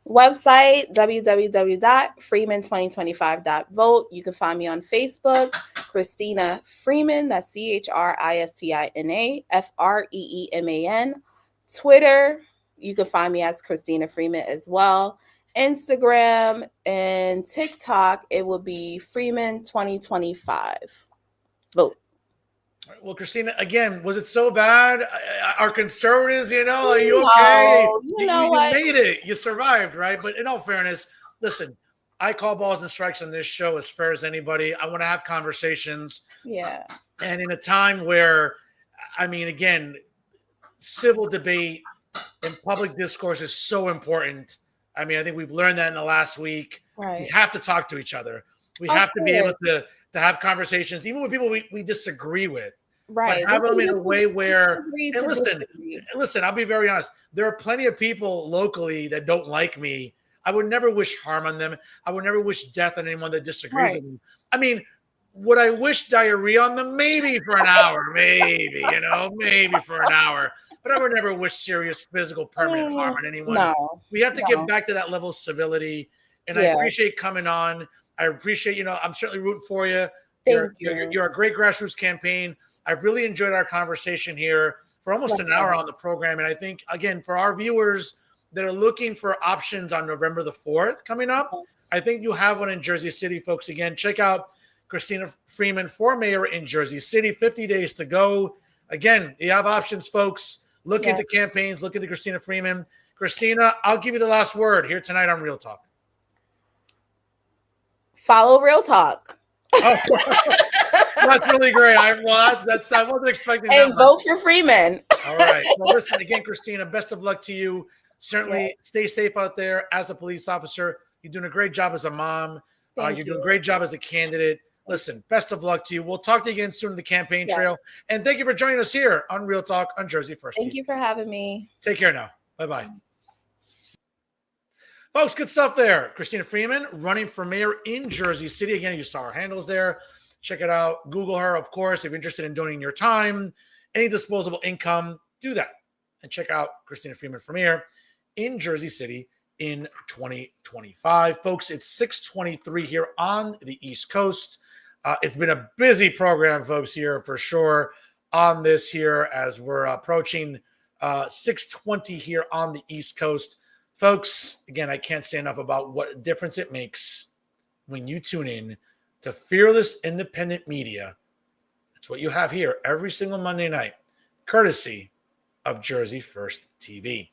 Website www.freeman2025.vote. You can find me on Facebook, Christina Freeman. That's ChristianaFreeman. Twitter, you can find me as Christina Freeman as well. Instagram and TikTok, it will be Freeman 2025. Vote. All right, well, Christina, again, was it so bad? Are conservatives, are you okay? No, you know You what? made it. You survived, right? But in all fairness, listen, I call balls and strikes on this show as fair as anybody. I want to have conversations. Yeah. And in a time where, I mean, again, civil debate and public discourse is so important. I mean, I think we've learned that in the last week. Right. We have to talk to each other. We Of have to be able course. to have conversations, even with people we disagree with. Right. But have We them can in a way where, disagree and to listen, disagree. I'll be very honest. There are plenty of people locally that don't like me. I would never wish harm on them. I would never wish death on anyone that disagrees Right. with me. I mean, would I wish diarrhea on them? Maybe for an hour, maybe for an hour. But I would never wish serious physical permanent harm on anyone. No. We have to get No. back to that level of civility. And I Yeah. appreciate coming on. I appreciate, I'm certainly rooting for you. Thank you. You're a great grassroots campaign. I've really enjoyed our conversation here for almost an hour on the program. And I think, again, for our viewers that are looking for options on November the 4th coming up, Yes. I think you have one in Jersey City, folks. Again, check out Christina Freeman for mayor in Jersey City. 50 days to go. Again, you have options, folks. Look Yes. at the campaigns. Look at the Christina Freeman. Christina, I'll give you the last word here tonight on Real Talk. Follow Real Talk. Oh, that's really great. I wasn't expecting that. And vote for Freeman. All right. Well, listen, again, Christina, best of luck to you. Certainly stay safe out there as a police officer. You're doing a great job as a mom. You're doing a great job as a candidate. Listen, best of luck to you. We'll talk to you again soon on the campaign trail. And thank you for joining us here on Real Talk on Jersey First. Thank you for having me. Take care now. Bye-bye. Folks, good stuff there. Christina Freeman running for mayor in Jersey City. Again, you saw her handles there. Check it out. Google her, of course, if you're interested in donating your time, any disposable income, do that. And check out Christina Freeman for mayor in Jersey City in 2025. Folks, it's 6:23 here on the East Coast. It's been a busy program, folks, here for sure on this here as we're approaching 6:20 here on the East Coast. Folks, again, I can't say enough about what difference it makes when you tune in to fearless independent media. That's what you have here every single Monday night, courtesy of Jersey First TV.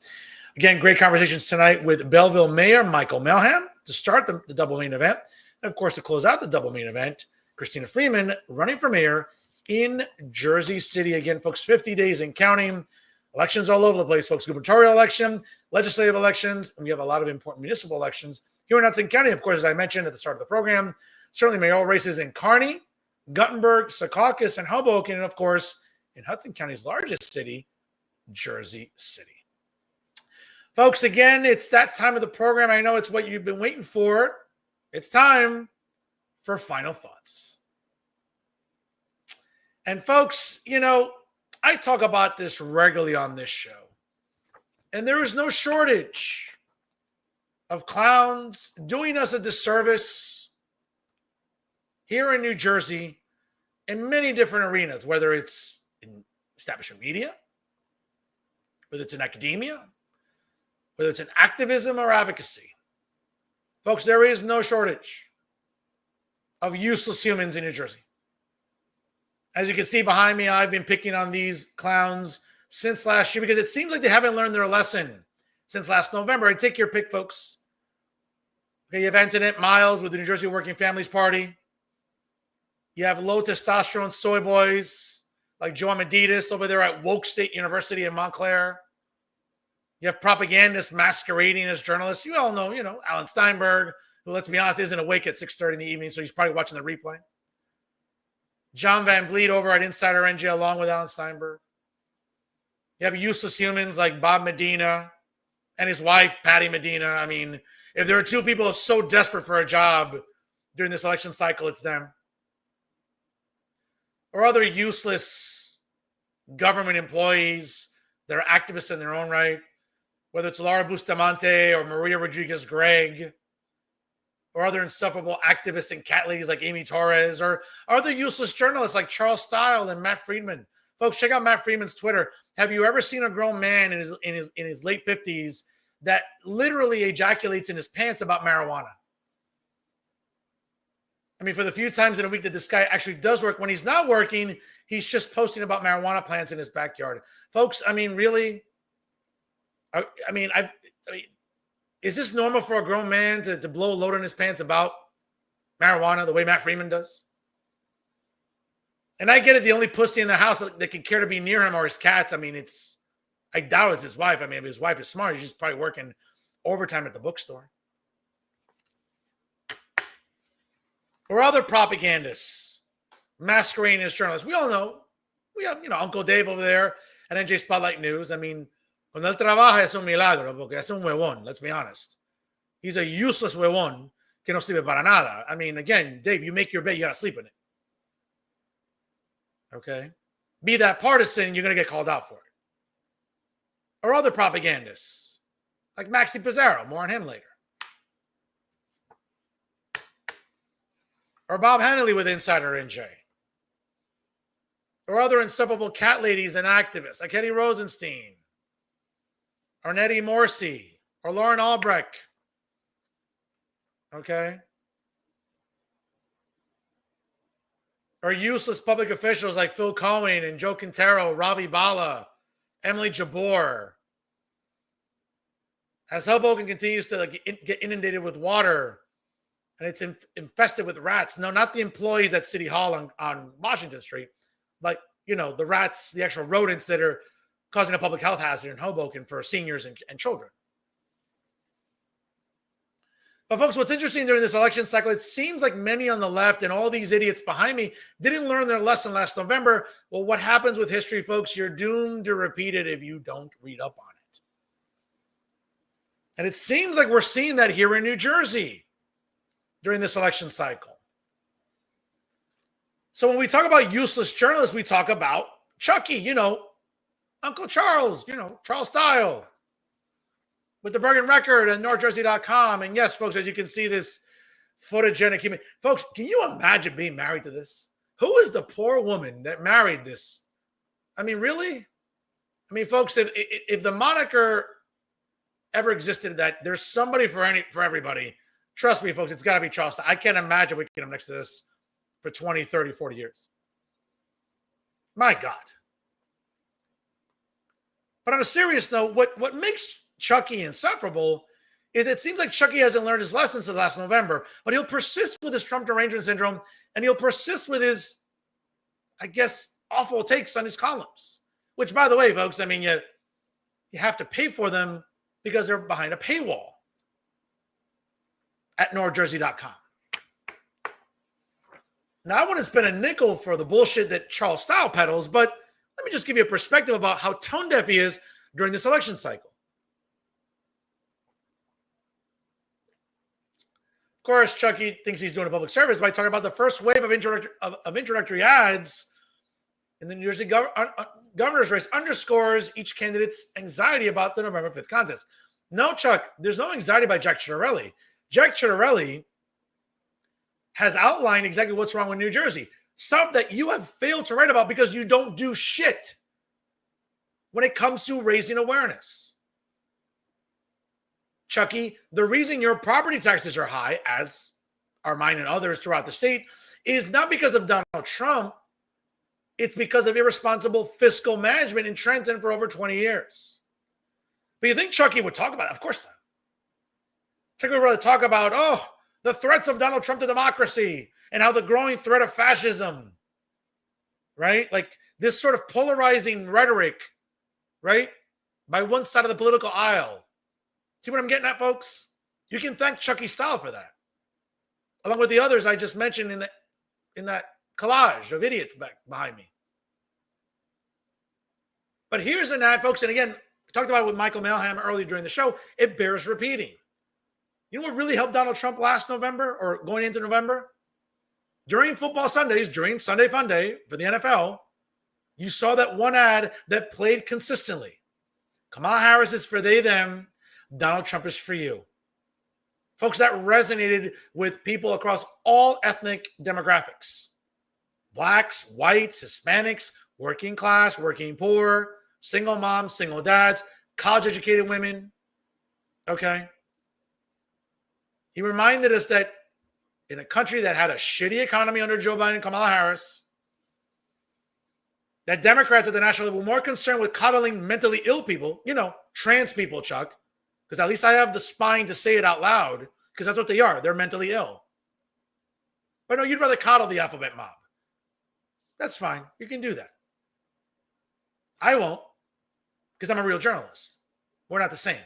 Again, great conversations tonight with Belleville Mayor Michael Melham to start the double main event. And, of course, to close out the double main event, Christina Freeman running for mayor in Jersey City. Again, folks, 50 days and counting. Elections all over the place, folks. Gubernatorial election, legislative elections, and we have a lot of important municipal elections here in Hudson County. Of course, as I mentioned at the start of the program, certainly mayoral races in Kearney, Guttenberg, Secaucus, and Hoboken, and, of course, in Hudson County's largest city, Jersey City. Folks, again, it's that time of the program. I know it's what you've been waiting for. It's time for final thoughts. And, folks, I talk about this regularly on this show, and there is no shortage of clowns doing us a disservice here in New Jersey in many different arenas, whether it's in establishment media, whether it's in academia, whether it's in activism or advocacy. Folks, there is no shortage of useless humans in New Jersey. As you can see behind me, I've been picking on these clowns since last year because it seems like they haven't learned their lesson since last November. I take your pick, folks. Okay, you have Antoinette Miles with the New Jersey Working Families Party. You have low testosterone soy boys like Joe Amaditis over there at Woke State University in Montclair. You have propagandists masquerading as journalists. You all know, Alan Steinberg, who, let's be honest, isn't awake at 6:30 in the evening, so he's probably watching the replay. John Van Vliet over at Insider NJ along with Alan Steinberg. You have useless humans like Bob Medina and his wife, Patty Medina. I mean, if there are two people so desperate for a job during this election cycle, it's them. Or other useless government employees that are activists in their own right, whether it's Laura Bustamante or Maria Rodriguez-Gregg, or other insufferable activists and cat ladies like Amy Torres, or other useless journalists like Charles Stile and Matt Freeman. Folks, check out Matt Freeman's Twitter. Have you ever seen a grown man in his late 50s that literally ejaculates in his pants about marijuana? I mean, for the few times in a week that this guy actually does work, when he's not working, he's just posting about marijuana plants in his backyard. Folks, I mean, really? I mean, is this normal for a grown man to blow a load in his pants about marijuana the way Matt Freeman does? And I get it, the only pussy in the house that could care to be near him are his cats. I mean, I doubt it's his wife. I mean, if his wife is smart, she's just probably working overtime at the bookstore. Or other propagandists masquerading as journalists. We all know. We have, Uncle Dave over there at NJ Spotlight News. I mean, cuando él trabaja es un milagro, porque es un huevón, let's be honest. He's a useless huevón que no sirve para nada. I mean, again, Dave, you make your bed, you got to sleep in it. Okay? Be that partisan, you're going to get called out for it. Or other propagandists, like Maxi Pizarro, more on him later. Or Bob Hannelly with Insider NJ. Or other insufferable cat ladies and activists like Eddie Rosenstein, or Nettie Morsi, or Lauren Albrecht. Okay? Or useless public officials like Phil Cohen and Joe Quintero, Ravi Bala, Emily Jabor. As Hoboken continues to get inundated with water and it's infested with rats. No, not the employees at City Hall on Washington Street, but, the rats, the actual rodents that are causing a public health hazard in Hoboken for seniors and children. But folks, what's interesting during this election cycle, it seems like many on the left and all these idiots behind me didn't learn their lesson last November. Well, what happens with history, folks? You're doomed to repeat it if you don't read up on it. And it seems like we're seeing that here in New Jersey during this election cycle. So when we talk about useless journalists, we talk about Chucky, Uncle Charles, Charles Stile, with the Bergen Record and NorthJersey.com. And yes, folks, as you can see, this photogenic human. Folks, can you imagine being married to this? Who is the poor woman that married this? I mean, really? I mean, folks, if the moniker ever existed that there's somebody for everybody, trust me, folks, it's got to be Charles Stile. I can't imagine waking up next to this for 20, 30, 40 years. My God. But on a serious note, what makes Chucky insufferable is it seems like Chucky hasn't learned his lesson since last November, but he'll persist with his Trump derangement syndrome, and he'll persist with his, I guess, awful takes on his columns, which, by the way, folks, I mean, you have to pay for them because they're behind a paywall at NorthJersey.com. Now, I wouldn't spend a nickel for the bullshit that Charles Stile peddles, but let me just give you a perspective about how tone deaf he is during this election cycle. Of course, Chucky thinks he's doing a public service by talking about the first wave of introductory ads in the New Jersey governor's race underscores each candidate's anxiety about the November 5th contest. No, Chuck, there's no anxiety by Jack Ciattarelli. Jack Ciattarelli has outlined exactly what's wrong with New Jersey. Stuff that you have failed to write about because you don't do shit when it comes to raising awareness. Chucky, the reason your property taxes are high, as are mine and others throughout the state, is not because of Donald Trump. It's because of irresponsible fiscal management in Trenton for over 20 years. But you think Chucky would talk about it? Of course not. Chucky would rather talk about, the threats of Donald Trump to democracy and how the growing threat of fascism, right? Like this sort of polarizing rhetoric, right? By one side of the political aisle. See what I'm getting at, folks? You can thank Chucky Style for that. Along with the others I just mentioned in that collage of idiots back behind me. But here's an ad, folks, and again, I talked about it with Michael Melham earlier during the show. It bears repeating. You know what really helped Donald Trump last November or going into November? During football Sundays, during Sunday Fun Day for the NFL, you saw that one ad that played consistently. Kamala Harris is for they, them. Donald Trump is for you. Folks, that resonated with people across all ethnic demographics. Blacks, whites, Hispanics, working class, working poor, single moms, single dads, college-educated women. Okay? He reminded us that in a country that had a shitty economy under Joe Biden and Kamala Harris, that Democrats at the national level were more concerned with coddling mentally ill people, trans people, Chuck, because at least I have the spine to say it out loud, because that's what they are. They're mentally ill. But no, you'd rather coddle the alphabet mob. That's fine. You can do that. I won't, because I'm a real journalist. We're not the same.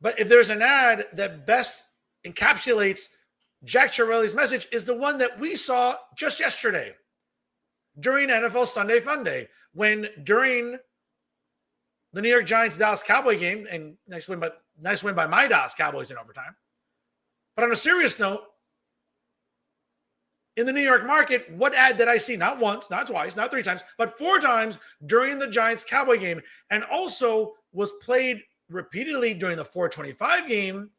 But if there's an ad that best encapsulates Jack Chiarelli's message, is the one that we saw just yesterday during NFL Sunday Fun Day, when during the New York Giants Dallas Cowboy game, and nice win by my Dallas Cowboys in overtime. But on a serious note, in the New York market, what ad did I see? Not once, not twice, not three times, but 4 times during the Giants Cowboy game, and also was played repeatedly during the 425 game,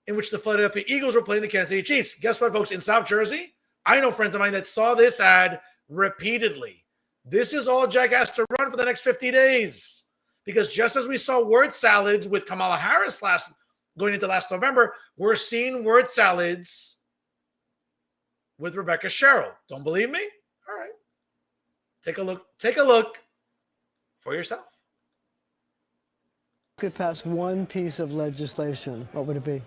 in which the Philadelphia Eagles were playing the Kansas City Chiefs. Guess what, folks? In South Jersey, I know friends of mine that saw this ad repeatedly. This is all Jack has to run for the next 50 days. Because just as we saw word salads with Kamala Harris going into last November, we're seeing word salads with Rebecca Sherrill. Don't believe me? All right. Take a look for yourself. Could pass one piece of legislation, what would it be?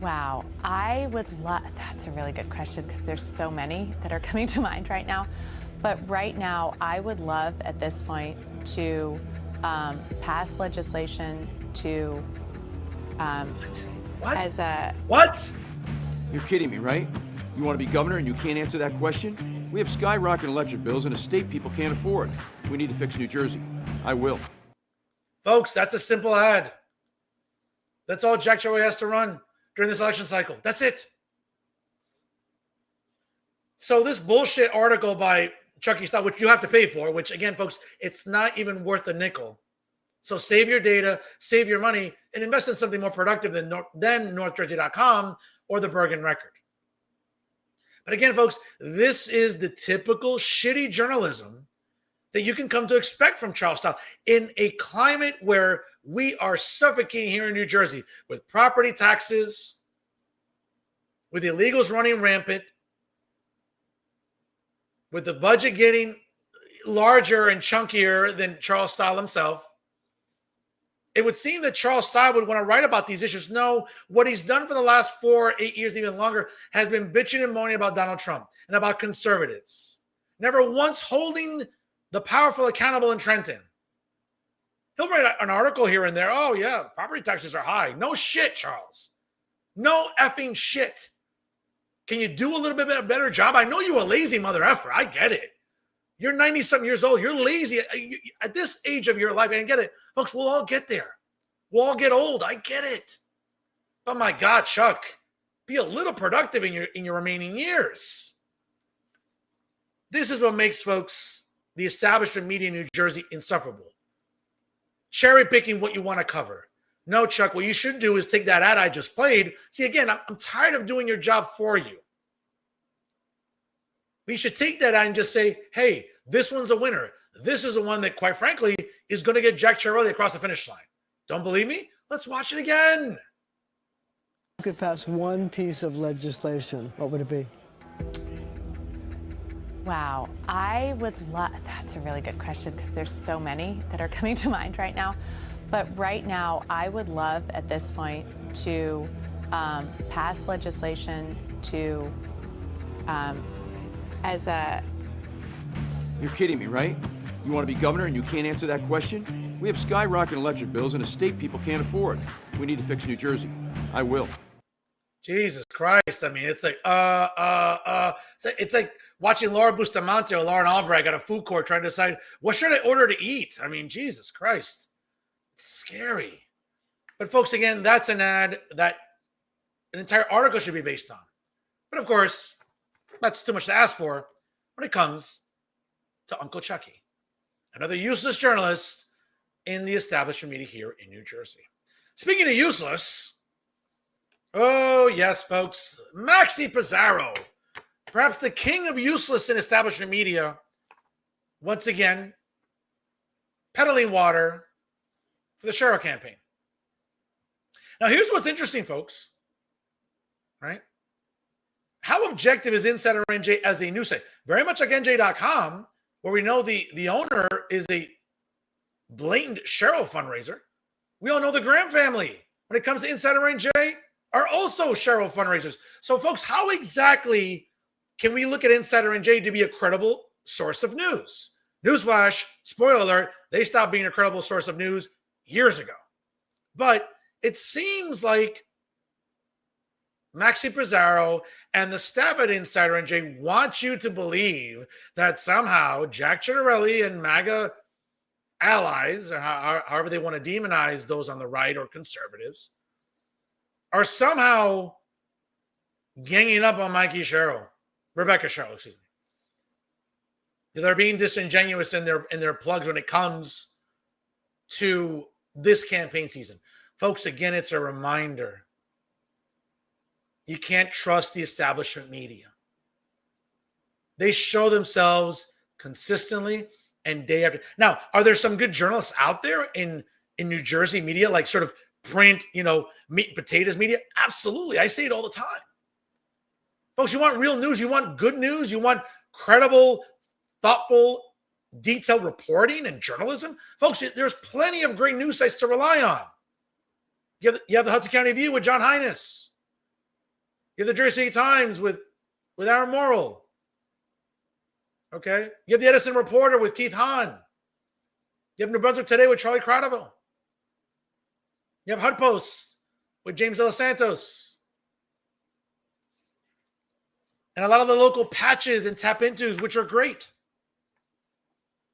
Wow, I would love, that's a really good question because there's so many that are coming to mind right now. But right now, I would love at this point to pass legislation to What? as a What? You're kidding me, right? You want to be governor and you can't answer that question? We have skyrocketing electric bills in a state people can't afford. We need to fix New Jersey. I will. Folks, that's a simple ad. That's all Jack Chiarelli has to run during this election cycle. That's it. So this bullshit article by Chucky Style, which you have to pay for, which again, folks, it's not even worth a nickel. So save your data, save your money, and invest in something more productive than NorthJersey.com or the Bergen Record. But again, folks, this is the typical shitty journalism that you can come to expect from Charles Style in a climate where we are suffocating here in New Jersey with property taxes, with illegals running rampant, with the budget getting larger and chunkier than Charles Style himself. It would seem that Charles Style would want to write about these issues. No, what he's done for the last 4, 8 years, even longer, has been bitching and moaning about Donald Trump and about conservatives. Never once holding the powerful accountable in Trenton. He'll write an article here and there. Oh, yeah, property taxes are high. No shit, Charles. No effing shit. Can you do a little bit of a better job? I know you're a lazy mother effer. I get it. You're 90-something years old. You're lazy at this age of your life. I get it. Folks, we'll all get there. We'll all get old. I get it. But my God, Chuck, be a little productive in your remaining years. This is what makes, folks, the establishment media in New Jersey insufferable. Cherry picking what you want to cover. No, Chuck, what you should do is take that ad I just played. See, again, I'm tired of doing your job for you. We should take that ad and just say, hey, this one's a winner. This is the one that, quite frankly, is going to get Jack Chiarelli across the finish line. Don't believe me? Let's watch it again. could pass one piece of legislation, what would it be? Wow, I would love, that's a really good question because there's so many that are coming to mind right now. But right now, I would love at this point to pass legislation to, as a... You're kidding me, right? You want to be governor and you can't answer that question? We have skyrocketing electric bills in a state people can't afford. We need to fix New Jersey. I will. Jesus Christ. I mean, it's like, it's like watching Laura Bustamante or Lauren Albright at a food court trying to decide, what should I order to eat? I mean, Jesus Christ. It's scary. But folks, again, that's an ad that an entire article should be based on. But of course, that's too much to ask for when it comes to Uncle Chucky, another useless journalist in the establishment media here in New Jersey. Speaking of useless, oh yes, folks, Maxi Pizarro, perhaps the king of useless in establishment media, once again, peddling water for the Cheryl campaign. Now, here's what's interesting, folks, right? How objective is Insider NJ as a news site? Very much like NJ.com, where we know the owner is a blatant Cheryl fundraiser. We all know the Graham family, when it comes to Insider NJ, are also Cheryl fundraisers. So, folks, how exactly can we look at Insider NJ to be a credible source of news? Newsflash, spoiler alert, they stopped being a credible source of news years ago. But it seems like Maxi Pizarro and the staff at Insider NJ want you to believe that somehow Jack Ciattarelli and MAGA allies, or however they want to demonize those on the right or conservatives, are somehow ganging up on Rebecca Cheryl, excuse me. They're being disingenuous in their plugs when it comes to this campaign season. Folks, again, it's a reminder. You can't trust the establishment media. They show themselves consistently and day after. Now, are there some good journalists out there in New Jersey media, like sort of print, meat and potatoes media? Absolutely. I say it all the time. Folks, you want real news. You want good news. You want credible, thoughtful, detailed reporting and journalism. Folks, there's plenty of great news sites to rely on. You have the Hudson County View with John Hines. You have the Jersey City Times with Aaron Morrill. Okay? You have the Edison Reporter with Keith Hahn. You have New Brunswick Today with Charlie Cradaville. You have HUDpost with James De Los Santos. And a lot of the local patches and tap-intos, which are great.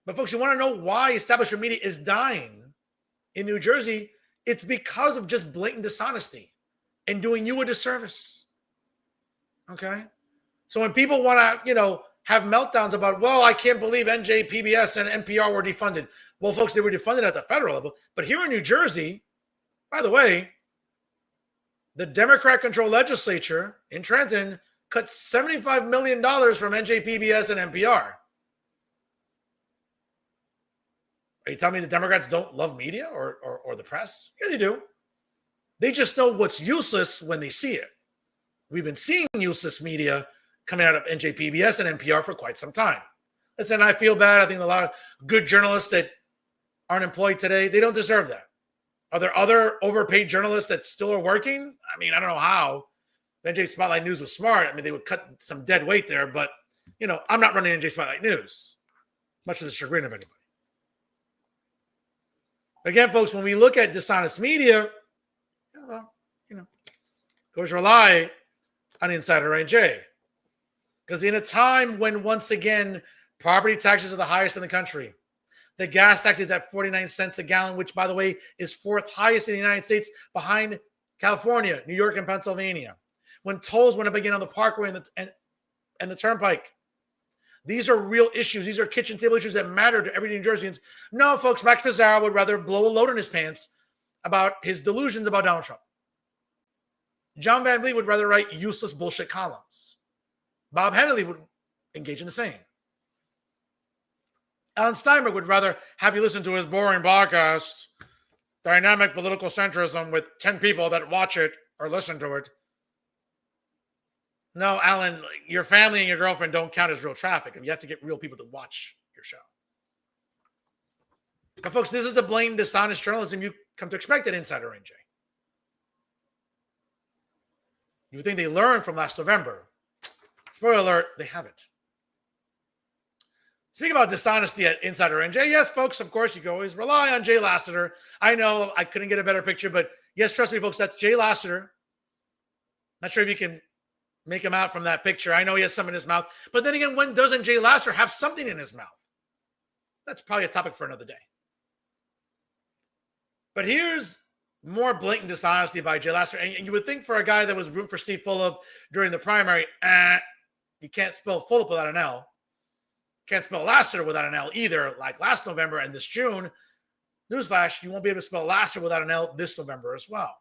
But folks, you want to know why establishment media is dying in New Jersey? It's because of just blatant dishonesty and doing you a disservice. Okay? So when people want to, have meltdowns about, well, I can't believe NJ, PBS, and NPR were defunded. Well, folks, they were defunded at the federal level. But here in New Jersey, by the way, the Democrat-controlled legislature in Trenton cut $75 million from NJ, PBS, and NPR. Are you telling me the Democrats don't love media or the press? Yeah, they do. They just know what's useless when they see it. We've been seeing useless media coming out of NJPBS and NPR for quite some time. Listen, I feel bad. I think a lot of good journalists that aren't employed today, they don't deserve that. Are there other overpaid journalists that still are working? I mean, I don't know how. NJ Spotlight News was smart. I mean, they would cut some dead weight there, but, I'm not running NJ Spotlight News, much to the chagrin of anybody. Again, folks, when we look at dishonest media, goes rely on Insider NJ. Because in a time when, once again, property taxes are the highest in the country, the gas tax is at 49 cents a gallon, which, by the way, is fourth highest in the United States behind California, New York, and Pennsylvania. When tolls went up again on the Parkway and the Turnpike. These are real issues. These are kitchen table issues that matter to every New Jerseyans. No, folks, Max Pizarro would rather blow a load in his pants about his delusions about Donald Trump. John Van Vliet would rather write useless bullshit columns. Bob Hennelly would engage in the same. Alan Steinberg would rather have you listen to his boring podcast, Dynamic Political Centrism, with 10 people that watch it or listen to it, No, Alan, your family and your girlfriend don't count as real traffic, and you have to get real people to watch your show. But folks, this is the blatant, dishonest journalism you come to expect at Insider NJ. You would think they learned from last November. Spoiler alert, they haven't. Speaking about dishonesty at Insider NJ, yes, folks, of course, you can always rely on Jay Lassiter. I know I couldn't get a better picture, but yes, trust me, folks, that's Jay Lassiter. Not sure if you can make him out from that picture. I know he has some in his mouth. But then again, when doesn't Jay Lassiter have something in his mouth? That's probably a topic for another day. But here's more blatant dishonesty by Jay Lassiter. And you would think for a guy that was rooting for Steve Fulop during the primary, you can't spell Fulop without an L. Can't spell Lassiter without an L either, like last November and this June. Newsflash, you won't be able to spell Lassiter without an L this November as well.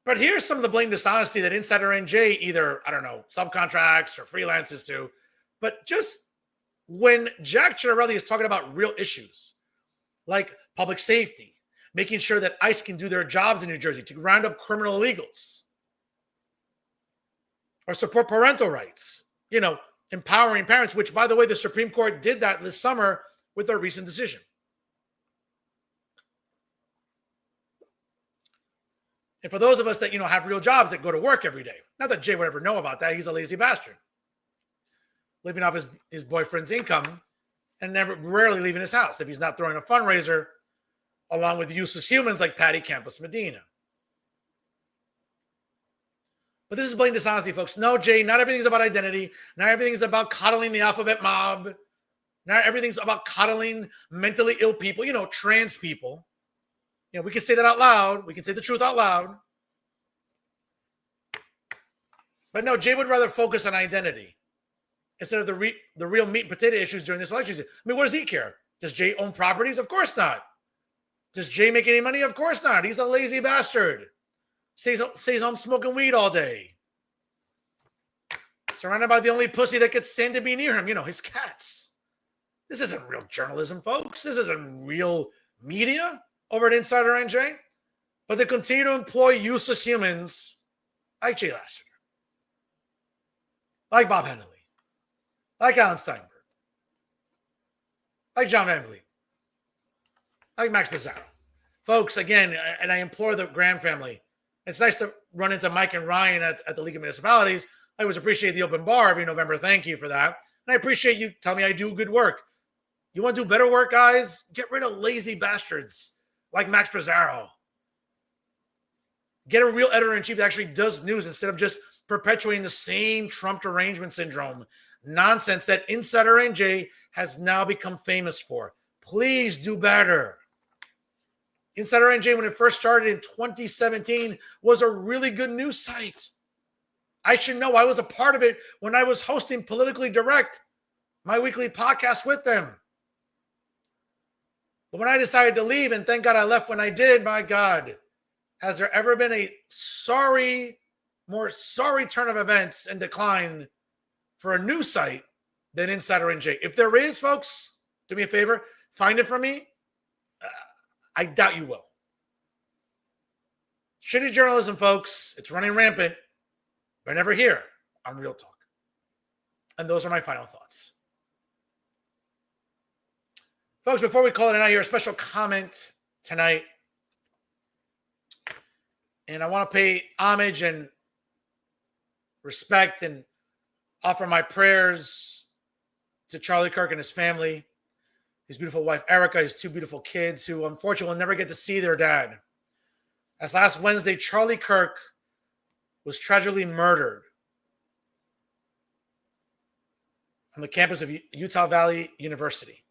But here's some of the blatant dishonesty that Insider NJ either, I don't know, subcontracts or freelances to. But just when Jack Ciarelli is talking about real issues, like public safety, making sure that ICE can do their jobs in New Jersey to round up criminal illegals, or support parental rights, empowering parents, which, by the way, the Supreme Court did that this summer with their recent decision. And for those of us that, have real jobs that go to work every day, not that Jay would ever know about that. He's a lazy bastard, living off his boyfriend's income and rarely leaving his house if he's not throwing a fundraiser along with useless humans like Patty Campos Medina. But this is blatant dishonesty, folks. No, Jay, not everything's about identity. Not everything's about coddling the alphabet mob. Not everything's about coddling mentally ill people, trans people. We can say that out loud. We can say the truth out loud. But no, Jay would rather focus on identity instead of the real meat and potato issues during this election season. I mean, what does he care? Does Jay own properties? Of course not. Does Jay make any money? Of course not. He's a lazy bastard. Stays home smoking weed all day. Surrounded by the only pussy that gets stand to be near him, his cats. This isn't real journalism, folks. This isn't real media over at Insider NJ. But they continue to employ useless humans like Jay Lassiter, like Bob Henley, like Alan Steinberg, like John Van Vliet, like Max Pizarro. Folks, again, and I implore the Graham family, it's nice to run into Mike and Ryan at the League of Municipalities. I always appreciate the open bar every November. Thank you for that. And I appreciate you telling me I do good work. You want to do better work, guys? Get rid of lazy bastards like Max Pizarro. Get a real editor-in-chief that actually does news instead of just perpetuating the same Trump derangement syndrome nonsense that Insider NJ has now become famous for. Please do better. Insider NJ, when it first started in 2017, was a really good news site. I should know. I was a part of it when I was hosting Politically Direct, my weekly podcast with them. But when I decided to leave, and thank God I left when I did, my God, has there ever been a more sorry turn of events and decline for a news site than Insider NJ? If there is, folks, do me a favor, find it for me. I doubt you will. Shitty journalism, folks. It's running rampant. But never here on Real Talk. And those are my final thoughts. Folks, before we call it a night here, a special comment tonight. And I want to pay homage and respect and offer my prayers to Charlie Kirk and his family, his beautiful wife, Erica, his two beautiful kids who unfortunately will never get to see their dad. As last Wednesday, Charlie Kirk was tragically murdered on the campus of Utah Valley University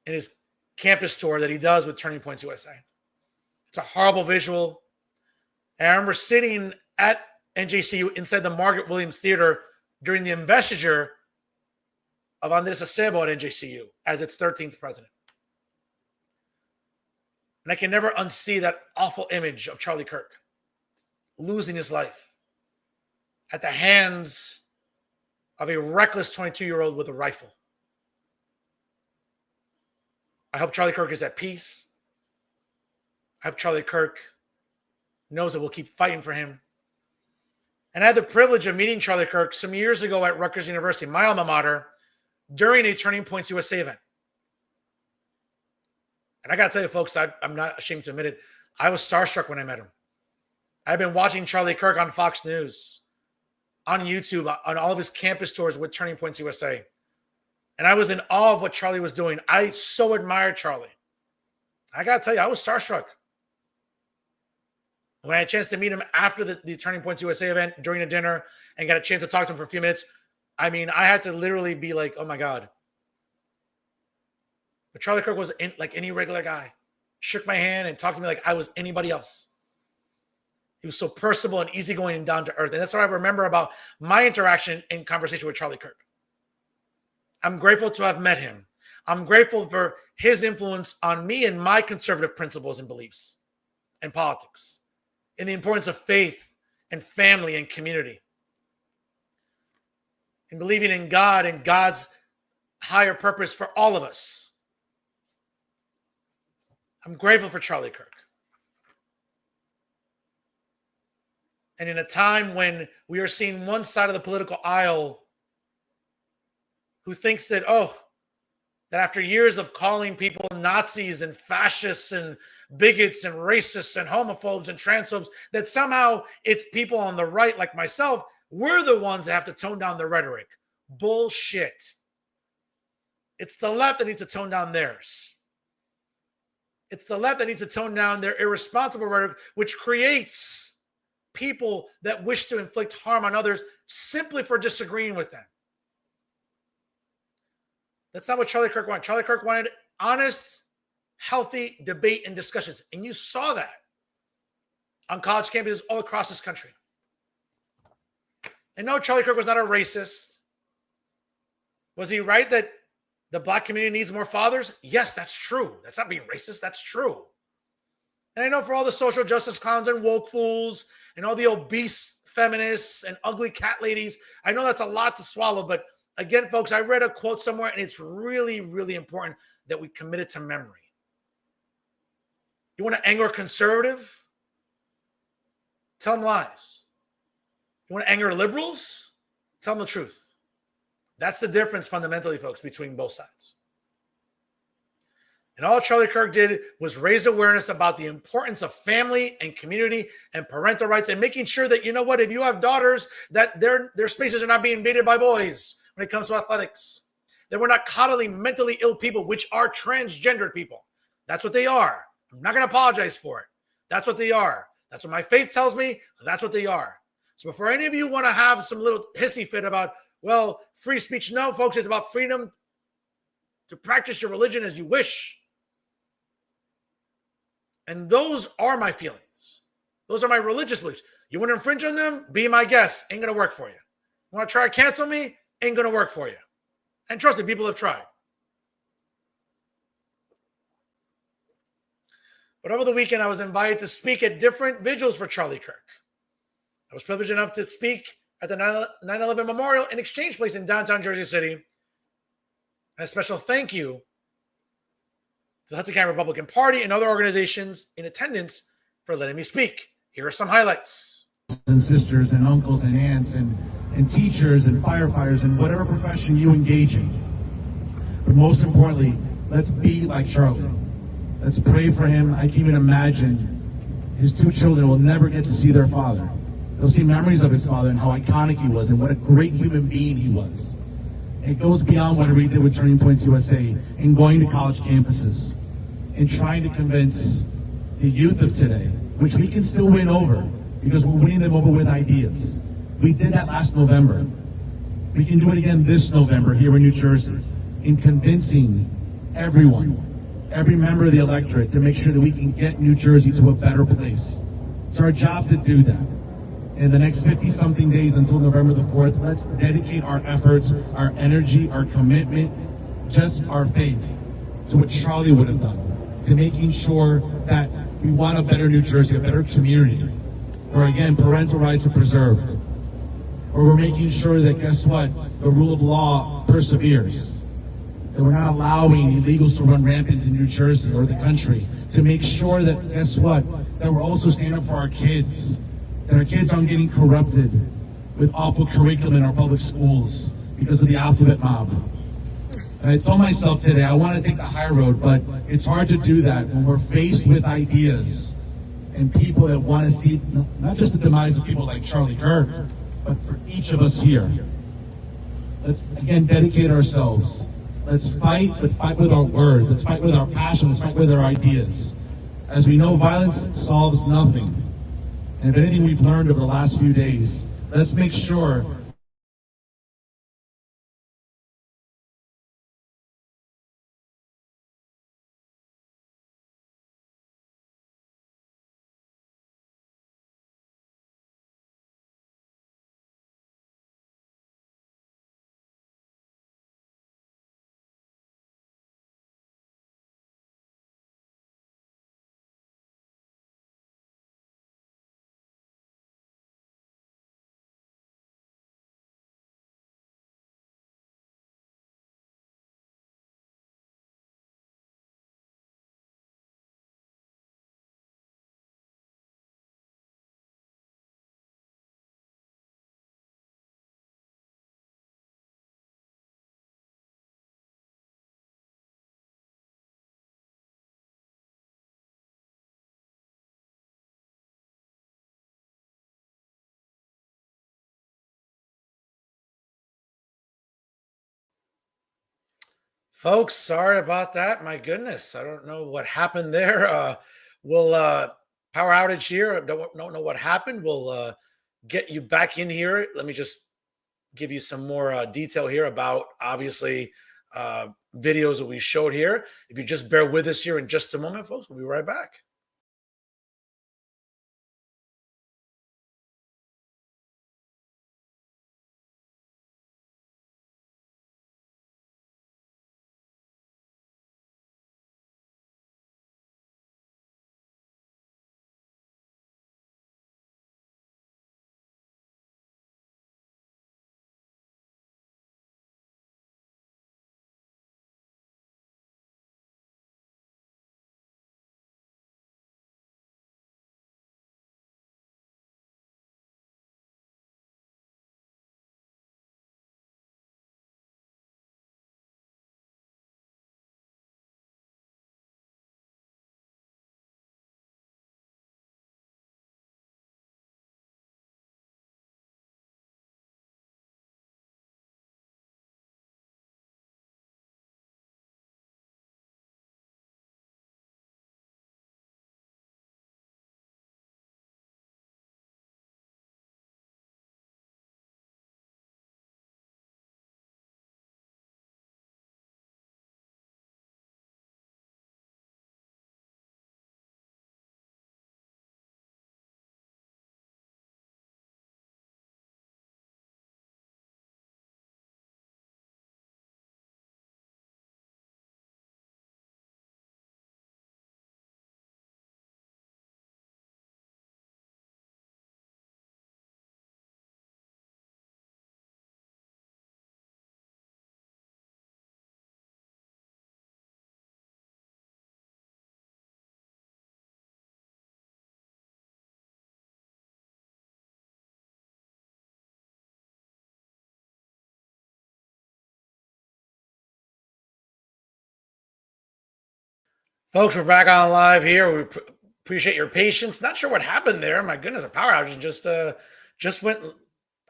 in his campus tour that he does with Turning Points USA. It's a horrible visual. And I remember sitting at NJCU inside the Margaret Williams Theater during the investiture of Andres Acebo at NJCU as its 13th president. And I can never unsee that awful image of Charlie Kirk losing his life at the hands of a reckless 22-year-old with a rifle. I hope Charlie Kirk is at peace. I hope Charlie Kirk knows that we'll keep fighting for him. And I had the privilege of meeting Charlie Kirk some years ago at Rutgers University, my alma mater, during a Turning Points USA event. And I got to tell you, folks, I'm not ashamed to admit it. I was starstruck when I met him. I've been watching Charlie Kirk on Fox News, on YouTube, on all of his campus tours with Turning Points USA. And I was in awe of what Charlie was doing. I so admired Charlie. I got to tell you, I was starstruck. When I had a chance to meet him after the Turning Points USA event during a dinner and got a chance to talk to him for a few minutes, I mean, I had to literally be like, oh my God. But Charlie Kirk was like any regular guy. Shook my hand and talked to me like I was anybody else. He was so personable and easygoing and down to earth. And that's what I remember about my interaction and conversation with Charlie Kirk. I'm grateful to have met him. I'm grateful for his influence on me and my conservative principles and beliefs and politics, and the importance of faith and family and community, and believing in God and God's higher purpose for all of us. I'm grateful for Charlie Kirk. And in a time when we are seeing one side of the political aisle who thinks that, that after years of calling people Nazis and fascists and bigots and racists and homophobes and transphobes, that somehow it's people on the right like myself, we're the ones that have to tone down the rhetoric. Bullshit. It's the left that needs to tone down theirs. It's the left that needs to tone down their irresponsible rhetoric, which creates people that wish to inflict harm on others simply for disagreeing with them. That's not what Charlie Kirk wanted. Charlie Kirk wanted honest, healthy debate and discussions. And you saw that on college campuses all across this country. And no, Charlie Kirk was not a racist. Was he right that the Black community needs more fathers? Yes, that's true. That's not being racist. That's true. And I know for all the social justice clowns and woke fools and all the obese feminists and ugly cat ladies, I know that's a lot to swallow. But again, folks, I read a quote somewhere, and it's really, really important that we commit it to memory. You want to anger a conservative? Tell them lies. You want to anger liberals? Tell them the truth. That's the difference fundamentally, folks, between both sides. And all Charlie Kirk did was raise awareness about the importance of family and community and parental rights, and making sure that, you know what, if you have daughters, that their spaces are not being invaded by boys when it comes to athletics. That we're not coddling mentally ill people, which are transgendered people. That's what they are. I'm not going to apologize for it. That's what they are. That's what my faith tells me. That's what they are. So before any of you want to have some little hissy fit about, well, free speech, no, folks, it's about freedom to practice your religion as you wish. And those are my feelings. Those are my religious beliefs. You want to infringe on them? Be my guest. Ain't going to work for you. You want to try to cancel me? Ain't going to work for you. And trust me, people have tried. But over the weekend, I was invited to speak at different vigils for Charlie Kirk. I was privileged enough to speak at the 9/11 Memorial in Exchange Place in downtown Jersey City. And a special thank you to the Hudson County Republican Party and other organizations in attendance for letting me speak. Here are some highlights. And sisters and uncles and aunts and teachers and firefighters and whatever profession you engage in. But most importantly, let's be like Charlie. Let's pray for him. I can even imagine his two children will never get to see their father. They'll see memories of his father and how iconic he was and what a great human being he was. It goes beyond what we did with Turning Points USA and going to college campuses and trying to convince the youth of today, which we can still win over because we're winning them over with ideas. We did that last November. We can do it again this November here in New Jersey in convincing everyone, every member of the electorate, to make sure that we can get New Jersey to a better place. It's our job to do that. In the next 50-something days until November the 4th, let's dedicate our efforts, our energy, our commitment, just our faith to what Charlie would have done, to making sure that we want a better New Jersey, a better community, where, again, parental rights are preserved, where we're making sure that, guess what, the rule of law perseveres, that we're not allowing illegals to run rampant in New Jersey or the country, to make sure that, guess what, that we're also standing up for our kids, that our kids aren't getting corrupted with awful curriculum in our public schools because of the alphabet mob. And I told myself today, I want to take the high road, but it's hard to do that when we're faced with ideas and people that want to see not just the demise of people like Charlie Kirk, but for each of us here. Let's, again, dedicate ourselves. Let's fight, but fight with our words. Let's fight with our passion. Let's fight with our ideas. As we know, violence solves nothing. And if anything we've learned over the last few days, let's make sure Folks, sorry about that. My goodness, I don't know what happened there. We'll power outage here. Don't know what happened. We'll get you back in here. Let me just give you some more detail here about obviously videos that we showed here. If you just bear with us here in just a moment, folks, we'll be right back. Folks, we're back on live here. We appreciate your patience. Not sure what happened there. My goodness, a power outage just went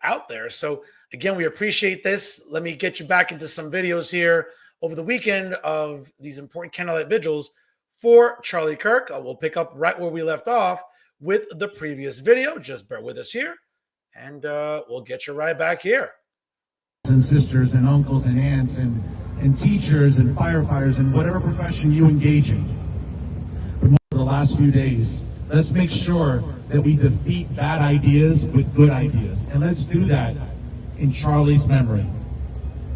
out there. So again, we appreciate this. Let me get you back into some videos here over the weekend of these important candlelight vigils for Charlie Kirk. We'll pick up right where we left off with the previous video. Just bear with us here, and we'll get you right back here. And sisters and uncles and aunts and teachers and firefighters and whatever profession you engage in. But over the last few days, let's make sure that we defeat bad ideas with good ideas. And let's do that in Charlie's memory.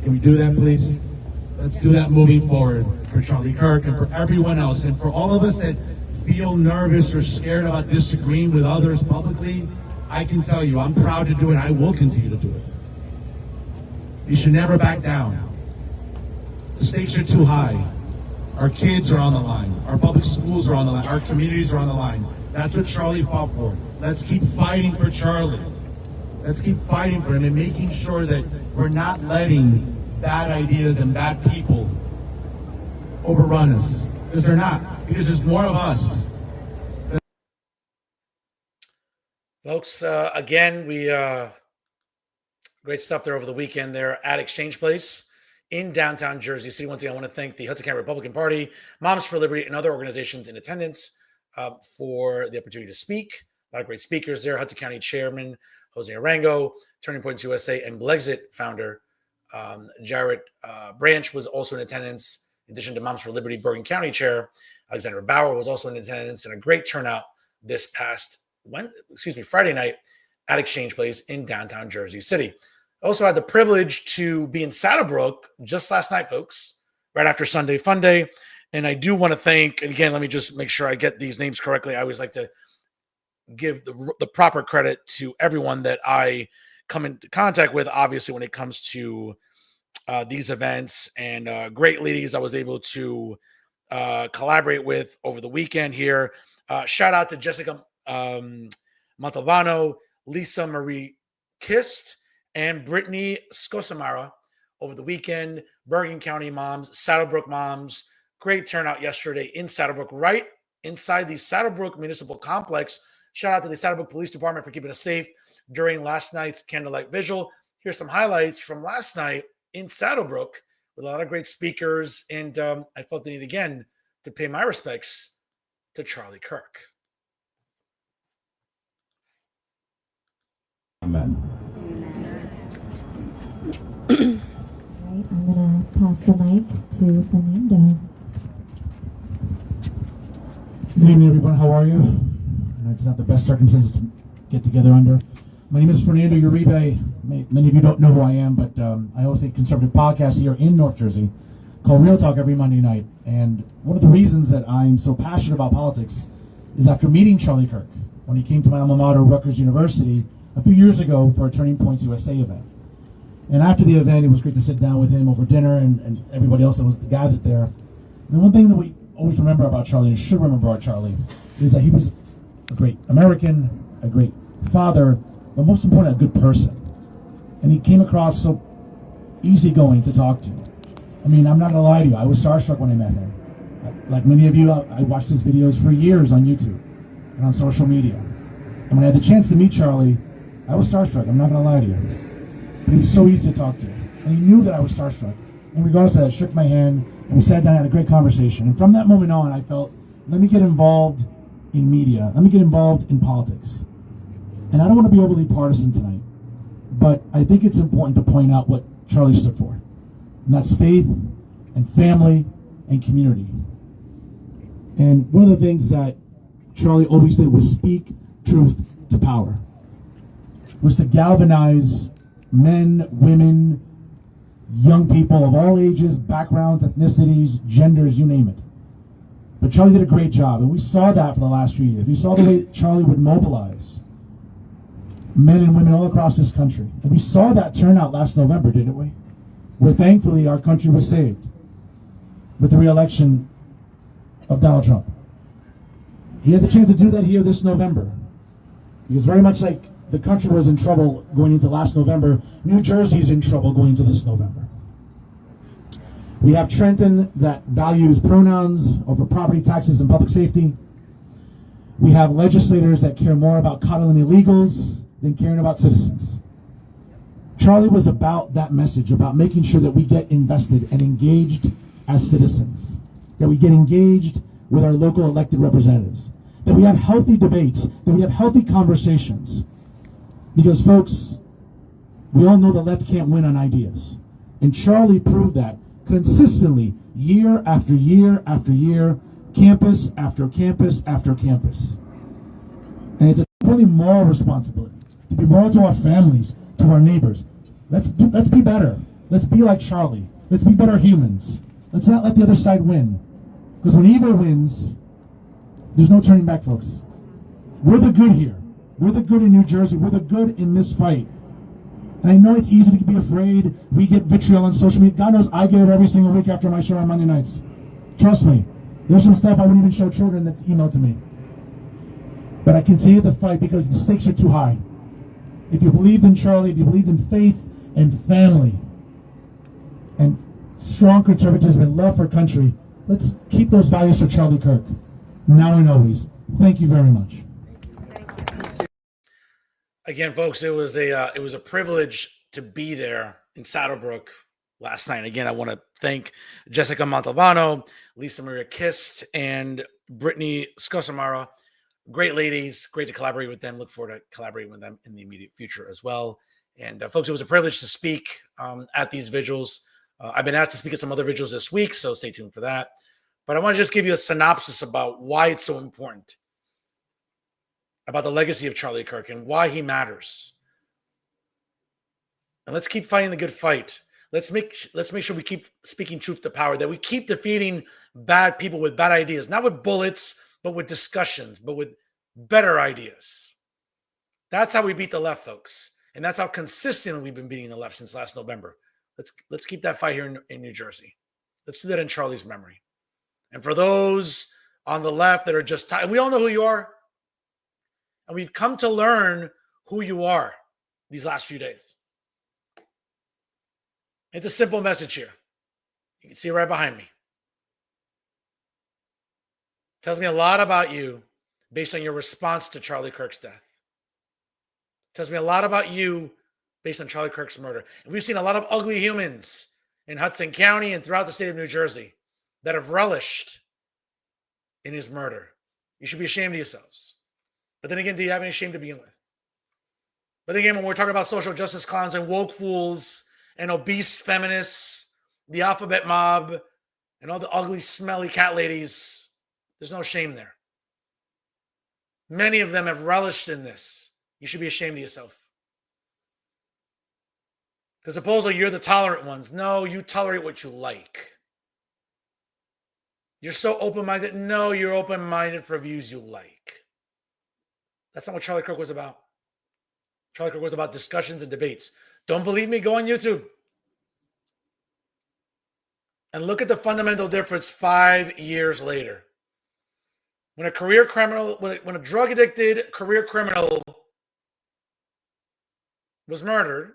Can we do that, please? Let's do that moving forward for Charlie Kirk and for everyone else. And for all of us that feel nervous or scared about disagreeing with others publicly, I can tell you, I'm proud to do it. I will continue to do it. You should never back down. The stakes are too high. Our kids are on the line. Our public schools are on the line. Our communities are on the line. That's what Charlie fought for. Let's keep fighting for Charlie. Let's keep fighting for him and making sure that we're not letting bad ideas and bad people overrun us. Because they're not. Because there's more of us. Folks, again, we great stuff there over the weekend there at Exchange Place in downtown Jersey City. Once again, I want to thank the Hudson County Republican Party, Moms for Liberty, and other organizations in attendance for the opportunity to speak. A lot of great speakers there. Hudson County Chairman Jose Arango, Turning Point USA, and Blexit founder Jarrett Branch was also in attendance. In addition to Moms for Liberty, Bergen County Chair Alexandra Bauer was also in attendance, and a great turnout this past Friday night at Exchange Place in downtown Jersey City. I also had the privilege to be in Saddlebrook just last night, folks, right after Sunday Fun Day. And I do want to thank, and again, let me just make sure I get these names correctly. I always like to give the proper credit to everyone that I come into contact with, obviously, when it comes to these events, and great ladies I was able to collaborate with over the weekend here. Shout out to Jessica Montalbano, Lisa Marie Kist, and Brittany Scosamara over the weekend. Bergen County moms, Saddlebrook moms, great turnout yesterday in Saddlebrook, right inside the Saddlebrook Municipal Complex. Shout out to the Saddlebrook Police Department for keeping us safe during last night's candlelight vigil. Here's some highlights from last night in Saddlebrook with a lot of great speakers, and I felt the need again to pay my respects to Charlie Kirk. Amen. Right, I'm going to pass the mic to Fernando. Good evening, everyone. How are you? I know it's not the best circumstances to get together under. My name is Fernando Uribe. Many of you don't know who I am, but I host a conservative podcast here in North Jersey called Real Talk every Monday night. And one of the reasons that I'm so passionate about politics is after meeting Charlie Kirk when he came to my alma mater, Rutgers University, a few years ago for a Turning Point USA event. And after the event, it was great to sit down with him over dinner and everybody else that was gathered there. And one thing that we always remember about Charlie, and should remember about Charlie, is that he was a great American, a great father, but most important, a good person. And he came across so easygoing to talk to. I mean, I'm not going to lie to you, I was starstruck when I met him. Like many of you, I watched his videos for years on YouTube and on social media. And when I had the chance to meet Charlie, I was starstruck, I'm not going to lie to you. But he was so easy to talk to. And he knew that I was starstruck. And regardless of that, I shook my hand, and we sat down and had a great conversation. And from that moment on, I felt, let me get involved in media. Let me get involved in politics. And I don't want to be overly partisan tonight, but I think it's important to point out what Charlie stood for. And that's faith and family and community. And one of the things that Charlie always did was speak truth to power. Was to galvanize men, women, young people of all ages, backgrounds, ethnicities, genders, you name it. But Charlie did a great job, and we saw that for the last few years. We saw the way Charlie would mobilize men and women all across this country. And we saw that turnout last November, didn't we? Where thankfully our country was saved with the re-election of Donald Trump. We had the chance to do that here this November. Because very much like the country was in trouble going into last November, New Jersey's in trouble going into this November. We have Trenton that values pronouns over property taxes and public safety. We have legislators that care more about coddling illegals than caring about citizens. Charlie was about that message, about making sure that we get invested and engaged as citizens, that we get engaged with our local elected representatives, that we have healthy debates, that we have healthy conversations. Because, folks, we all know the left can't win on ideas. And Charlie proved that consistently, year after year after year, campus after campus after campus. And it's a really moral responsibility to be moral to our families, to our neighbors. Let's be better. Let's be like Charlie. Let's be better humans. Let's not let the other side win. Because when evil wins, there's no turning back, folks. We're the good here. We're the good in New Jersey. We're the good in this fight. And I know it's easy to be afraid. We get vitriol on social media. God knows I get it every single week after my show on Monday nights. Trust me. There's some stuff I wouldn't even show children that email to me. But I continue the fight because the stakes are too high. if you believed in Charlie, if you believed in faith and family and strong conservatism and love for country, let's keep those values for Charlie Kirk, now and always. Thank you very much. Again, folks, it was a privilege to be there in Saddlebrook last night. Again, I want to thank Jessica Montalbano, Lisa Maria Kist, and Brittany Scosamara. Great ladies, great to collaborate with them. Look forward to collaborating with them in the immediate future as well. And folks, it was a privilege to speak at these vigils. I've been asked to speak at some other vigils this week, so stay tuned for that. But I want to just give you a synopsis about why it's so important, about the legacy of Charlie Kirk and why he matters. And let's keep fighting the good fight. Let's make sure we keep speaking truth to power, that we keep defeating bad people with bad ideas, not with bullets, but with discussions, but with better ideas. That's how we beat the left, folks. And that's how consistently we've been beating the left since last November. Let's keep that fight here in New Jersey. Let's do that in Charlie's memory. And for those on the left that are just tired, we all know who you are. And we've come to learn who you are these last few days. It's a simple message here. You can see it right behind me. It tells me a lot about you based on your response to Charlie Kirk's death. It tells me a lot about you based on Charlie Kirk's murder. And we've seen a lot of ugly humans in Hudson County and throughout the state of New Jersey that have relished in his murder. You should be ashamed of yourselves. But then again, do you have any shame to begin with? But again, when we're talking about social justice clowns and woke fools and obese feminists, the alphabet mob, and all the ugly, smelly cat ladies, there's no shame there. Many of them have relished in this. You should be ashamed of yourself. Because supposedly you're the tolerant ones. No, you tolerate what you like. You're so open-minded. No, you're open-minded for views you like. That's not what Charlie Kirk was about. Charlie Kirk was about discussions and debates. Don't believe me? Go on YouTube. And look at the fundamental difference 5 years later. When a career criminal, when a drug-addicted career criminal was murdered,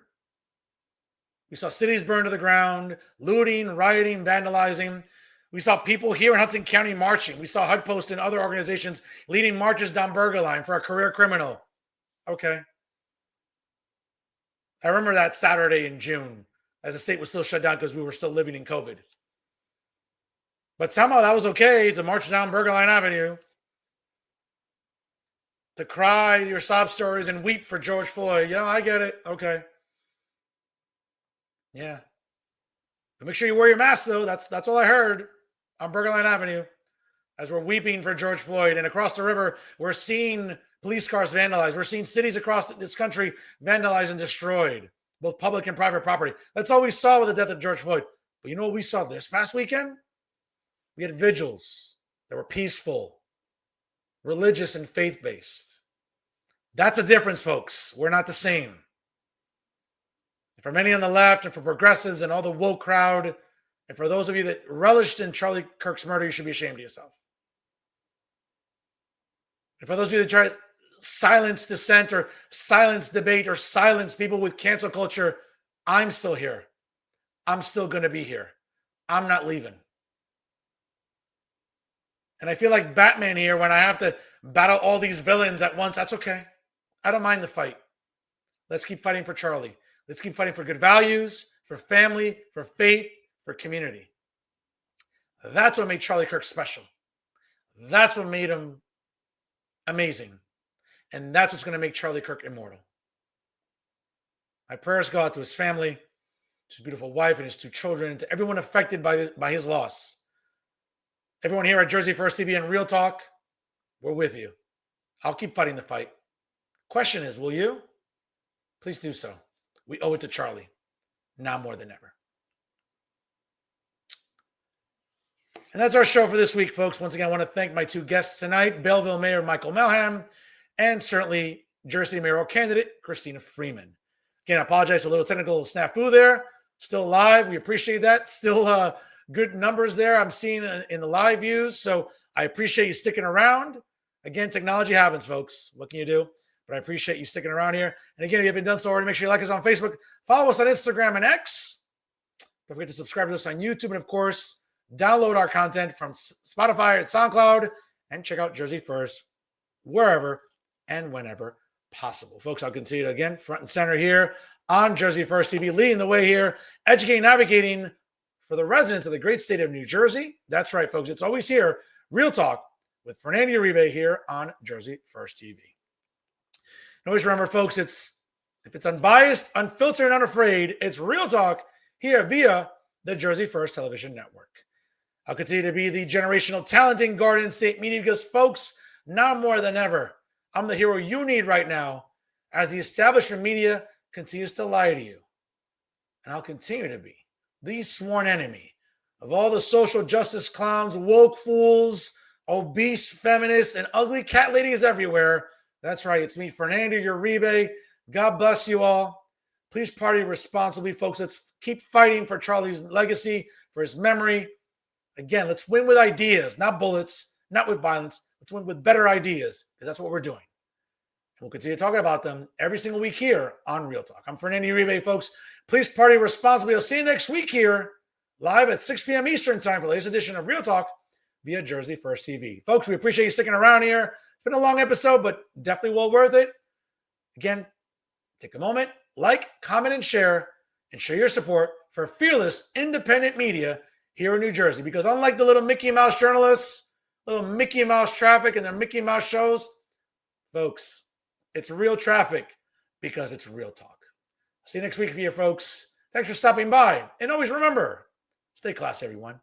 we saw cities burned to the ground, looting, rioting, vandalizing. We saw people here in Hudson County marching. We saw HUD Post and other organizations leading marches down Burger Line for a career criminal. Okay. I remember that Saturday in June as the state was still shut down because we were still living in COVID. But somehow that was okay to march down Burger Line Avenue, to cry your sob stories and weep for George Floyd. Yeah, I get it. Okay. Yeah. But make sure you wear your mask, though. That's all I heard on Burger Line Avenue as we're weeping for George Floyd. And across the river, we're seeing police cars vandalized. We're seeing cities across this country vandalized and destroyed, both public and private property. That's all we saw with the death of George Floyd. But you know what we saw this past weekend? We had vigils that were peaceful, religious, and faith-based. That's a difference, folks. We're not the same. For many on the left and for progressives and all the woke crowd, and for those of you that relished in Charlie Kirk's murder, you should be ashamed of yourself. And for those of you that try to silence dissent or silence debate or silence people with cancel culture, I'm still here. I'm still going to be here. I'm not leaving. And I feel like Batman here when I have to battle all these villains at once. That's okay. I don't mind the fight. Let's keep fighting for Charlie. Let's keep fighting for good values, for family, for faith, for community. That's what made Charlie Kirk special. That's what made him amazing. And that's what's going to make Charlie Kirk immortal. My prayers go out to his family, to his beautiful wife and his 2 children, and to everyone affected by his loss. Everyone here at Jersey First TV and Real Talk, we're with you. I'll keep fighting the fight. Question is, will you? Please do so. We owe it to Charlie, now more than ever. And that's our show for this week, folks. Once again, I want to thank my 2 guests tonight, Belleville Mayor Michael Melham, and certainly Jersey Mayoral candidate Christina Freeman. Again, I apologize for a little technical snafu there. Still live. We appreciate that. Still good numbers there I'm seeing in the live views. So I appreciate you sticking around. Again, technology happens, folks. What can you do? But I appreciate you sticking around here. And again, if you haven't done so already, make sure you like us on Facebook, follow us on Instagram and X. Don't forget to subscribe to us on YouTube. And of course, download our content from Spotify and SoundCloud and check out Jersey First wherever and whenever possible. Folks, I'll continue to, again, front and center here on Jersey First TV, leading the way here, educating, advocating for the residents of the great state of New Jersey. That's right, folks. It's always here. Real Talk with Fernando Uribe here on Jersey First TV. And always remember, folks, if it's unbiased, unfiltered, and unafraid, it's Real Talk here via the Jersey First Television Network. I'll continue to be the generational talent in Garden State Media because, folks, now more than ever, I'm the hero you need right now as the establishment media continues to lie to you. And I'll continue to be the sworn enemy of all the social justice clowns, woke fools, obese feminists, and ugly cat ladies everywhere. That's right. It's me, Fernando Uribe. God bless you all. Please party responsibly, folks. Let's keep fighting for Charlie's legacy, for his memory. Again, let's win with ideas, not bullets, not with violence. Let's win with better ideas, because that's what we're doing. And we'll continue talking about them every single week here on Real Talk. I'm Fernando Uribe, folks. Please party responsibly. I'll see you next week here, live at 6 p.m. Eastern time for the latest edition of Real Talk via Jersey First TV. Folks, we appreciate you sticking around here. It's been a long episode, but definitely well worth it. Again, take a moment, like, comment, and share your support for fearless, independent media here in New Jersey. Because unlike the little Mickey Mouse journalists, little Mickey Mouse traffic and their Mickey Mouse shows, folks, it's real traffic because it's Real Talk. See you next week for you, folks. Thanks for stopping by. And always remember, stay classy, everyone.